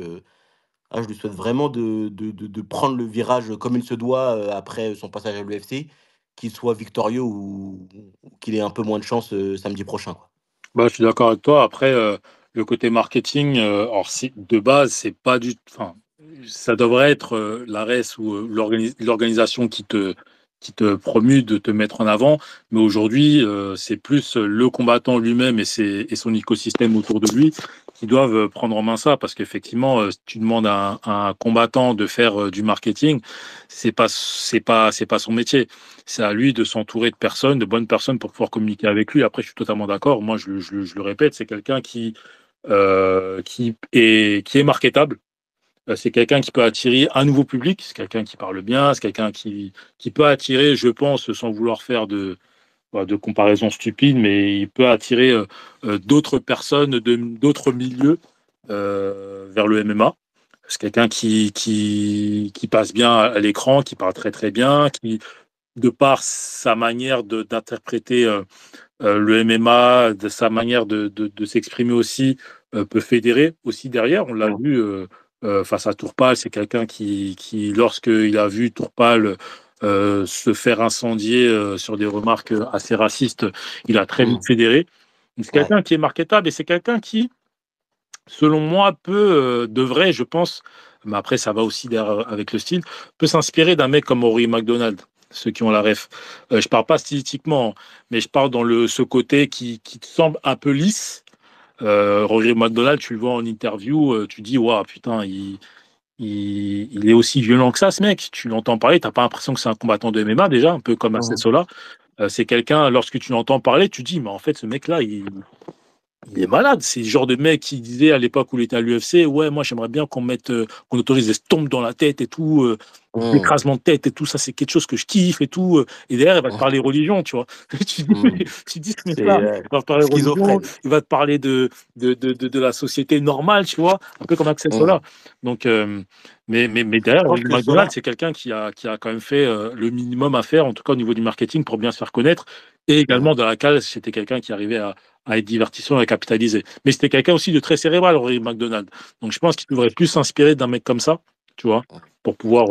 D: je lui souhaite vraiment de prendre le virage comme il se doit après son passage à l'UFC, qu'il soit victorieux ou qu'il ait un peu moins de chance samedi prochain, quoi.
B: Bah, je suis d'accord avec toi. Après, le côté marketing, alors de base, c'est pas du, enfin, ça devrait être l'ARES ou l'organisation qui te promue de te mettre en avant. Mais aujourd'hui, c'est plus le combattant lui-même et son écosystème autour de lui qui doivent prendre en main ça. Parce qu'effectivement, si tu demandes à un combattant de faire du marketing, c'est pas son métier. C'est à lui de s'entourer de personnes, de bonnes personnes pour pouvoir communiquer avec lui. Après, je suis totalement d'accord. Moi, je le répète, c'est quelqu'un qui est marketable. C'est quelqu'un qui peut attirer un nouveau public. C'est quelqu'un qui parle bien. C'est quelqu'un qui peut attirer, je pense, sans vouloir faire de comparaison stupide, mais il peut attirer d'autres personnes d'autres milieux vers le MMA. C'est quelqu'un qui passe bien à l'écran, qui parle très très bien, qui, de par sa manière d'interpréter le MMA, de sa manière de s'exprimer aussi, peut fédérer aussi derrière. On l'a vu face à Tourpal, c'est quelqu'un qui lorsqu'il a vu Tourpal se faire incendier sur des remarques assez racistes, il a très vite
D: Mmh.
B: fédéré. Donc, c'est
D: Ouais.
B: quelqu'un qui est marketable et c'est quelqu'un qui, selon moi, devrait, je pense, mais après ça va aussi avec le style, peut s'inspirer d'un mec comme Rory McDonald, ceux qui ont la ref. Je parle pas stylistiquement, mais je parle dans ce côté qui te semble un peu lisse. Rory McDonald, tu le vois en interview, tu dis, waouh, putain, il est aussi violent que ça, ce mec. Tu l'entends parler, t'as pas l'impression que c'est un combattant de MMA déjà, un peu comme
D: Mmh.
B: Sola. C'est quelqu'un, lorsque tu l'entends parler, tu dis, mais en fait, ce mec-là, il est malade. C'est le genre de mec qui disait à l'époque où il était à l'UFC, ouais, moi j'aimerais bien qu'on autorise des stompes dans la tête et tout, des
D: Mmh.
B: écrasements de tête et tout, ça c'est quelque chose que je kiffe et tout. Et derrière, il va te parler religion, tu vois. Tu dis,
D: Mmh.
B: tu dis ce
D: C'est
B: mec-là, il va te parler religion,
D: schizophrène.
B: il va te parler de la société normale, tu vois, un peu comme Axel
D: Mmh.
B: Sola. Donc, mais derrière,
D: Je pense que
B: McDonald's,
D: Sola
B: c'est quelqu'un qui a quand même fait le minimum à faire, en tout cas au niveau du marketing, pour bien se faire connaître. Et
D: mmh.
B: également, dans la cale, c'était quelqu'un qui arrivait à être divertissant et à capitaliser. Mais c'était quelqu'un aussi de très cérébral, Rory McDonald. Donc je pense qu'il devrait plus s'inspirer d'un mec comme ça, tu vois, pour pouvoir.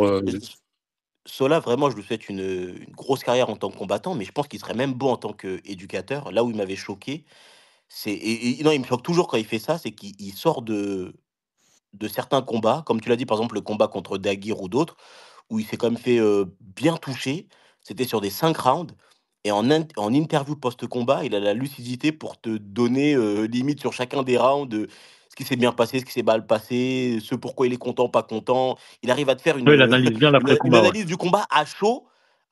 D: Sola, vraiment, je lui souhaite une grosse carrière en tant que combattant, mais je pense qu'il serait même bon en tant qu'éducateur. Là où il m'avait choqué, non, il me choque toujours quand il fait ça, c'est qu'il sort de certains combats, comme tu l'as dit, par exemple, le combat contre Dagir ou d'autres, où il s'est quand même fait bien toucher. C'était sur des 5 rounds. Et en interview post-combat, il a la lucidité pour te donner limite sur chacun des rounds ce qui s'est bien passé, ce qui s'est mal passé, ce pourquoi il est content, pas content. Il arrive à te faire
B: Il analyse bien
D: une
B: l'après-combat, ouais.
D: analyse du combat à chaud,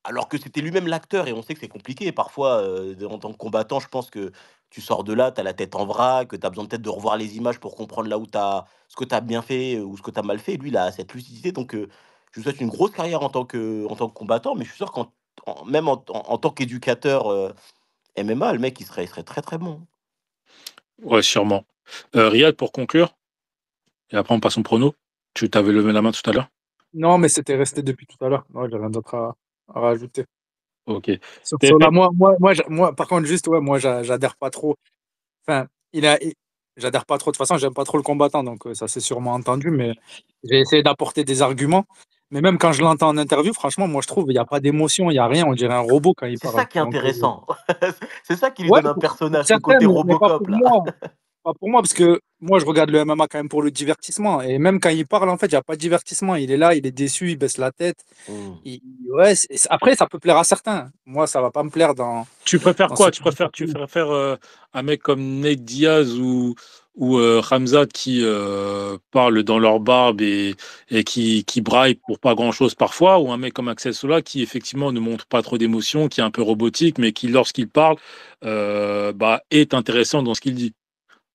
D: alors que c'était lui-même l'acteur et on sait que c'est compliqué parfois, en tant que combattant, je pense que tu sors de là, tu as la tête en vrac, que tu as besoin peut-être de revoir les images pour comprendre là où tu ce que tu as bien fait, ou ce que tu as mal fait. Lui, il a cette lucidité donc je lui souhaite une grosse carrière en tant que combattant, mais je suis sûr même en tant qu'éducateur, MMA, le mec, il serait très, très bon.
B: Ouais, sûrement. Riyad, pour conclure, et après on passe au prono. Tu t'avais levé la main tout à l'heure.
C: Non, mais c'était resté depuis tout à l'heure. Non, j'ai rien d'autre à rajouter.
B: Ok.
C: Sur Sola,
B: TFL?
C: moi, par contre, juste, ouais, moi, j'adhère pas trop. Enfin, j'adhère pas trop. De toute façon, j'aime pas trop le combattant, donc ça c'est sûrement entendu, mais j'ai essayé d'apporter des arguments. Mais même quand je l'entends en interview, franchement, moi je trouve il n'y a pas d'émotion, il n'y a rien, on dirait un robot quand il
D: C'est
C: parle.
D: ça qui est
C: Donc,
D: intéressant. C'est ça qui lui
C: ouais,
D: donne un
C: pour
D: personnage, ce
C: certains,
D: côté
C: mais pas
D: Robocop
C: pour
D: là.
C: moi. Pas pour moi, parce que moi je regarde le MMA quand même pour le divertissement. Et même quand il parle, en fait, il n'y a pas de divertissement. Il est là, il est déçu, il baisse la tête.
D: Mmh.
C: Ouais, après, ça peut plaire à certains. Moi, ça va pas me plaire
B: Tu préfères
C: dans ce
B: quoi?
C: type de
B: Tu
C: contenu.
B: préfères un mec comme Nate Diaz ou Khamzat qui parlent dans leur barbe et qui braille pour pas grand-chose parfois, ou un mec comme Axel Sola qui effectivement ne montre pas trop d'émotion, qui est un peu robotique, mais qui lorsqu'il parle est intéressant dans ce qu'il dit.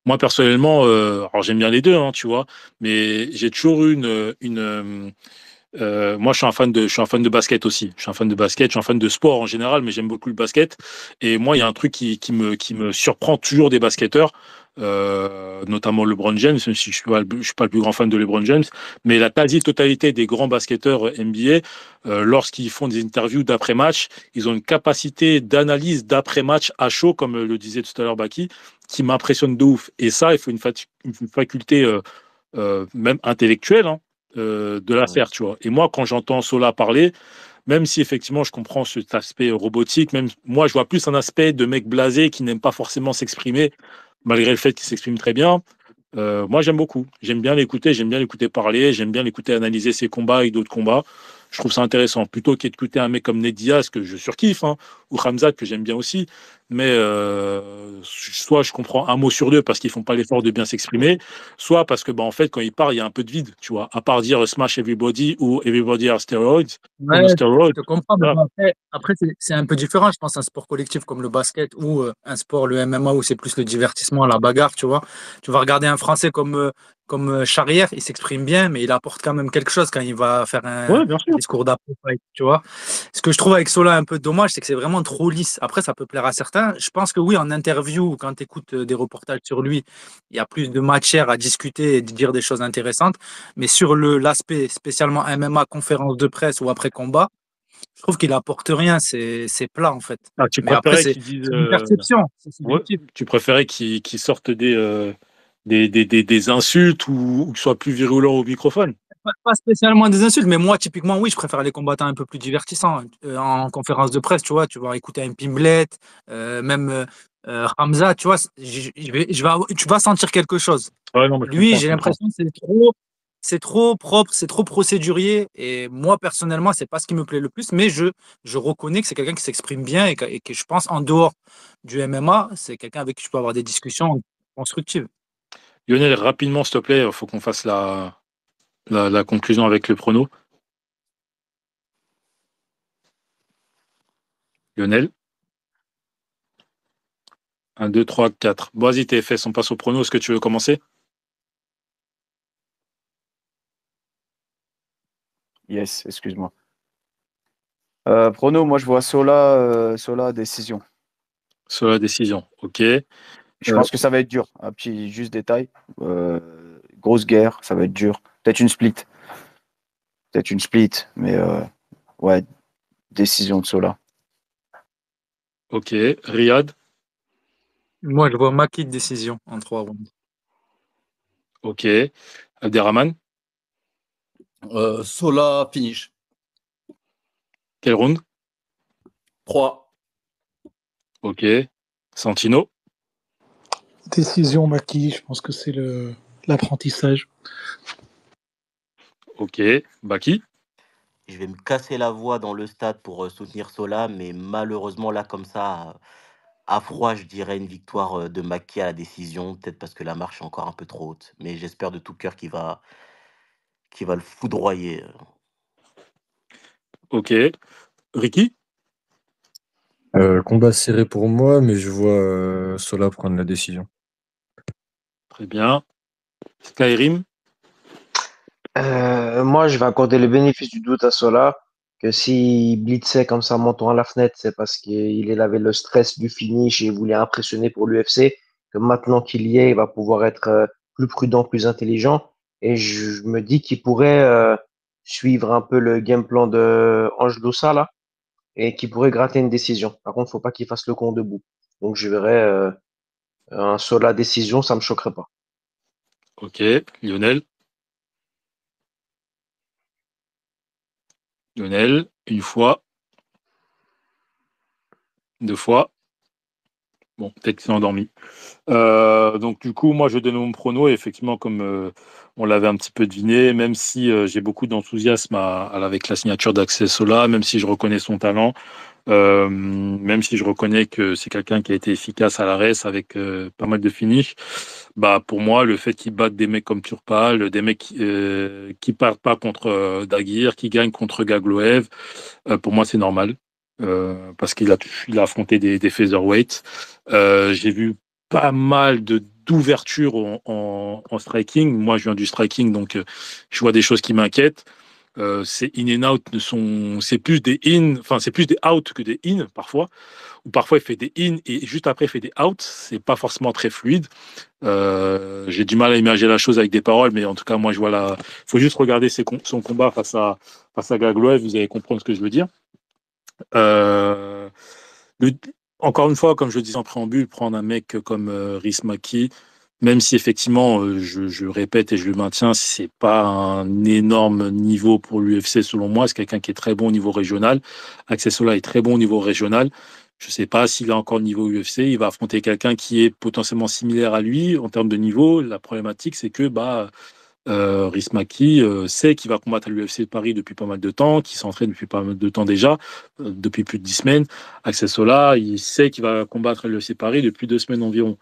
B: Moi personnellement, alors j'aime bien les deux, hein, tu vois, mais j'ai toujours eu moi, je suis un fan de basket aussi. Je suis un fan de basket, je suis un fan de sport en général, mais j'aime beaucoup le basket. Et moi, il y a un truc qui me surprend toujours des basketteurs, notamment LeBron James, même si je suis pas le plus grand fan de LeBron James, mais la quasi-totalité des grands basketteurs NBA, lorsqu'ils font des interviews d'après-match, ils ont une capacité d'analyse d'après-match à chaud, comme le disait tout à l'heure Baki, qui m'impressionne de ouf. Et ça, il faut une faculté même intellectuelle, hein, de la
D: Mmh.
B: faire, tu vois. Et moi, quand j'entends Sola parler, même si effectivement je comprends cet aspect robotique, même moi, je vois plus un aspect de mec blasé qui n'aime pas forcément s'exprimer, malgré le fait qu'il s'exprime très bien. Moi, j'aime beaucoup. J'aime bien l'écouter parler, j'aime bien l'écouter analyser ses combats et d'autres combats. Je trouve ça intéressant. Plutôt qu'écouter un mec comme Ned Diaz, que je surkiffe, hein, ou Khamzat, que j'aime bien aussi. Mais soit je comprends un mot sur deux parce qu'ils font pas l'effort de bien s'exprimer, soit parce que, bah, en fait, quand ils parlent, il y a un peu de vide, tu vois. À part dire Smash Everybody ou Everybody are steroids,
C: Ouais,
B: on a steroids.
C: je te comprends, mais
B: Voilà.
C: bon, après c'est un peu différent, je pense, un sport collectif comme le basket ou un sport, le MMA, où c'est plus le divertissement, la bagarre, tu vois. Tu vas regarder un Français comme Charrière, il s'exprime bien, mais il apporte quand même quelque chose quand il va faire un
B: Ouais, bien sûr.
C: discours d'après-fight, tu vois. Ce que je trouve avec Sola un peu dommage, c'est que c'est vraiment trop lisse. Après, ça peut plaire à certains. Je pense que oui, en interview, quand tu écoutes des reportages sur lui, il y a plus de matière à discuter et de dire des choses intéressantes. Mais sur l'aspect spécialement MMA, conférence de presse ou après combat, je trouve qu'il apporte rien. C'est plat en fait.
B: Ah, tu
C: Mais après,
B: préférais
C: c'est
B: qu'ils disent.
C: c'est une perception, c'est
B: Ouais,
C: subjectif.
B: tu préférais qu'ils sortent des insultes ou qu'ils soient plus virulents au microphone?
C: Pas spécialement des insultes, mais moi, typiquement, oui, je préfère les combattants un peu plus divertissants. En conférence de presse, tu vas écouter un Pimblet, même Hamza, tu vois, tu vas sentir quelque chose.
B: Ouais, non, mais je
C: Lui,
B: comprends, je
C: j'ai
B: comprends.
C: l'impression que c'est trop propre, c'est trop procédurier. Et moi, personnellement, c'est pas ce qui me plaît le plus, mais je reconnais que c'est quelqu'un qui s'exprime bien et que je pense, en dehors du MMA, c'est quelqu'un avec qui je peux avoir des discussions constructives.
B: Lionel, rapidement, s'il te plaît, il faut qu'on fasse la conclusion avec le prono. Lionel, 1, 2, 3, 4. Bon, vas-y, TFS, on passe au prono. Est-ce que tu veux commencer?
A: Yes, excuse-moi. Prono, moi je vois Sola décision.
B: Sur la décision. OK.
A: Je pense que ça va être dur. Un petit juste détail. Grosse guerre, ça va être dur. Peut-être une split. Peut-être une split, mais ouais, décision de Sola.
B: OK. Riyad.
C: Moi, je vois Maki de décision en 3 rounds.
B: OK. Abderrahman.
I: Sola, finish.
B: Quel round?
I: 3.
B: OK. Santino.
E: Décision Maki, je pense que c'est l'apprentissage.
B: OK. Baki.
D: Je vais me casser la voix dans le stade pour soutenir Sola, mais malheureusement, là, comme ça, à froid, je dirais une victoire de Maki à la décision, peut-être parce que la marche est encore un peu trop haute. Mais j'espère de tout cœur qu'il va le foudroyer.
B: OK. Ricky.
F: Combat serré pour moi, mais je vois Sola prendre la décision.
B: Très bien. Skyrim.
H: Moi, je vais accorder le bénéfice du doute à Sola, que s'il blitzait comme ça, montant à la fenêtre, c'est parce qu'il avait le stress du finish et il voulait impressionner pour l'UFC, que maintenant qu'il y est, il va pouvoir être plus prudent, plus intelligent. Et je me dis qu'il pourrait suivre un peu le game plan de Ange Doussa, là, et qu'il pourrait gratter une décision. Par contre, faut pas qu'il fasse le con debout. Donc, je verrais un Sola décision, ça me choquerait pas.
B: Ok. Lionel. Lionel, une fois, deux fois. Bon, peut-être qu'il s'est endormi. Donc du coup, moi, je donne mon prono. Et effectivement, comme on l'avait un petit peu deviné, même si j'ai beaucoup d'enthousiasme avec la signature d'Axel Sola, même si je reconnais son talent, même si je reconnais que c'est quelqu'un qui a été efficace à la race avec pas mal de finish, bah pour moi, le fait qu'il batte des mecs comme Turpal, des mecs qui partent pas contre Daguerre, qui gagnent contre Gagloev, pour moi, c'est normal. Parce il a affronté des featherweights. J'ai vu pas mal d'ouverture en striking. Moi, je viens du striking, donc je vois des choses qui m'inquiètent. Ces in and out c'est plus des in, enfin c'est plus des out que des in parfois. Ou parfois il fait des in et juste après il fait des out. C'est pas forcément très fluide. J'ai du mal à imaginer la chose avec des paroles, mais en tout cas moi je vois la. Faut juste regarder son combat face à Gagloev, vous allez comprendre ce que je veux dire. Euh, le- Encore une fois, comme je le disais en préambule, prendre un mec comme Rhys Maki, même si effectivement, je répète et je le maintiens, c'est pas un énorme niveau pour l'UFC selon moi. C'est quelqu'un qui est très bon au niveau régional. Accessola est très bon au niveau régional. Je sais pas s'il a encore le niveau UFC. Il va affronter quelqu'un qui est potentiellement similaire à lui en termes de niveau. La problématique, c'est que Rhys Maki sait qu'il va combattre à l'UFC de Paris depuis pas mal de temps, qu'il s'entraîne depuis pas mal de temps déjà, depuis plus de 10 semaines. Axel Sola, il sait qu'il va combattre à l'UFC Paris depuis 2 semaines environ.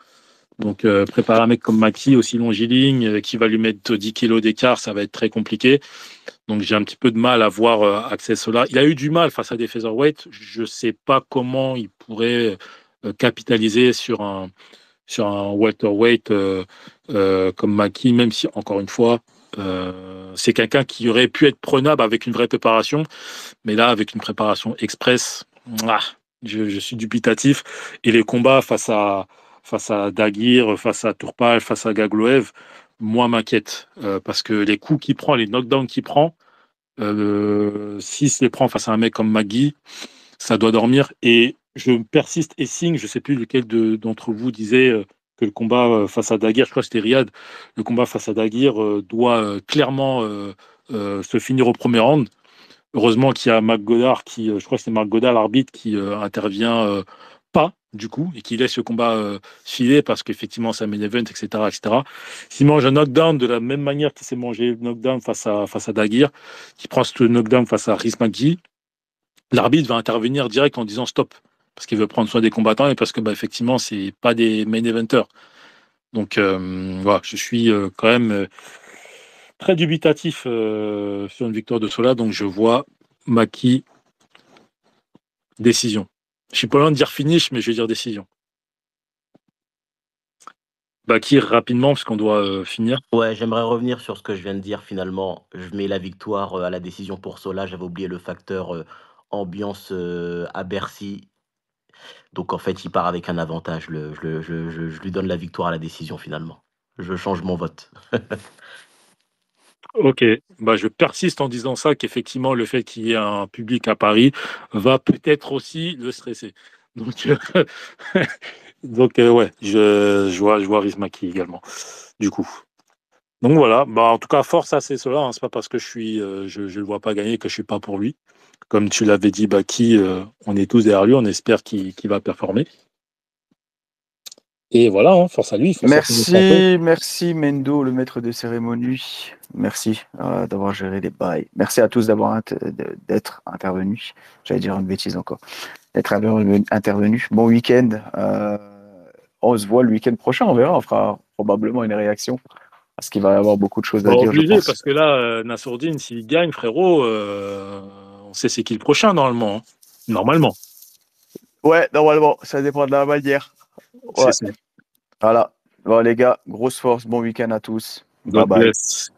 B: Donc, préparer un mec comme Maki, aussi longiligne, qui va lui mettre 10 kilos d'écart, ça va être très compliqué. Donc, j'ai un petit peu de mal à voir Axel Sola. Il a eu du mal face à des featherweight. Je ne sais pas comment il pourrait capitaliser sur un welterweight comme Maki, même si, encore une fois, c'est quelqu'un qui aurait pu être prenable avec une vraie préparation, mais là, avec une préparation express, ah, je suis dubitatif. Et les combats face à Daguerre, face à Tourpal, face à Gagloev, moi, m'inquiète, parce que les coups qu'il prend, les knockdowns qu'il prend, s'il se les prend face à un mec comme Magui, ça doit dormir. Et je persiste et signe, je ne sais plus lequel d'entre vous disait que le combat face à Daguerre, je crois que c'était Riyad, le combat face à Daguerre doit clairement se finir au premier round. Heureusement qu'il y a Marc Godard je crois que c'est Marc Godard, l'arbitre, qui intervient pas du coup et qui laisse le combat filer parce qu'effectivement c'est un main event, etc., etc. S'il mange un knockdown de la même manière qu'il s'est mangé le knockdown face à Daguerre, qui prend ce knockdown face à Rhys McGee, l'arbitre va intervenir direct en disant stop, parce qu'il veut prendre soin des combattants et parce que effectivement, c'est pas des main eventers. Donc voilà, je suis quand même très dubitatif sur une victoire de Sola, donc je vois Maki décision. Je suis pas loin de dire finish, mais je vais dire décision. Bakir rapidement, parce qu'on doit finir.
D: Ouais, j'aimerais revenir sur ce que je viens de dire finalement. Je mets la victoire à la décision pour Sola. J'avais oublié le facteur ambiance à Bercy. Donc en fait, il part avec un avantage. Je lui donne la victoire à la décision finalement. Je change mon vote.
B: Ok, je persiste en disant ça, qu'effectivement, le fait qu'il y ait un public à Paris va peut-être aussi le stresser. Donc, ouais, je vois Rhys Maki également, du coup. Donc voilà, en tout cas, force à ces cela. C'est pas parce que je le vois pas gagner que je suis pas pour lui. Comme tu l'avais dit, Baki, on est tous derrière lui. On espère qu'il va performer. Et voilà, force à lui. Force à tous nos Français.
A: Merci Mendo, le maître de cérémonie. Merci d'avoir géré les bails. Merci à tous d'être intervenus. J'allais dire une bêtise encore. D'être intervenus. Bon week-end. On se voit le week-end prochain. On verra. On fera probablement une réaction. Parce qu'il va y avoir beaucoup de choses à dire, je
B: Obligé,
A: pense.
B: parce que là, Nassourdine, s'il gagne, frérot, on sait c'est qui le prochain, normalement. Normalement.
A: Ouais, normalement, ça dépend de la manière.
B: C'est
A: Ouais,
B: ça.
A: voilà. Bon, les gars, grosse force, bon week-end à tous. Bye
B: God
A: bye.
B: bless.